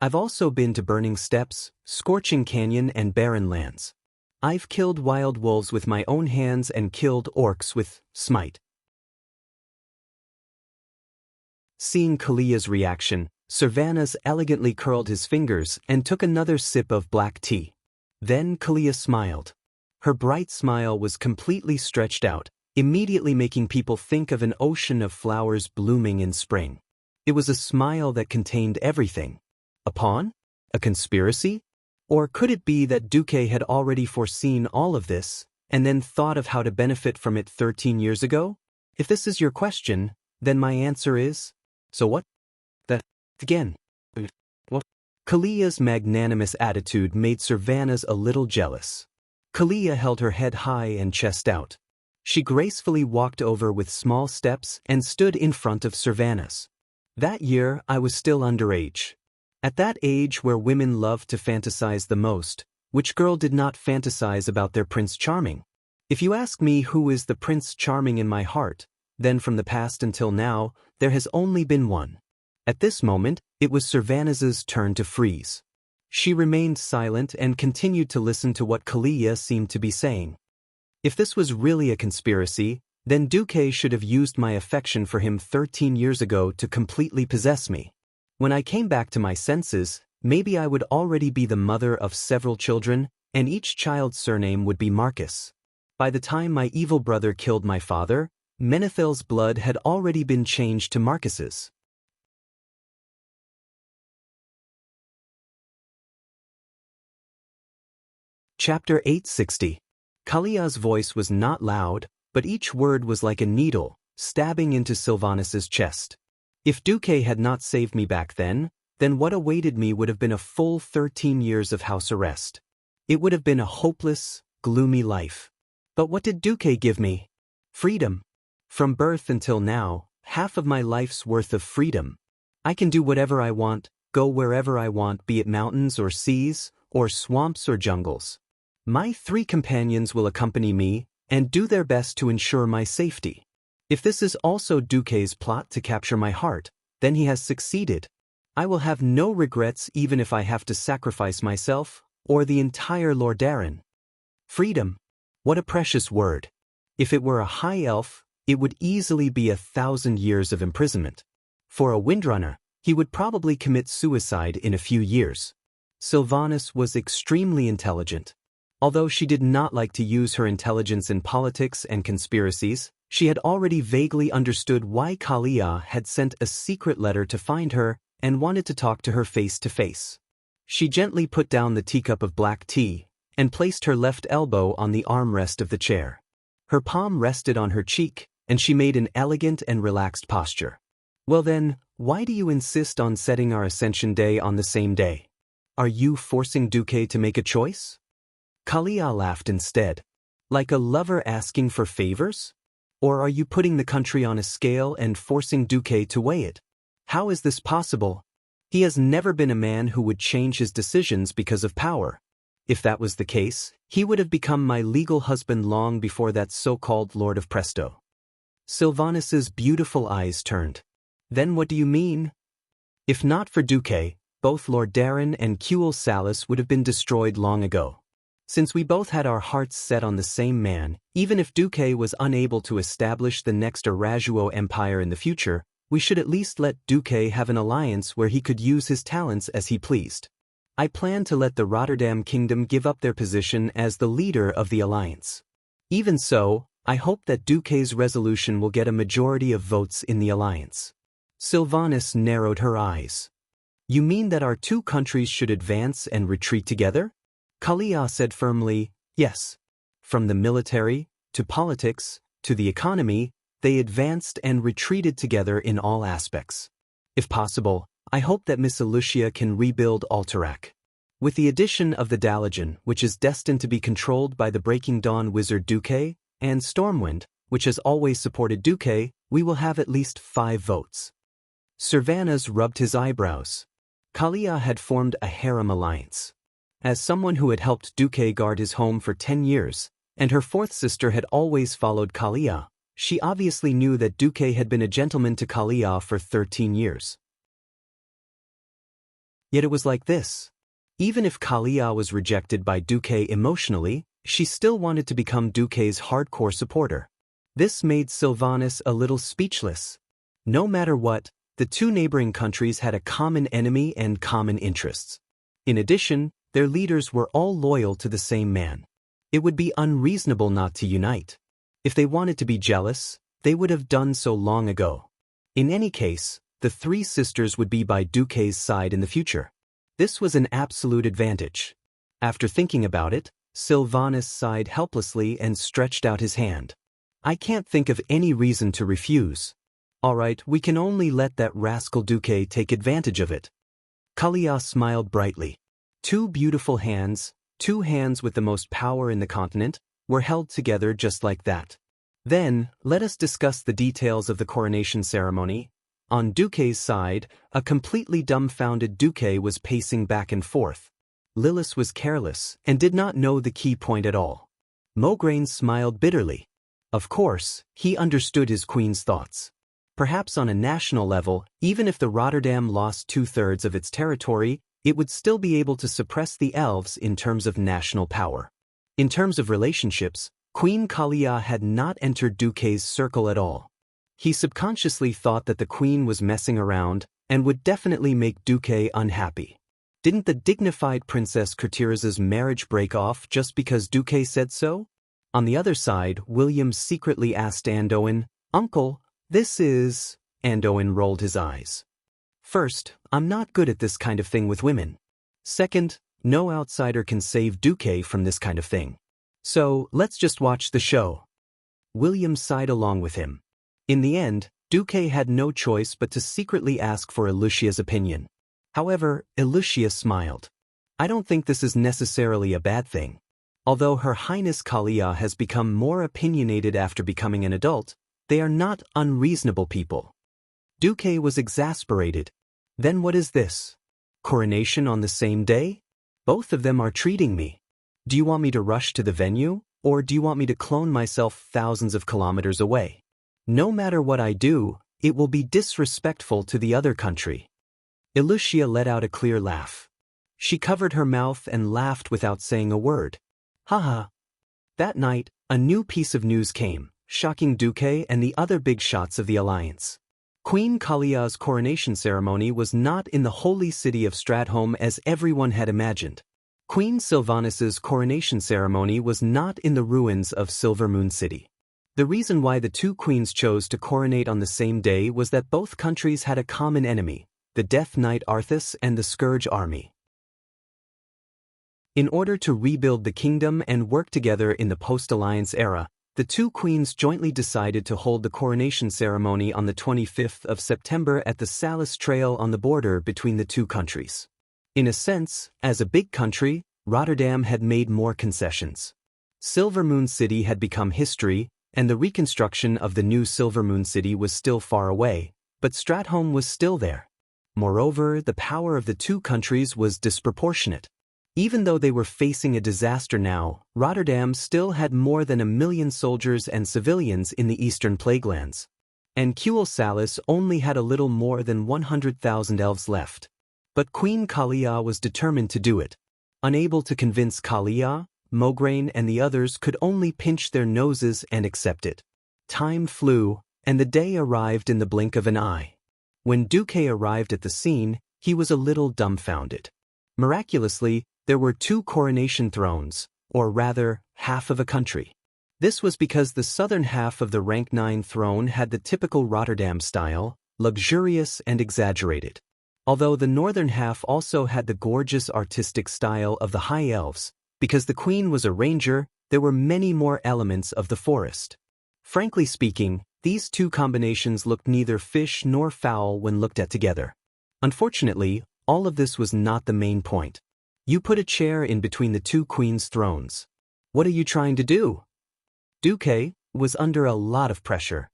I've also been to Burning Steppes, Scorching Canyon and Barren Lands. I've killed wild wolves with my own hands and killed orcs with Smite. Seeing Kalia's reaction, Servanas elegantly curled his fingers and took another sip of black tea. Then Kalia smiled. Her bright smile was completely stretched out, immediately making people think of an ocean of flowers blooming in spring. It was a smile that contained everything. A pawn? A conspiracy? Or could it be that Duque had already foreseen all of this, and then thought of how to benefit from it 13 years ago? If this is your question, then my answer is, so what? That, again. What? Kalia's magnanimous attitude made Servanas a little jealous. Kalia held her head high and chest out. She gracefully walked over with small steps and stood in front of Servanas. That year, I was still underage. At that age where women love to fantasize the most, which girl did not fantasize about their Prince Charming? If you ask me who is the Prince Charming in my heart, then from the past until now, there has only been one. At this moment, it was Servanas's turn to freeze. She remained silent and continued to listen to what Kalia seemed to be saying. If this was really a conspiracy, then Duque should have used my affection for him 13 years ago to completely possess me. When I came back to my senses, maybe I would already be the mother of several children, and each child's surname would be Marcus. By the time my evil brother killed my father, Menethel's blood had already been changed to Marcus's. Chapter 860. Kalia's voice was not loud, but each word was like a needle, stabbing into Sylvanus's chest. If Duque had not saved me back then what awaited me would have been a full 13 years of house arrest. It would have been a hopeless, gloomy life. But what did Duque give me? Freedom. From birth until now, half of my life's worth of freedom. I can do whatever I want, go wherever I want, be it mountains or seas, or swamps or jungles. My 3 companions will accompany me and do their best to ensure my safety. If this is also Duque's plot to capture my heart, then he has succeeded. I will have no regrets even if I have to sacrifice myself, or the entire Lordaeron. Freedom. What a precious word. If it were a high elf, it would easily be 1,000 years of imprisonment. For a windrunner, he would probably commit suicide in a few years. Sylvanus was extremely intelligent. Although she did not like to use her intelligence in politics and conspiracies, she had already vaguely understood why Kalia had sent a secret letter to find her and wanted to talk to her face to face. She gently put down the teacup of black tea and placed her left elbow on the armrest of the chair. Her palm rested on her cheek, and she made an elegant and relaxed posture. Well then, why do you insist on setting our Ascension Day on the same day? Are you forcing Duque to make a choice? Kalia laughed instead. Like a lover asking for favors? Or are you putting the country on a scale and forcing Duque to weigh it? How is this possible? He has never been a man who would change his decisions because of power. If that was the case, he would have become my legal husband long before that so-called Lord of Presto. Sylvanus's beautiful eyes turned. Then what do you mean? If not for Duque, both Lordaeron and Cuel Salus would have been destroyed long ago. Since we both had our hearts set on the same man, even if Duque was unable to establish the next Arajuo Empire in the future, we should at least let Duque have an alliance where he could use his talents as he pleased. I plan to let the Rotterdam Kingdom give up their position as the leader of the alliance. Even so, I hope that Duque's resolution will get a majority of votes in the alliance. Sylvanus narrowed her eyes. You mean that our 2 countries should advance and retreat together? Kalia said firmly, yes. From the military, to politics, to the economy, they advanced and retreated together in all aspects. If possible, I hope that Miss Lucia can rebuild Alterac. With the addition of the Dalajan, which is destined to be controlled by the Breaking Dawn wizard Duque, and Stormwind, which has always supported Duque, we will have at least 5 votes. Servanas rubbed his eyebrows. Kalia had formed a harem alliance. As someone who had helped Duque guard his home for 10 years, and her 4th sister had always followed Kalia, she obviously knew that Duque had been a gentleman to Kalia for 13 years. Yet it was like this. Even if Kalia was rejected by Duque emotionally, she still wanted to become Duque's hardcore supporter. This made Sylvanus a little speechless. No matter what, the 2 neighboring countries had a common enemy and common interests. In addition, their leaders were all loyal to the same man. It would be unreasonable not to unite. If they wanted to be jealous, they would have done so long ago. In any case, the 3 sisters would be by Duque's side in the future. This was an absolute advantage. After thinking about it, Sylvanus sighed helplessly and stretched out his hand. I can't think of any reason to refuse. All right, we can only let that rascal Duque take advantage of it. Kalia smiled brightly. 2 beautiful hands, 2 hands with the most power in the continent, were held together just like that. Then, let us discuss the details of the coronation ceremony. On Duque's side, a completely dumbfounded Duque was pacing back and forth. Lillis was careless and did not know the key point at all. Mograine smiled bitterly. Of course, he understood his queen's thoughts. Perhaps on a national level, even if the Rotterdam lost 2/3 of its territory, it would still be able to suppress the elves in terms of national power. In terms of relationships, Queen Kalia had not entered Duque's circle at all. He subconsciously thought that the queen was messing around and would definitely make Duque unhappy. Didn't the dignified Princess Courtiers's marriage break off just because Duque said so? On the other side, William secretly asked Andoin, "Uncle, this is—" Andoin rolled his eyes. "First, I'm not good at this kind of thing with women. Second, no outsider can save Duque from this kind of thing. So, let's just watch the show." William sighed along with him. In the end, Duque had no choice but to secretly ask for Elucia's opinion. However, Elucia smiled. "I don't think this is necessarily a bad thing. Although Her Highness Kalia has become more opinionated after becoming an adult, they are not unreasonable people." Duque was exasperated. "Then what is this? Coronation on the same day? Both of them are treating me. Do you want me to rush to the venue, or do you want me to clone myself thousands of kilometers away? No matter what I do, it will be disrespectful to the other country." Elucia let out a clear laugh. She covered her mouth and laughed without saying a word. Haha. That night, a new piece of news came, shocking Duque and the other big shots of the alliance. Queen Kalia's coronation ceremony was not in the holy city of Stratholme as everyone had imagined. Queen Sylvanas' coronation ceremony was not in the ruins of Silvermoon City. The reason why the two queens chose to coronate on the same day was that both countries had a common enemy, the Death Knight Arthas and the Scourge Army. In order to rebuild the kingdom and work together in the post-alliance era, the two queens jointly decided to hold the coronation ceremony on the 25th of September at the Salis Trail on the border between the two countries. In a sense, as a big country, Rotterdam had made more concessions. Silvermoon City had become history, and the reconstruction of the new Silvermoon City was still far away, but Stratholme was still there. Moreover, the power of the two countries was disproportionate. Even though they were facing a disaster now, Rotterdam still had more than 1 million soldiers and civilians in the eastern plaguelands. And Cuel Salis only had a little more than 100,000 elves left. But Queen Kalia was determined to do it. Unable to convince Kalia, Mograine and the others could only pinch their noses and accept it. Time flew, and the day arrived in the blink of an eye. When Duque arrived at the scene, he was a little dumbfounded. Miraculously, there were 2 coronation thrones, or rather, half of a country. This was because the southern half of the rank 9 throne had the typical Rotterdam style, luxurious and exaggerated. Although the northern half also had the gorgeous artistic style of the High Elves, because the queen was a ranger, there were many more elements of the forest. Frankly speaking, these 2 combinations looked neither fish nor fowl when looked at together. Unfortunately, all of this was not the main point. You put a chair in between the 2 queens' thrones. What are you trying to do? Duque was under a lot of pressure.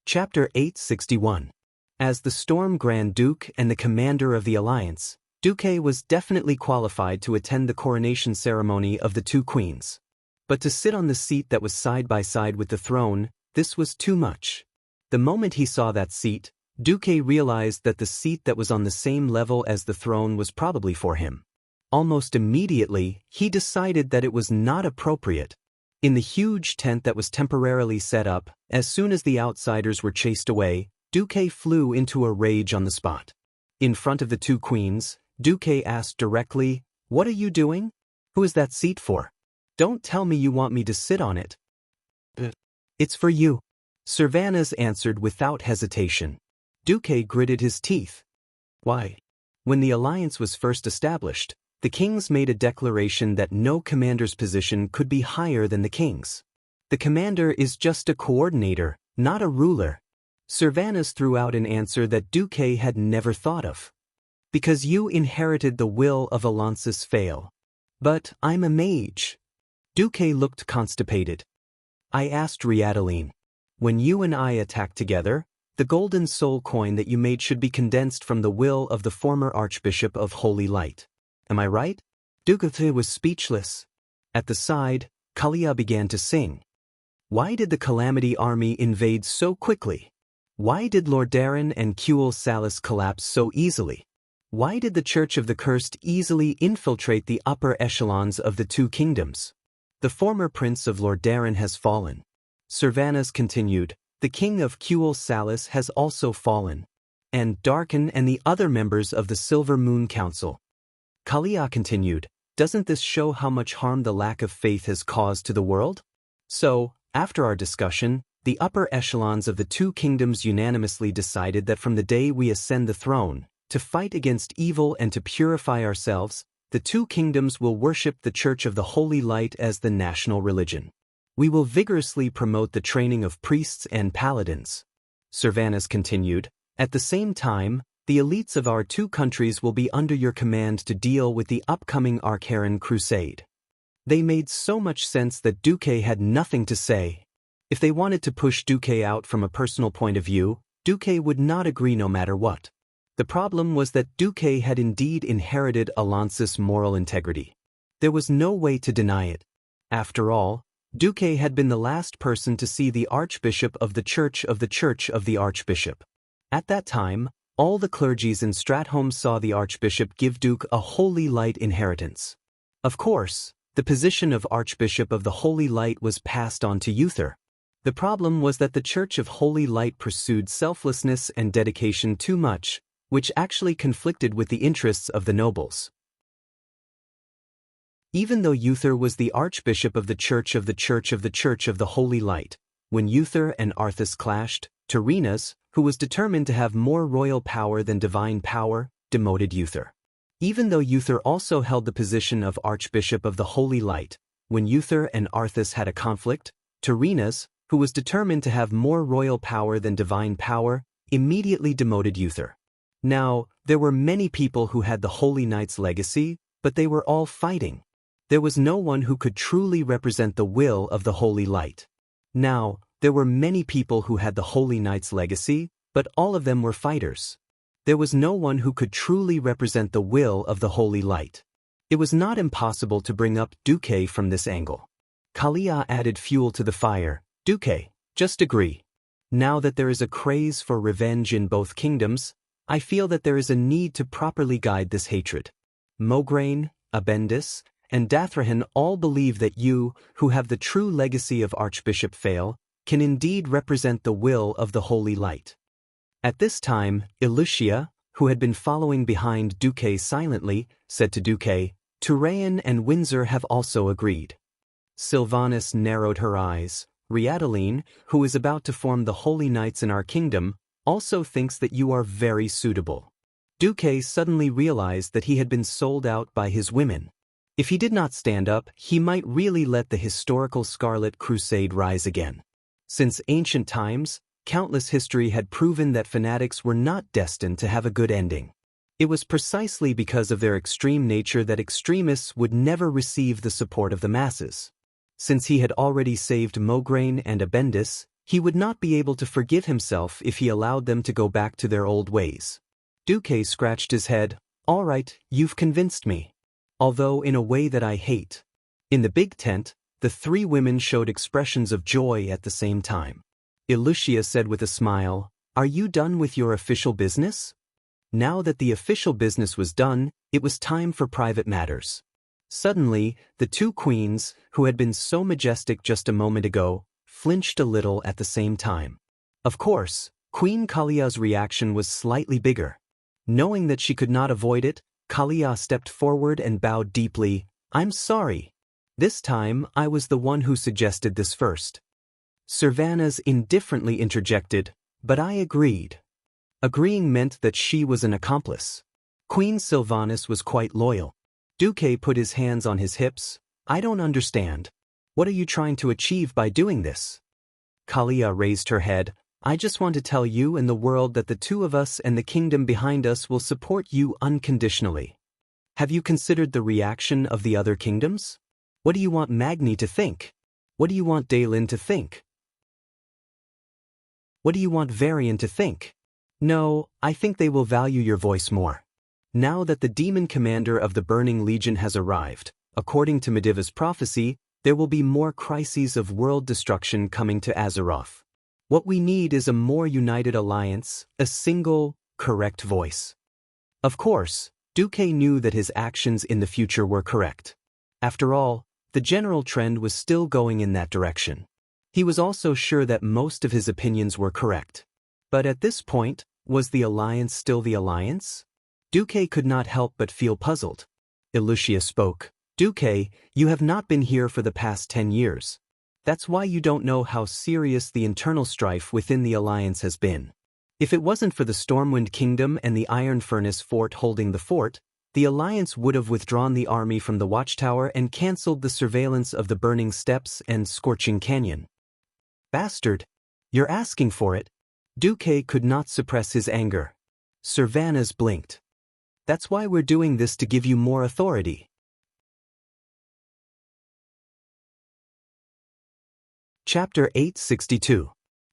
Chapter 861. As the Storm Grand Duke and the commander of the Alliance, Duque was definitely qualified to attend the coronation ceremony of the 2 queens. But to sit on the seat that was side by side with the throne, this was too much. The moment he saw that seat, Duque realized that the seat that was on the same level as the throne was probably for him. Almost immediately, he decided that it was not appropriate. In the huge tent that was temporarily set up, as soon as the outsiders were chased away, Duque flew into a rage on the spot. In front of the 2 queens, Duque asked directly, "What are you doing? Who is that seat for? Don't tell me you want me to sit on it." "It's for you," Sylvanas answered without hesitation. Duque gritted his teeth. "Why?" When the alliance was first established, the kings made a declaration that no commander's position could be higher than the king's. The commander is just a coordinator, not a ruler. Sylvanas threw out an answer that Duque had never thought of. "Because you inherited the will of Alonsis Fail. But I'm a mage." Duque looked constipated. "I asked Riadeline. When you and I attacked together, the golden soul coin that you made should be condensed from the will of the former Archbishop of Holy Light. Am I right?" Duque was speechless. At the side, Kalia began to sing. Why did the Calamity army invade so quickly? Why did Lordaeron and Cuel Salis collapse so easily? Why did the Church of the Cursed easily infiltrate the upper echelons of the 2 kingdoms? The former prince of Lordaeron has fallen. Sylvanas continued, "The king of Cuel Salis has also fallen. and Darken and the other members of the Silver Moon Council. Kalia continued, doesn't this show how much harm the lack of faith has caused to the world? So, after our discussion, the upper echelons of the two kingdoms unanimously decided that from the day we ascend the throne, to fight against evil and to purify ourselves, the two kingdoms will worship the Church of the Holy Light as the national religion. We will vigorously promote the training of priests and paladins. Servanas continued, at the same time, the elites of our two countries will be under your command to deal with the upcoming Archaran crusade. They made so much sense that Duque had nothing to say. If they wanted to push Duque out from a personal point of view, Duque would not agree no matter what. The problem was that Duque had indeed inherited Alonsis' moral integrity. There was no way to deny it. After all, Duque had been the last person to see the Archbishop of the Church of the Archbishop. At that time, all the clergies in Stratholme saw the Archbishop give Duke a Holy Light inheritance. Of course, the position of Archbishop of the Holy Light was passed on to Uther. The problem was that the Church of Holy Light pursued selflessness and dedication too much, which actually conflicted with the interests of the nobles. Even though Uther was the Archbishop of the Church of the Holy Light, when Uther and Arthas clashed, Tyrrhenus, who was determined to have more royal power than divine power, demoted Uther. Even though Uther also held the position of Archbishop of the Holy Light, when Uther and Arthas had a conflict, Tyrrhenus, who was determined to have more royal power than divine power, immediately demoted Uther. Now, there were many people who had the Holy Knight's legacy, but they were all fighting. There was no one who could truly represent the will of the Holy Light. Now, there were many people who had the Holy Knight's legacy, but all of them were fighters. There was no one who could truly represent the will of the Holy Light. It was not impossible to bring up Duque from this angle. Kalia added fuel to the fire. Duque, just agree. Now that there is a craze for revenge in both kingdoms, I feel that there is a need to properly guide this hatred. Mograine, Abendis, and Dathrahan all believe that you, who have the true legacy of Archbishop Fail, can indeed represent the will of the Holy Light. At this time, Ilucia, who had been following behind Duque silently, said to Duque, Touraine and Windsor have also agreed. Sylvanus narrowed her eyes. Riadeline, who is about to form the Holy Knights in our kingdom, also thinks that you are very suitable. Duque suddenly realized that he had been sold out by his women. If he did not stand up, he might really let the historical Scarlet Crusade rise again. Since ancient times, countless history had proven that fanatics were not destined to have a good ending. It was precisely because of their extreme nature that extremists would never receive the support of the masses. Since he had already saved Mograine and Abendis, he would not be able to forgive himself if he allowed them to go back to their old ways. Duque scratched his head. All right, you've convinced me. Although in a way that I hate. In the big tent, the three women showed expressions of joy at the same time. Ilucia said with a smile, Are you done with your official business? Now that the official business was done, it was time for private matters. Suddenly, the two queens, who had been so majestic just a moment ago, flinched a little at the same time. Of course, Queen Kalia's reaction was slightly bigger. Knowing that she could not avoid it, Kalia stepped forward and bowed deeply. I'm sorry. This time, I was the one who suggested this first. Servanas indifferently interjected, but I agreed. Agreeing meant that she was an accomplice. Queen Sylvanus was quite loyal. Duque put his hands on his hips. I don't understand. What are you trying to achieve by doing this? Kalia raised her head. I just want to tell you and the world that the two of us and the kingdom behind us will support you unconditionally. Have you considered the reaction of the other kingdoms? What do you want Magni to think? What do you want Daelin to think? What do you want Varian to think? No, I think they will value your voice more. Now that the demon commander of the Burning Legion has arrived, according to Mediva's prophecy, there will be more crises of world destruction coming to Azeroth. What we need is a more united alliance, a single, correct voice. Of course, Duque knew that his actions in the future were correct. After all, the general trend was still going in that direction. He was also sure that most of his opinions were correct. But at this point, Was the alliance still the alliance? Duque could not help but feel puzzled. Xianxia spoke. Duque, you have not been here for the past 10 years. That's why you don't know how serious the internal strife within the alliance has been. If it wasn't for the Stormwind Kingdom and the Iron Furnace Fort holding the fort, the alliance would have withdrawn the army from the watchtower and cancelled the surveillance of the Burning Steppes and Scorching Canyon. Bastard! You're asking for it. Duque could not suppress his anger. Cervantes blinked. That's why we're doing this, to give you more authority. Chapter 862.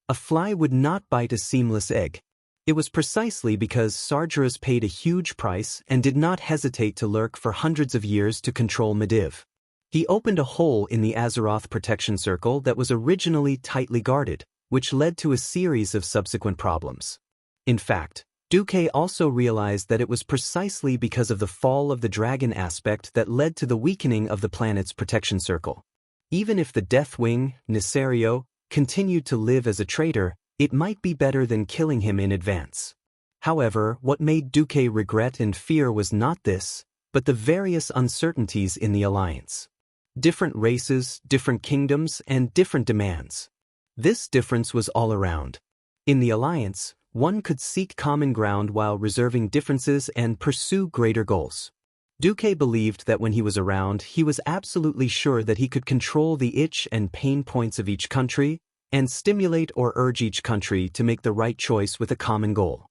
A fly would not bite a seamless egg. It was precisely because Sargeras paid a huge price and did not hesitate to lurk for hundreds of years to control Medivh. He opened a hole in the Azeroth protection circle that was originally tightly guarded, which led to a series of subsequent problems. In fact, Duque also realized that it was precisely because of the fall of the dragon aspect that led to the weakening of the planet's protection circle. Even if the Deathwing, Nisario, continued to live as a traitor, it might be better than killing him in advance. However, what made Duque regret and fear was not this, but the various uncertainties in the alliance. Different races, different kingdoms, and different demands. This difference was all around. In the alliance, one could seek common ground while reserving differences and pursue greater goals. Duque believed that when he was around, he was absolutely sure that he could control the itch and pain points of each country, and stimulate or urge each country to make the right choice with a common goal.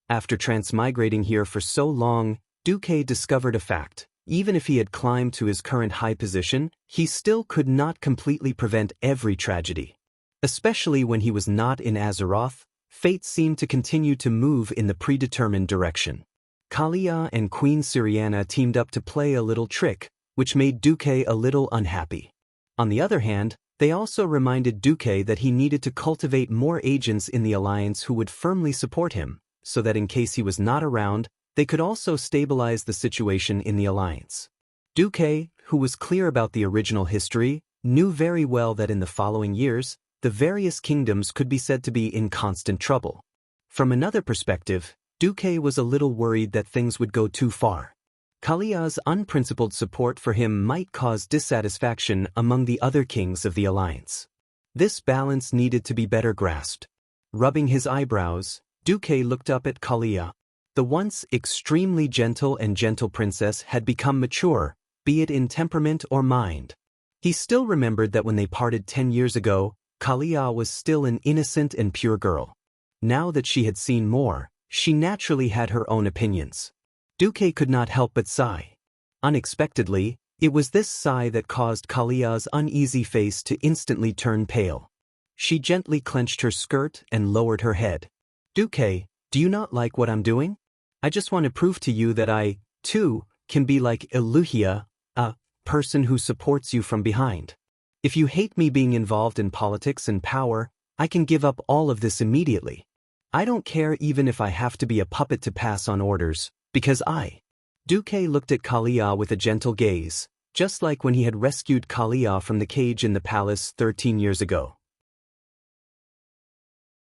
After transmigrating here for so long, Duque discovered a fact. Even if he had climbed to his current high position, he still could not completely prevent every tragedy. Especially when he was not in Azeroth, fate seemed to continue to move in the predetermined direction. Kalia and Queen Syriana teamed up to play a little trick, which made Duque a little unhappy. On the other hand, they also reminded Duque that he needed to cultivate more agents in the alliance who would firmly support him, so that in case he was not around, they could also stabilize the situation in the alliance. Duque, who was clear about the original history, knew very well that in the following years, the various kingdoms could be said to be in constant trouble. From another perspective, Duque was a little worried that things would go too far. Kalia's unprincipled support for him might cause dissatisfaction among the other kings of the alliance. This balance needed to be better grasped. Rubbing his eyebrows, Duque looked up at Kalia. The once extremely gentle and gentle princess had become mature, be it in temperament or mind. He still remembered that when they parted 10 years ago, Kalia was still an innocent and pure girl. Now that she had seen more, she naturally had her own opinions. Duque could not help but sigh. Unexpectedly, it was this sigh that caused Kalia's uneasy face to instantly turn pale. She gently clenched her skirt and lowered her head. Duque, do you not like what I'm doing? I just want to prove to you that I, too, can be like Xianxia, a person who supports you from behind. If you hate me being involved in politics and power, I can give up all of this immediately. I don't care even if I have to be a puppet to pass on orders, because Duque looked at Kalia with a gentle gaze, just like when he had rescued Kalia from the cage in the palace 13 years ago.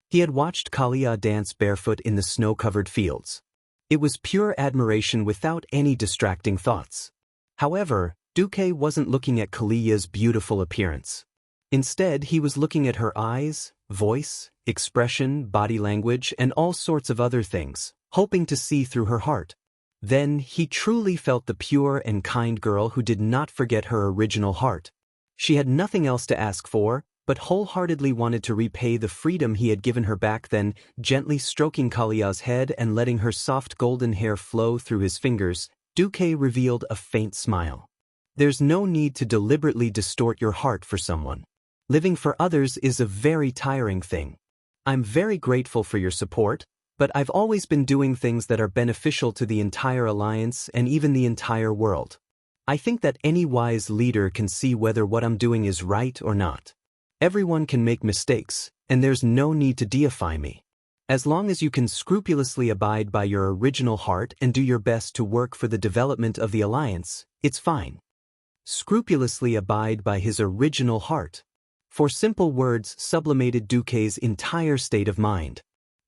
He had watched Kalia dance barefoot in the snow-covered fields. It was pure admiration without any distracting thoughts. However, Duque wasn't looking at Kalia's beautiful appearance. Instead, he was looking at her eyes, voice, expression, body language, and all sorts of other things, hoping to see through her heart. Then, he truly felt the pure and kind girl who did not forget her original heart. She had nothing else to ask for, but wholeheartedly wanted to repay the freedom he had given her back then, gently stroking Kalia's head and letting her soft golden hair flow through his fingers. Duque revealed a faint smile. There's no need to deliberately distort your heart for someone. Living for others is a very tiring thing. I'm very grateful for your support, but I've always been doing things that are beneficial to the entire alliance and even the entire world. I think that any wise leader can see whether what I'm doing is right or not. Everyone can make mistakes, and there's no need to deify me. As long as you can scrupulously abide by your original heart and do your best to work for the development of the alliance, it's fine. Scrupulously abide by his original heart. For simple words sublimated Duque's entire state of mind.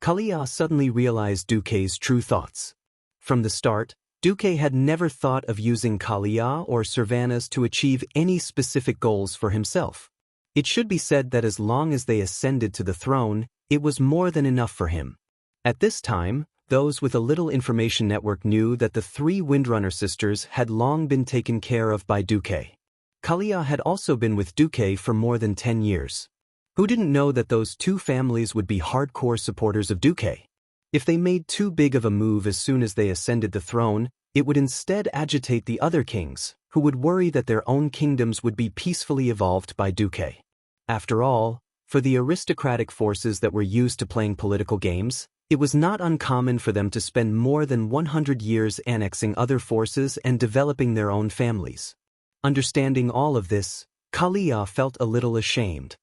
Kalia suddenly realized Duque's true thoughts. From the start, Duque had never thought of using Kalia or Servanas to achieve any specific goals for himself. It should be said that as long as they ascended to the throne, it was more than enough for him. At this time, those with a little information network knew that the three Windrunner sisters had long been taken care of by Duque. Kalia had also been with Duque for more than 10 years. Who didn't know that those two families would be hardcore supporters of Duque? If they made too big of a move as soon as they ascended the throne, it would instead agitate the other kings, who would worry that their own kingdoms would be peacefully evolved by Duque. After all, for the aristocratic forces that were used to playing political games, it was not uncommon for them to spend more than 100 years annexing other forces and developing their own families. Understanding all of this, Kalia felt a little ashamed.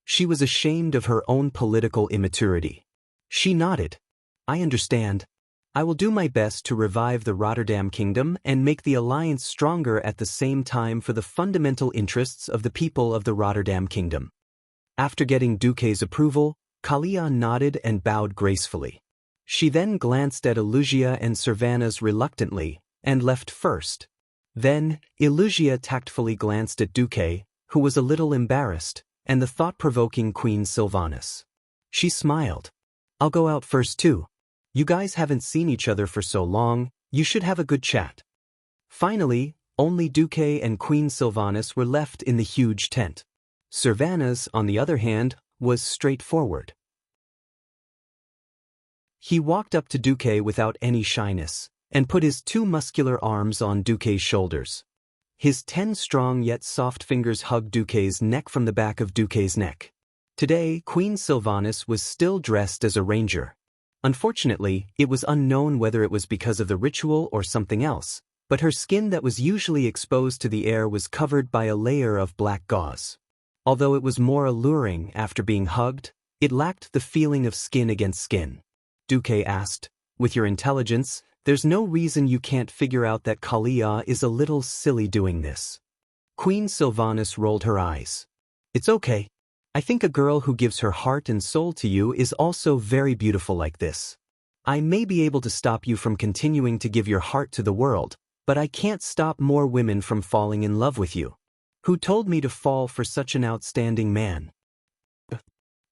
She was ashamed of her own political immaturity. She nodded. I understand. I will do my best to revive the Rotterdam Kingdom and make the alliance stronger at the same time for the fundamental interests of the people of the Rotterdam Kingdom. After getting Duque's approval, Kalia nodded and bowed gracefully. She then glanced at Wuxia and Servanas reluctantly, and left first. Then, Wuxia tactfully glanced at Duque, who was a little embarrassed, and the thought-provoking Queen Sylvanas. She smiled. I'll go out first too. You guys haven't seen each other for so long, you should have a good chat. Finally, only Duque and Queen Sylvanas were left in the huge tent. Servanas, on the other hand, was straightforward. He walked up to Duque without any shyness, and put his two muscular arms on Duque's shoulders. His 10 strong yet soft fingers hugged Duque's neck from the back of Duque's neck. Today, Queen Sylvanas was still dressed as a ranger. Unfortunately, it was unknown whether it was because of the ritual or something else, but her skin that was usually exposed to the air was covered by a layer of black gauze. Although it was more alluring after being hugged, it lacked the feeling of skin against skin. Duque asked, with your intelligence, there's no reason you can't figure out that Kalia is a little silly doing this. Queen Sylvanas rolled her eyes. It's okay. I think a girl who gives her heart and soul to you is also very beautiful like this. I may be able to stop you from continuing to give your heart to the world, but I can't stop more women from falling in love with you. Who told me to fall for such an outstanding man?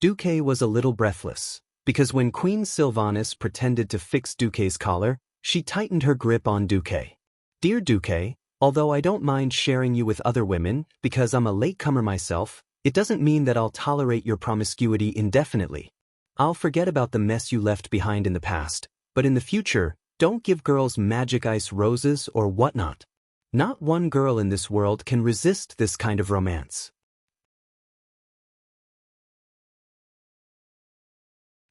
Duque was a little breathless, because when Queen Sylvanas pretended to fix Duque's collar, she tightened her grip on Duque. Dear Duque, although I don't mind sharing you with other women, because I'm a latecomer myself, it doesn't mean that I'll tolerate your promiscuity indefinitely. I'll forget about the mess you left behind in the past, but in the future, don't give girls magic ice roses or whatnot. Not one girl in this world can resist this kind of romance.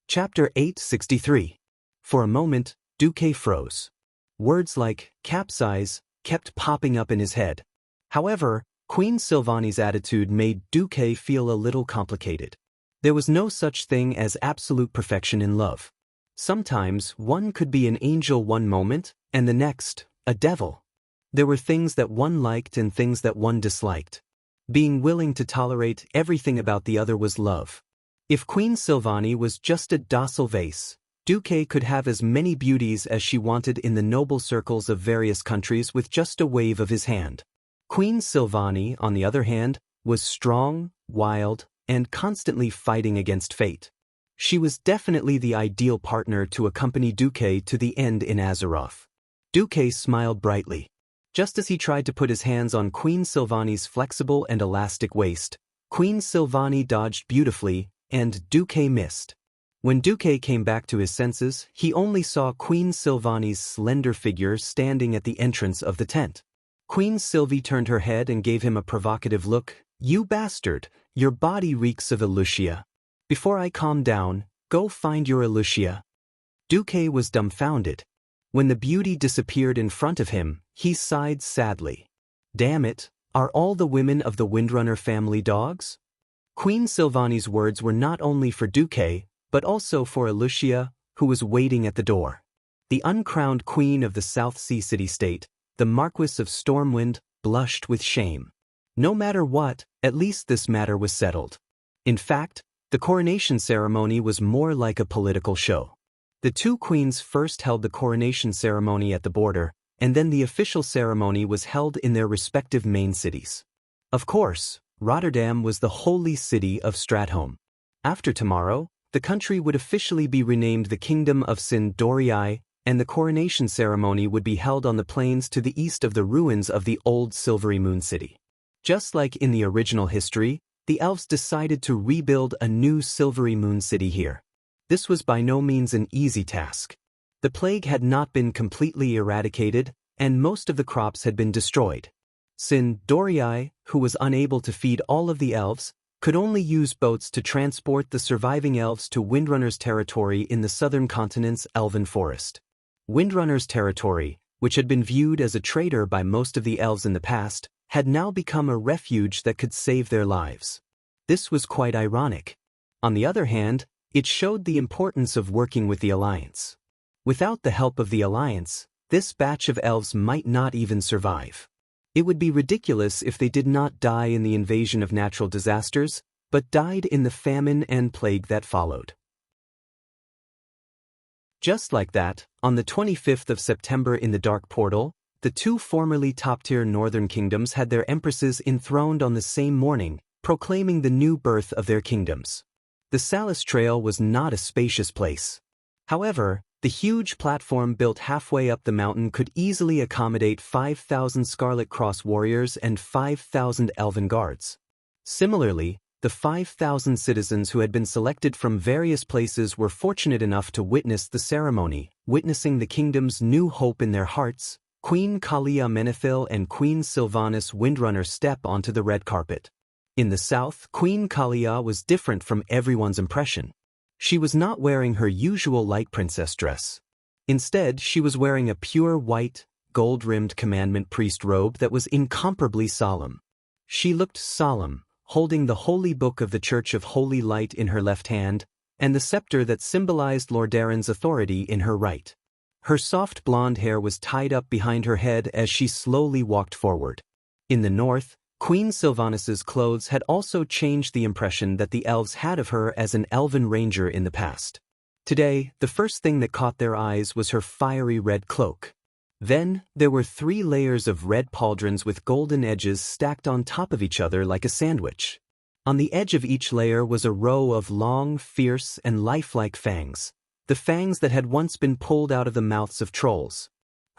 Chapter 863. For a moment, Duque froze. Words like capsize kept popping up in his head. However, Queen Sylvanas' attitude made Duque feel a little complicated. There was no such thing as absolute perfection in love. Sometimes one could be an angel one moment, and the next, a devil. There were things that one liked and things that one disliked. Being willing to tolerate everything about the other was love. If Queen Sylvanas was just a docile vase, Duque could have as many beauties as she wanted in the noble circles of various countries with just a wave of his hand. Queen Sylvanas, on the other hand, was strong, wild, and constantly fighting against fate. She was definitely the ideal partner to accompany Duque to the end in Azeroth. Duque smiled brightly. Just as he tried to put his hands on Queen Sylvanas' flexible and elastic waist, Queen Sylvanas dodged beautifully, and Duque missed. When Duque came back to his senses, he only saw Queen Sylvanas' slender figure standing at the entrance of the tent. Queen Sylvie turned her head and gave him a provocative look. You bastard, your body reeks of Wuxia. Before I calm down, go find your Wuxia. Duque was dumbfounded. When the beauty disappeared in front of him, he sighed sadly. Damn it, are all the women of the Windrunner family dogs? Queen Sylvanas' words were not only for Duque, but also for Wuxia, who was waiting at the door. The uncrowned queen of the South Sea city-state, the Marquis of Stormwind, blushed with shame. No matter what, at least this matter was settled. In fact, the coronation ceremony was more like a political show. The two queens first held the coronation ceremony at the border, and then the official ceremony was held in their respective main cities. Of course, Rotterdam was the holy city of Stratholme. After tomorrow, the country would officially be renamed the Kingdom of Sin-Dorii, and the coronation ceremony would be held on the plains to the east of the ruins of the old Silvery Moon City. Just like in the original history, the elves decided to rebuild a new Silvery Moon City here. This was by no means an easy task. The plague had not been completely eradicated, and most of the crops had been destroyed. Sin-Dorii, who was unable to feed all of the elves, could only use boats to transport the surviving elves to Windrunner's territory in the southern continent's elven forest. Windrunner's territory, which had been viewed as a traitor by most of the elves in the past, had now become a refuge that could save their lives. This was quite ironic. On the other hand, it showed the importance of working with the Alliance. Without the help of the Alliance, this batch of elves might not even survive. It would be ridiculous if they did not die in the invasion of natural disasters, but died in the famine and plague that followed. Just like that, on the 25th of September in the Dark Portal, the two formerly top-tier northern kingdoms had their empresses enthroned on the same morning, proclaiming the new birth of their kingdoms. The Salus Trail was not a spacious place. However, the huge platform built halfway up the mountain could easily accommodate 5,000 Scarlet Cross warriors and 5,000 elven guards. Similarly, the 5,000 citizens who had been selected from various places were fortunate enough to witness the ceremony, witnessing the kingdom's new hope in their hearts. Queen Kalia Menethil and Queen Sylvanas Windrunner step onto the red carpet. In the south, Queen Kalia was different from everyone's impression. She was not wearing her usual light princess dress. Instead, she was wearing a pure white, gold-rimmed commandment priest robe that was incomparably solemn. She looked solemn, holding the holy book of the Church of Holy Light in her left hand, and the scepter that symbolized Lordaeron's authority in her right. Her soft blonde hair was tied up behind her head as she slowly walked forward. In the north, Queen Sylvanas's clothes had also changed the impression that the elves had of her as an elven ranger in the past. Today, the first thing that caught their eyes was her fiery red cloak. Then, there were 3 layers of red pauldrons with golden edges stacked on top of each other like a sandwich. On the edge of each layer was a row of long, fierce, and lifelike fangs, the fangs that had once been pulled out of the mouths of trolls.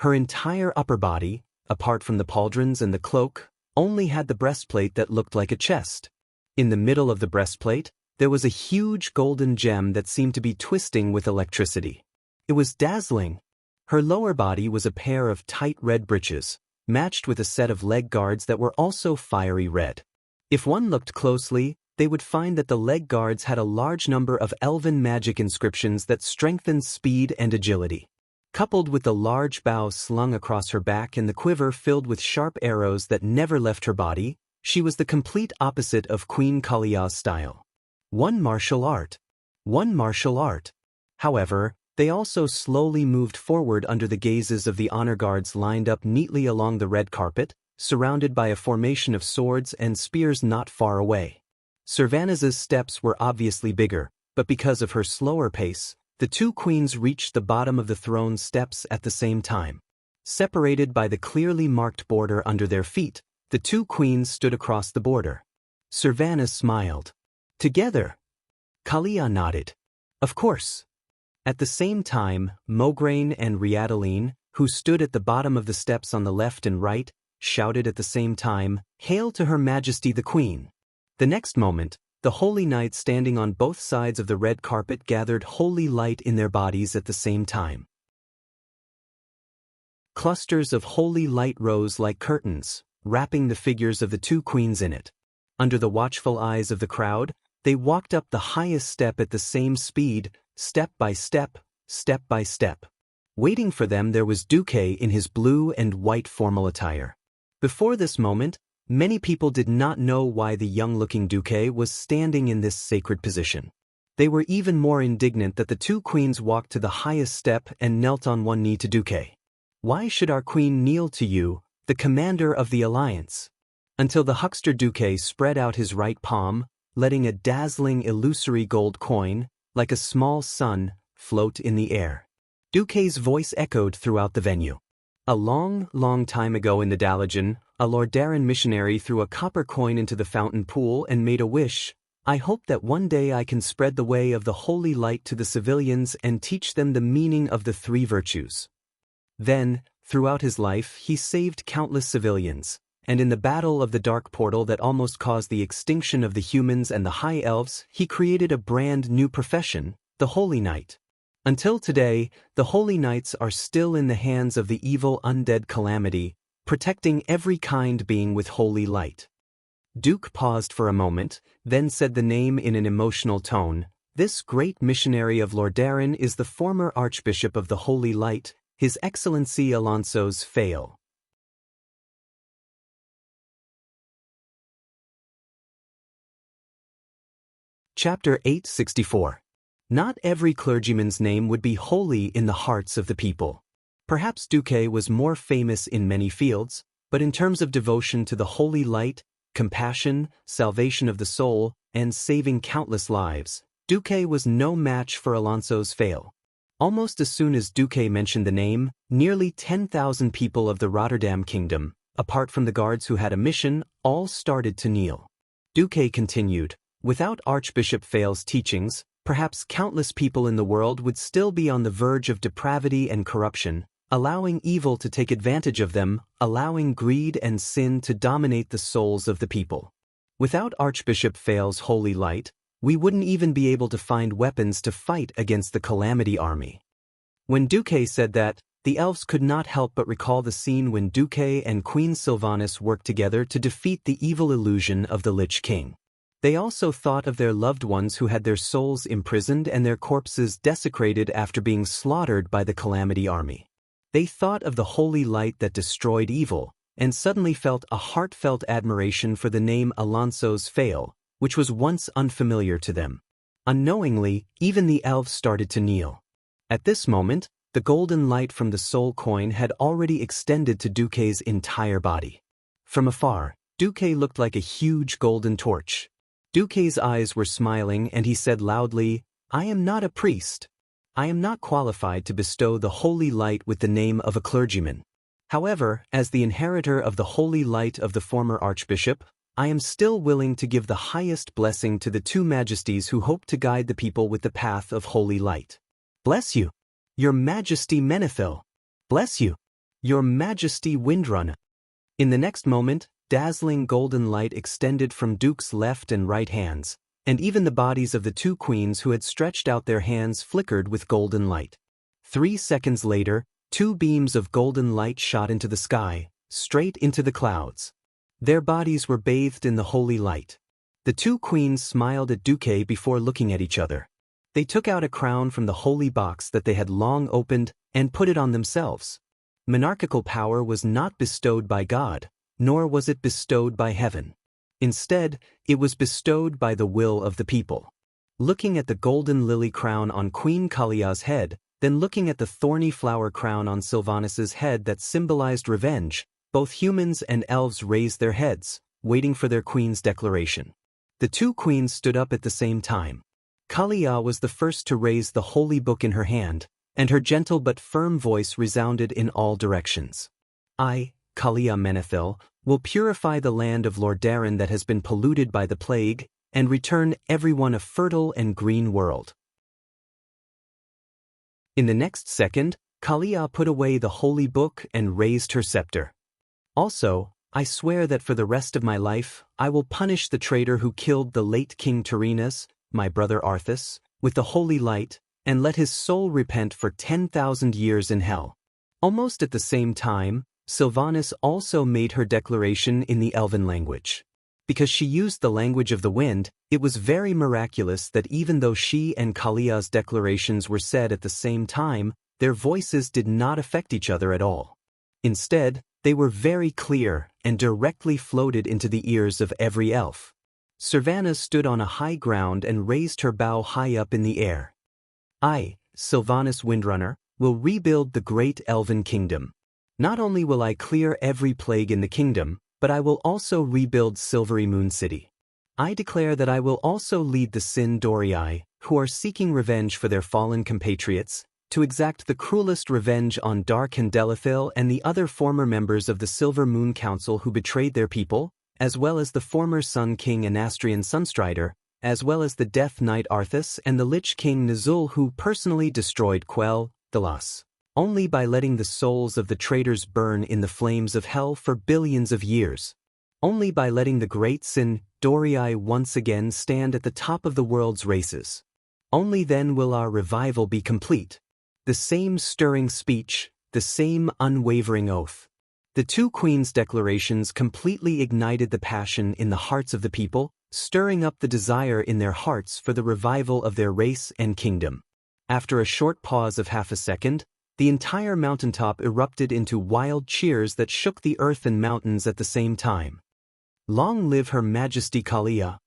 Her entire upper body, apart from the pauldrons and the cloak, only had the breastplate that looked like a chest. In the middle of the breastplate, there was a huge golden gem that seemed to be twisting with electricity. It was dazzling. Her lower body was a pair of tight red breeches, matched with a set of leg guards that were also fiery red. If one looked closely, they would find that the leg guards had a large number of elven magic inscriptions that strengthened speed and agility. Coupled with the large bow slung across her back and the quiver filled with sharp arrows that never left her body, she was the complete opposite of Queen Kalia's style. One martial art. However, they also slowly moved forward under the gazes of the honor guards lined up neatly along the red carpet, surrounded by a formation of swords and spears not far away. Sylvanas's steps were obviously bigger, but because of her slower pace, the two queens reached the bottom of the throne steps at the same time. Separated by the clearly marked border under their feet, the two queens stood across the border. Sylvanas smiled. Together. Kalia nodded. Of course. At the same time, Mograine and Riadaline, who stood at the bottom of the steps on the left and right, shouted at the same time, "Hail to Her Majesty the Queen!" The next moment, the holy knights standing on both sides of the red carpet gathered holy light in their bodies at the same time. Clusters of holy light rose like curtains, wrapping the figures of the two queens in it. Under the watchful eyes of the crowd, they walked up the highest step at the same speed, step by step, step by step. Waiting for them there was Duque in his blue and white formal attire. Before this moment, many people did not know why the young-looking Duque was standing in this sacred position. They were even more indignant that the two queens walked to the highest step and knelt on one knee to Duque. "Why should our queen kneel to you, the commander of the alliance?" Until the huckster Duque spread out his right palm, letting a dazzling illusory gold coin, like a small sun, float in the air. Duque's voice echoed throughout the venue. A long time ago in the Dalajan, a Lordaeran missionary threw a copper coin into the fountain pool and made a wish. I hope that one day I can spread the way of the holy light to the civilians and teach them the meaning of the three virtues. Then, throughout his life, he saved countless civilians, and in the battle of the Dark Portal that almost caused the extinction of the humans and the High Elves, he created a brand new profession, the Holy Knight. Until today, the Holy Knights are still in the hands of the evil undead Calamity, protecting every kind being with holy light. Duke paused for a moment, then said the name in an emotional tone. This great missionary of Lordaeran is the former Archbishop of the Holy Light, His Excellency Alonso's Fail. Chapter 864. Not every clergyman's name would be holy in the hearts of the people. Perhaps Duque was more famous in many fields, but in terms of devotion to the holy light, compassion, salvation of the soul, and saving countless lives, Duque was no match for Alonso's Fail. Almost as soon as Duque mentioned the name, nearly 10,000 people of the Rotterdam Kingdom, apart from the guards who had a mission, all started to kneel. Duque continued, without Archbishop Fail's teachings, perhaps countless people in the world would still be on the verge of depravity and corruption, allowing evil to take advantage of them, allowing greed and sin to dominate the souls of the people. Without Archbishop Fail's holy light, we wouldn't even be able to find weapons to fight against the Calamity army. When Duque said that, the elves could not help but recall the scene when Duque and Queen Sylvanas worked together to defeat the evil illusion of the Lich King. They also thought of their loved ones who had their souls imprisoned and their corpses desecrated after being slaughtered by the Calamity army. They thought of the holy light that destroyed evil, and suddenly felt a heartfelt admiration for the name Alonso's Fail, which was once unfamiliar to them. Unknowingly, even the elves started to kneel. At this moment, the golden light from the soul coin had already extended to Duque's entire body. From afar, Duque looked like a huge golden torch. Duque's eyes were smiling and he said loudly, I am not a priest. I am not qualified to bestow the holy light with the name of a clergyman. However, as the inheritor of the holy light of the former archbishop, I am still willing to give the highest blessing to the two majesties who hope to guide the people with the path of holy light. Bless you, Your Majesty Menethil. Bless you, Your Majesty Windrun. In the next moment, dazzling golden light extended from Duke's left and right hands, and even the bodies of the two queens who had stretched out their hands flickered with golden light. 3 seconds later, 2 beams of golden light shot into the sky, straight into the clouds. Their bodies were bathed in the holy light. The 2 queens smiled at Duque before looking at each other. They took out a crown from the holy box that they had long opened and put it on themselves. Monarchical power was not bestowed by God, nor was it bestowed by heaven. Instead, it was bestowed by the will of the people. Looking at the golden lily crown on Queen Kalia's head, then looking at the thorny flower crown on Sylvanas's head that symbolized revenge, both humans and elves raised their heads, waiting for their queen's declaration. The 2 queens stood up at the same time. Kalia was the first to raise the holy book in her hand, and her gentle but firm voice resounded in all directions. I, Kalia Menethil, will purify the land of Lordaeran that has been polluted by the plague, and return everyone a fertile and green world. In the next second, Kalia put away the holy book and raised her scepter. Also, I swear that for the rest of my life, I will punish the traitor who killed the late King Tyrrhenus, my brother Arthas, with the holy light, and let his soul repent for 10,000 years in hell. Almost at the same time, Sylvanas also made her declaration in the Elven language. Because she used the language of the wind, it was very miraculous that even though she and Kalia's declarations were said at the same time, their voices did not affect each other at all. Instead, they were very clear and directly floated into the ears of every elf. Sylvanas stood on a high ground and raised her bow high up in the air. I, Sylvanas Windrunner, will rebuild the great elven kingdom. Not only will I clear every plague in the kingdom, but I will also rebuild Silvery Moon City. I declare that I will also lead the Sin Dorii, who are seeking revenge for their fallen compatriots, to exact the cruelest revenge on Dark and Delethil and the other former members of the Silver Moon Council who betrayed their people, as well as the former Sun King Anastrian Sunstrider, as well as the Death Knight Arthas and the Lich King Nazul who personally destroyed Quell, the Loss, only by letting the souls of the traitors burn in the flames of hell for billions of years. Only by letting the great Sin Dorii once again stand at the top of the world's races. Only then will our revival be complete. The same stirring speech, the same unwavering oath. The two queens' declarations completely ignited the passion in the hearts of the people, stirring up the desire in their hearts for the revival of their race and kingdom. After a short pause of half a second, the entire mountaintop erupted into wild cheers that shook the earth and mountains at the same time. Long live Her Majesty Kalia!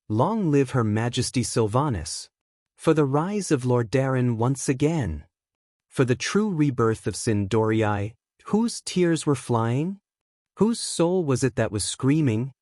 Long live Her Majesty Sylvanas! For the rise of Lord Darren once again! For the true rebirth of Sin Dorii, whose tears were flying? Whose soul was it that was screaming?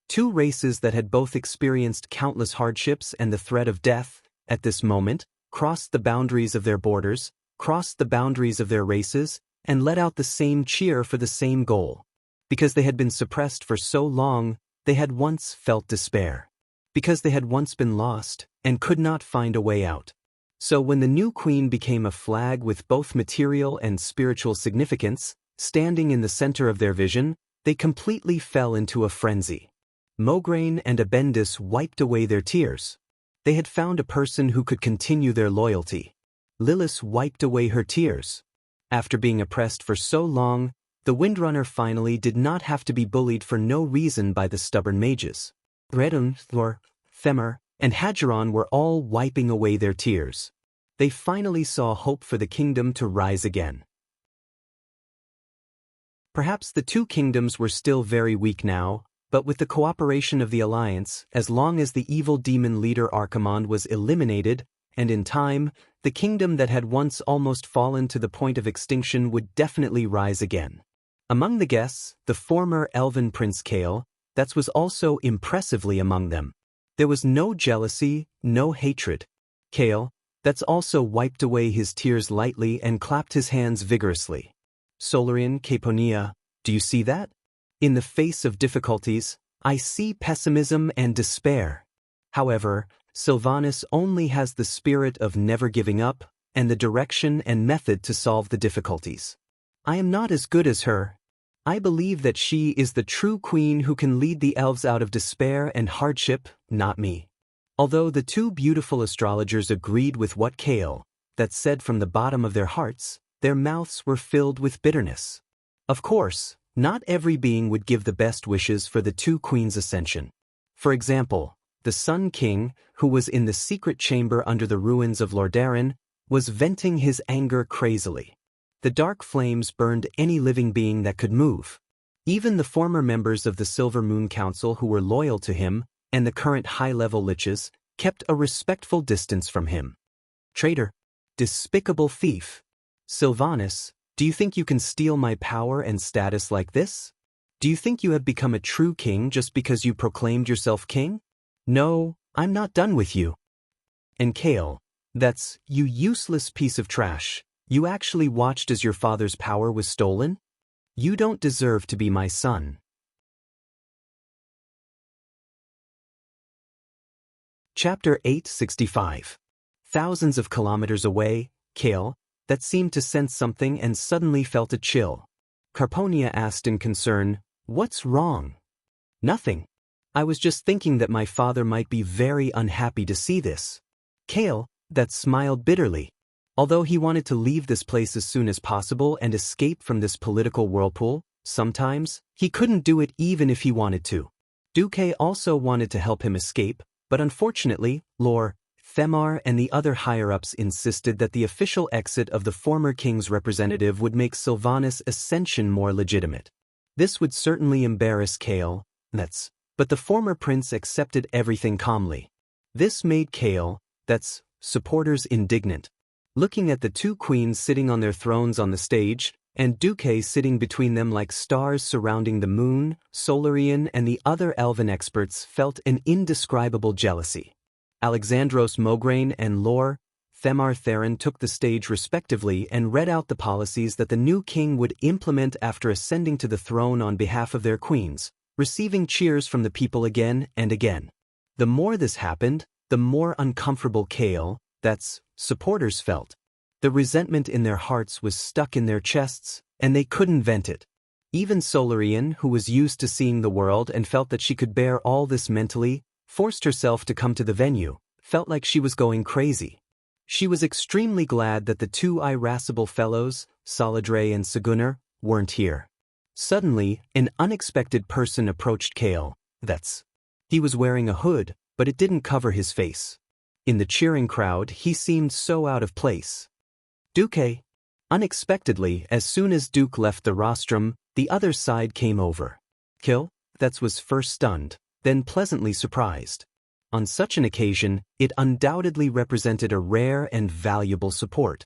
Two races that had both experienced countless hardships and the threat of death, at this moment, crossed the boundaries of their borders, crossed the boundaries of their races, and let out the same cheer for the same goal. Because they had been suppressed for so long, they had once felt despair. Because they had once been lost, and could not find a way out. So when the new queen became a flag with both material and spiritual significance, standing in the center of their vision, they completely fell into a frenzy. Mograine and Abendis wiped away their tears. They had found a person who could continue their loyalty. Lilith wiped away her tears. After being oppressed for so long, the Windrunner finally did not have to be bullied for no reason by the stubborn mages. Redun, Thor, Themar, and Hadgeron were all wiping away their tears. They finally saw hope for the kingdom to rise again. Perhaps the two kingdoms were still very weak now, but with the cooperation of the Alliance, as long as the evil demon leader Archimonde was eliminated, and in time, the kingdom that had once almost fallen to the point of extinction would definitely rise again. Among the guests, the former elven Prince Kael, that was also impressively among them. There was no jealousy, no hatred. Kael, that's also wiped away his tears lightly and clapped his hands vigorously. Solarian Caponia, do you see that? In the face of difficulties, I see pessimism and despair. However, Sylvanas only has the spirit of never giving up, and the direction and method to solve the difficulties. I am not as good as her. I believe that she is the true queen who can lead the elves out of despair and hardship, not me. Although the two beautiful astrologers agreed with what Kael, that said from the bottom of their hearts, their mouths were filled with bitterness. Of course, not every being would give the best wishes for the two queens' ascension. For example, the Sun King, who was in the secret chamber under the ruins of Lordaeron, was venting his anger crazily. The dark flames burned any living being that could move. Even the former members of the Silver Moon Council who were loyal to him, and the current high-level liches, kept a respectful distance from him. Traitor! Despicable thief! Sylvanas, do you think you can steal my power and status like this? Do you think you have become a true king just because you proclaimed yourself king? No, I'm not done with you. And Kael, that's, you useless piece of trash. You actually watched as your father's power was stolen? You don't deserve to be my son. Chapter 865. Thousands of kilometers away, Kael, that seemed to sense something and suddenly felt a chill. Carponia asked in concern, "What's wrong?" "Nothing. I was just thinking that my father might be very unhappy to see this." Kael, that smiled bitterly. Although he wanted to leave this place as soon as possible and escape from this political whirlpool, sometimes, he couldn't do it even if he wanted to. Duque also wanted to help him escape, but unfortunately, Lor, Themar and the other higher-ups insisted that the official exit of the former king's representative would make Sylvanas' ascension more legitimate. This would certainly embarrass Kael, but the former prince accepted everything calmly. This made Kael, supporters indignant. Looking at the two queens sitting on their thrones on the stage, and Duque sitting between them like stars surrounding the moon, Solarian and the other elven experts felt an indescribable jealousy. Alexandros Mograine and Lor Themar Theron took the stage respectively and read out the policies that the new king would implement after ascending to the throne on behalf of their queens, receiving cheers from the people again and again. The more this happened, the more uncomfortable Kale, that's, supporters felt. The resentment in their hearts was stuck in their chests, and they couldn't vent it. Even Solarian, who was used to seeing the world and felt that she could bear all this mentally, forced herself to come to the venue, felt like she was going crazy. She was extremely glad that the two irascible fellows, Solidre and Segunar, weren't here. Suddenly, an unexpected person approached Kale. He was wearing a hood, but it didn't cover his face. In the cheering crowd, he seemed so out of place. Duque. Unexpectedly, as soon as Duke left the rostrum, the other side came over. Kale was first stunned, then pleasantly surprised. On such an occasion, it undoubtedly represented a rare and valuable support.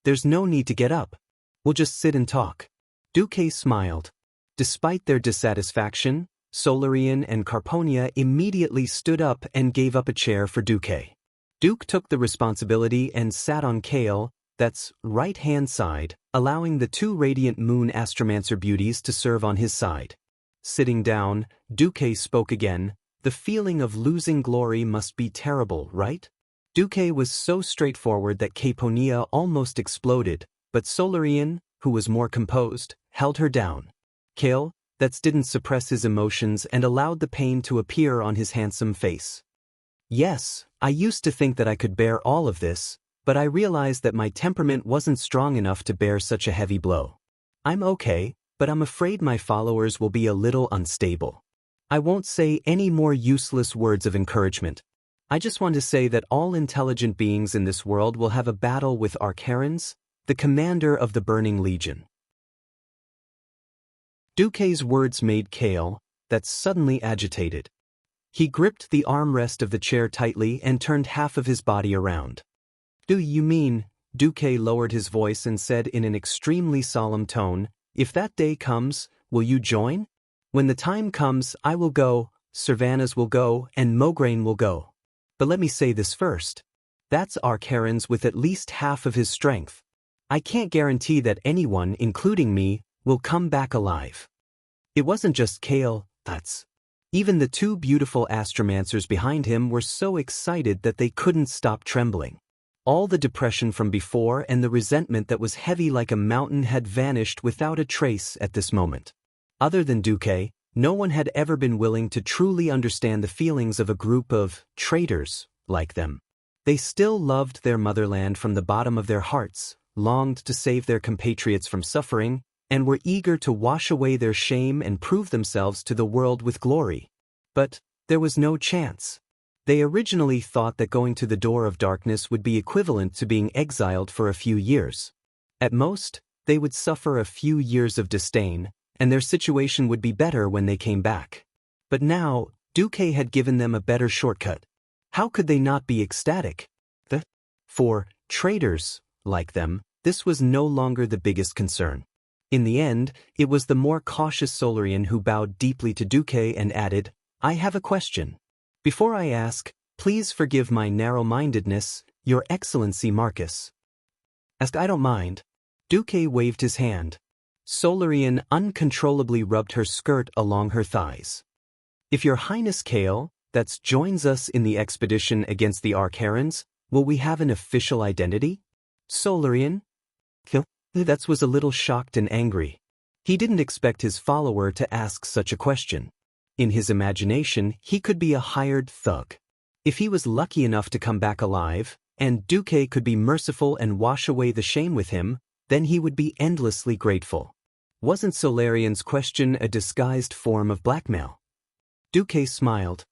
There's no need to get up. We'll just sit and talk. Duque smiled. Despite their dissatisfaction, Solarian and Carponia immediately stood up and gave up a chair for Duque. Duke took the responsibility and sat on Kale, right-hand side, allowing the two radiant moon astromancer beauties to serve on his side. Sitting down, Duque spoke again. The feeling of losing glory must be terrible, right? Duque was so straightforward that Caponia almost exploded, but Solarian, who was more composed, held her down. Kale, didn't suppress his emotions and allowed the pain to appear on his handsome face. Yes, I used to think that I could bear all of this, but I realized that my temperament wasn't strong enough to bear such a heavy blow. I'm okay, but I'm afraid my followers will be a little unstable. I won't say any more useless words of encouragement. I just want to say that all intelligent beings in this world will have a battle with Archerans, the commander of the Burning Legion. Duque's words made Kale, suddenly agitated. He gripped the armrest of the chair tightly and turned half of his body around. Do you mean, Duque lowered his voice and said in an extremely solemn tone, if that day comes, will you join? When the time comes, I will go, Servanas will go, and Mograine will go. But let me say this first. That's Archerans with at least half of his strength. I can't guarantee that anyone, including me, will come back alive. It wasn't just Kale, even the two beautiful astromancers behind him were so excited that they couldn't stop trembling. All the depression from before and the resentment that was heavy like a mountain had vanished without a trace at this moment. Other than Duque, no one had ever been willing to truly understand the feelings of a group of traitors like them. They still loved their motherland from the bottom of their hearts, longed to save their compatriots from suffering, and were eager to wash away their shame and prove themselves to the world with glory. But there was no chance. They originally thought that going to the door of darkness would be equivalent to being exiled for a few years. At most, they would suffer a few years of disdain, and their situation would be better when they came back. But now, Duque had given them a better shortcut. How could they not be ecstatic? For traitors like them, this was no longer the biggest concern. In the end, it was the more cautious Solarian who bowed deeply to Duque and added, I have a question. Before I ask, please forgive my narrow-mindedness, Your Excellency Marcus. I don't mind. Duque waved his hand. Solarian uncontrollably rubbed her skirt along her thighs. If Your Highness Kale, joins us in the expedition against the Archerans, will we have an official identity? Solarian? Was a little shocked and angry. He didn't expect his follower to ask such a question. In his imagination, he could be a hired thug. If he was lucky enough to come back alive, and Duque could be merciful and wash away the shame with him, then he would be endlessly grateful. Wasn't Solarian's question a disguised form of blackmail? Duque smiled.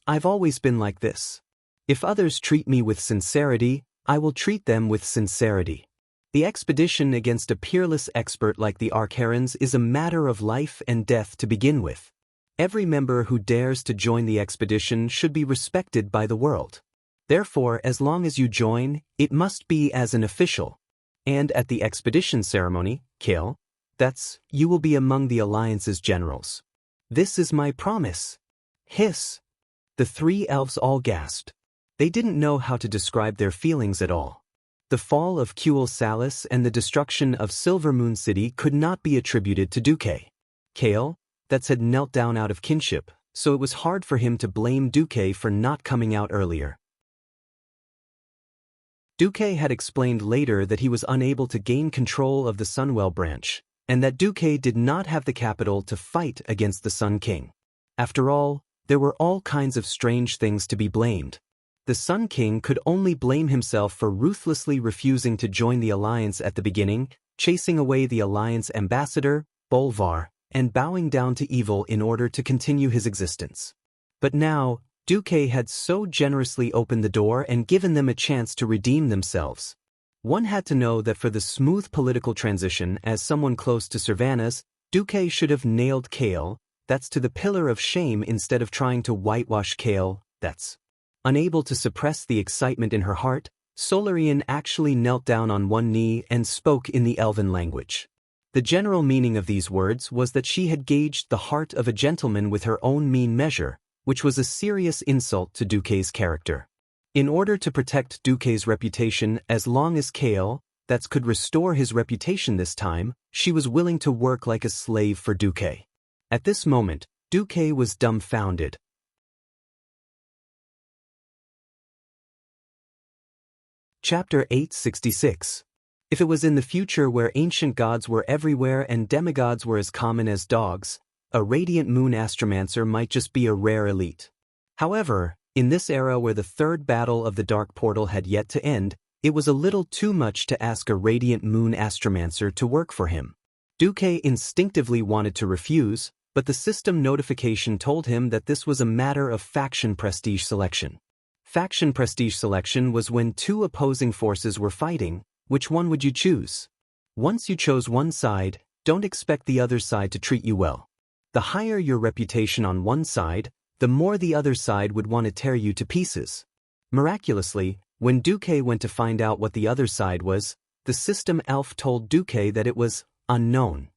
I've always been like this. If others treat me with sincerity, I will treat them with sincerity. The expedition against a peerless expert like the Archerans is a matter of life and death to begin with. Every member who dares to join the expedition should be respected by the world. Therefore, as long as you join, it must be as an official. And at the expedition ceremony, Kale, you will be among the Alliance's generals. This is my promise. Hiss. The three elves all gasped. They didn't know how to describe their feelings at all. The fall of Kuel Salis and the destruction of Silver Moon City could not be attributed to Duque. Kale, that had knelt down out of kinship, so it was hard for him to blame Duque for not coming out earlier. Duque had explained later that he was unable to gain control of the Sunwell branch, and that Duque did not have the capital to fight against the Sun King. After all, there were all kinds of strange things to be blamed. The Sun King could only blame himself for ruthlessly refusing to join the alliance at the beginning, chasing away the alliance ambassador, Bolvar, and bowing down to evil in order to continue his existence. But now, Duque had so generously opened the door and given them a chance to redeem themselves. One had to know that for the smooth political transition, as someone close to Servanas, Duque should have nailed Kale, that's to the pillar of shame instead of trying to whitewash Kale, that's. Unable to suppress the excitement in her heart, Solarian actually knelt down on one knee and spoke in the Elven language. The general meaning of these words was that she had gauged the heart of a gentleman with her own mean measure, which was a serious insult to Duque's character. In order to protect Duque's reputation as long as Kale, that could restore his reputation this time, she was willing to work like a slave for Duque. At this moment, Duque was dumbfounded. Chapter 866. If it was in the future where ancient gods were everywhere and demigods were as common as dogs, a radiant moon astromancer might just be a rare elite. However, in this era where the third battle of the Dark Portal had yet to end, it was a little too much to ask a radiant moon astromancer to work for him. Duque instinctively wanted to refuse, but the system notification told him that this was a matter of faction prestige selection. Faction prestige selection was when two opposing forces were fighting. Which one would you choose? Once you chose one side, don't expect the other side to treat you well. The higher your reputation on one side, the more the other side would want to tear you to pieces. Miraculously, when Duque went to find out what the other side was, the system elf told Duque that it was unknown.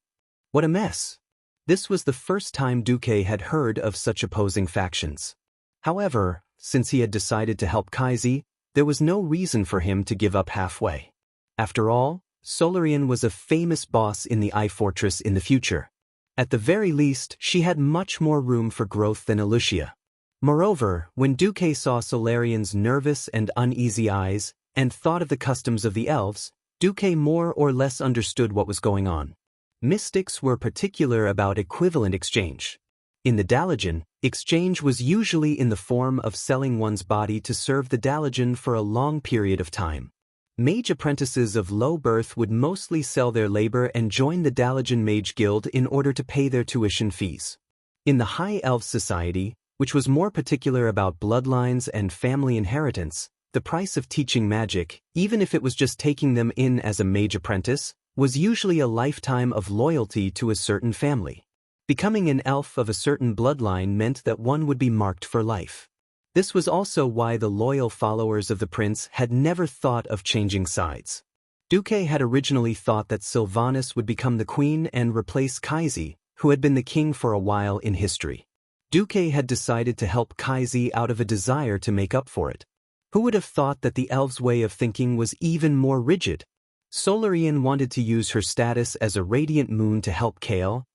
What a mess! This was the first time Duque had heard of such opposing factions. However, since he had decided to help Kaisi, there was no reason for him to give up halfway. After all, Solarian was a famous boss in the Eye Fortress in the future. At the very least, she had much more room for growth than Alucia. Moreover, when Duque saw Solarian's nervous and uneasy eyes, and thought of the customs of the elves, Duque more or less understood what was going on. Mystics were particular about equivalent exchange. In the Dalajan, exchange was usually in the form of selling one's body to serve the Dalajan for a long period of time. Mage apprentices of low birth would mostly sell their labor and join the Dalajan Mage Guild in order to pay their tuition fees. In the High Elf Society, which was more particular about bloodlines and family inheritance, the price of teaching magic, even if it was just taking them in as a mage apprentice, was usually a lifetime of loyalty to a certain family. Becoming an elf of a certain bloodline meant that one would be marked for life. This was also why the loyal followers of the prince had never thought of changing sides. Duque had originally thought that Sylvanas would become the queen and replace Kaisi, who had been the king for a while in history. Duque had decided to help Kaisi out of a desire to make up for it. Who would have thought that the elves' way of thinking was even more rigid? Solarian wanted to use her status as a radiant moon to help Kale,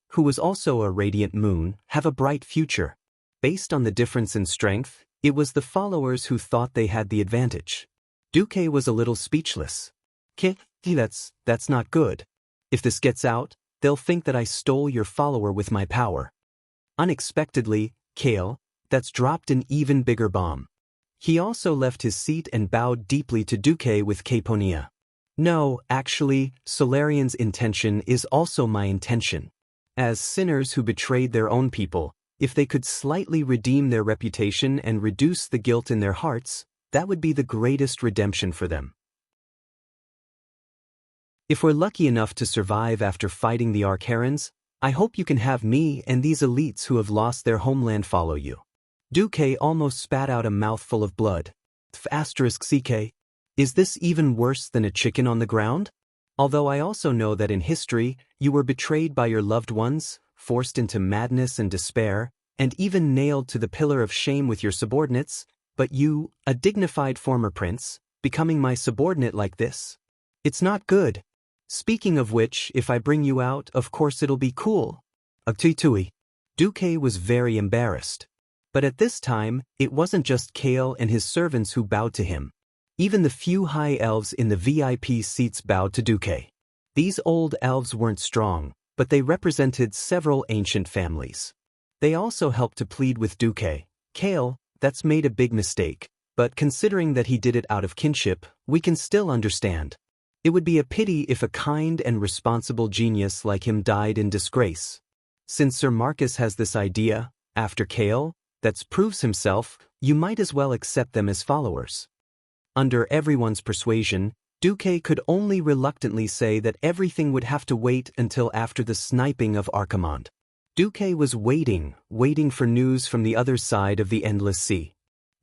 who was also a radiant moon, have a bright future. Based on the difference in strength, it was the followers who thought they had the advantage. Duque was a little speechless. That's not good. If this gets out, they'll think that I stole your follower with my power. Unexpectedly, Kale, dropped an even bigger bomb. He also left his seat and bowed deeply to Duque with Caponia. No, actually, Solarian's intention is also my intention. As sinners who betrayed their own people, if they could slightly redeem their reputation and reduce the guilt in their hearts, that would be the greatest redemption for them. If we're lucky enough to survive after fighting the Archerans, I hope you can have me and these elites who have lost their homeland follow you. Duque almost spat out a mouthful of blood. *CK. Is this even worse than a chicken on the ground? Although I also know that in history, you were betrayed by your loved ones, forced into madness and despair, and even nailed to the pillar of shame with your subordinates, but you, a dignified former prince, becoming my subordinate like this? It's not good. Speaking of which, if I bring you out, of course it'll be cool. Tui. Duque was very embarrassed. But at this time, it wasn't just Kale and his servants who bowed to him. Even the few high elves in the VIP seats bowed to Duque. These old elves weren't strong, but they represented several ancient families. They also helped to plead with Duque. Kale, that's made a big mistake, but considering that he did it out of kinship, we can still understand. It would be a pity if a kind and responsible genius like him died in disgrace. Since Sir Marcus has this idea, after Kale, that proves himself, you might as well accept them as followers. Under everyone's persuasion, Duque could only reluctantly say that everything would have to wait until after the sniping of Archimonde. Duque was waiting for news from the other side of the endless sea.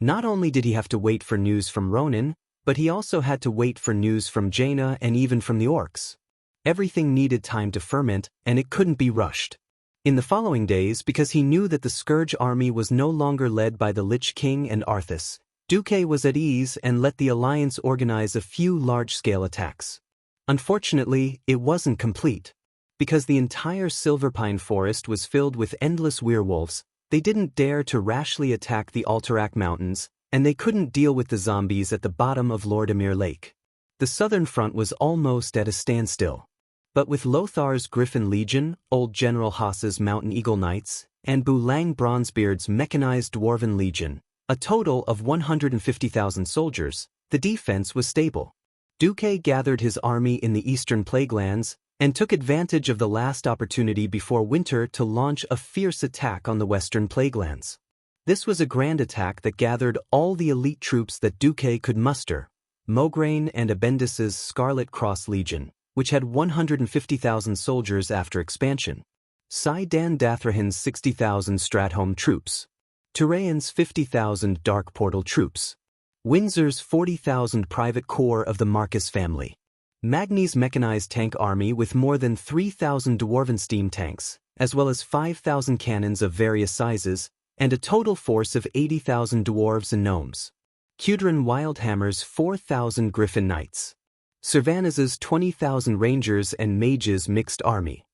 Not only did he have to wait for news from Ronan, but he also had to wait for news from Jaina and even from the orcs. Everything needed time to ferment, and it couldn't be rushed. In the following days, because he knew that the Scourge army was no longer led by the Lich King and Arthas, Duque was at ease and let the Alliance organize a few large-scale attacks. Unfortunately, it wasn't complete. Because the entire Silverpine forest was filled with endless werewolves, they didn't dare to rashly attack the Alterac Mountains, and they couldn't deal with the zombies at the bottom of Lordamere Lake. The southern front was almost at a standstill. But with Lothar's Griffin Legion, Old General Haas's Mountain Eagle Knights, and Bulang Bronzebeard's Mechanized Dwarven Legion, a total of 150,000 soldiers, the defense was stable. Duque gathered his army in the eastern Plaguelands and took advantage of the last opportunity before winter to launch a fierce attack on the western Plaguelands. This was a grand attack that gathered all the elite troops that Duque could muster, Mograine and Abendis's Scarlet Cross Legion, which had 150,000 soldiers after expansion, Saidan Dathrahan's 60,000 Stratholme troops, Turayan's 50,000 Dark Portal troops, Windsor's 40,000 private corps of the Marcus family, Magni's mechanized tank army with more than 3,000 Dwarven steam tanks, as well as 5,000 cannons of various sizes, and a total force of 80,000 dwarves and gnomes, Cudrin Wildhammer's 4,000 Griffin Knights, Servanaz's 20,000 Rangers and Mages mixed army,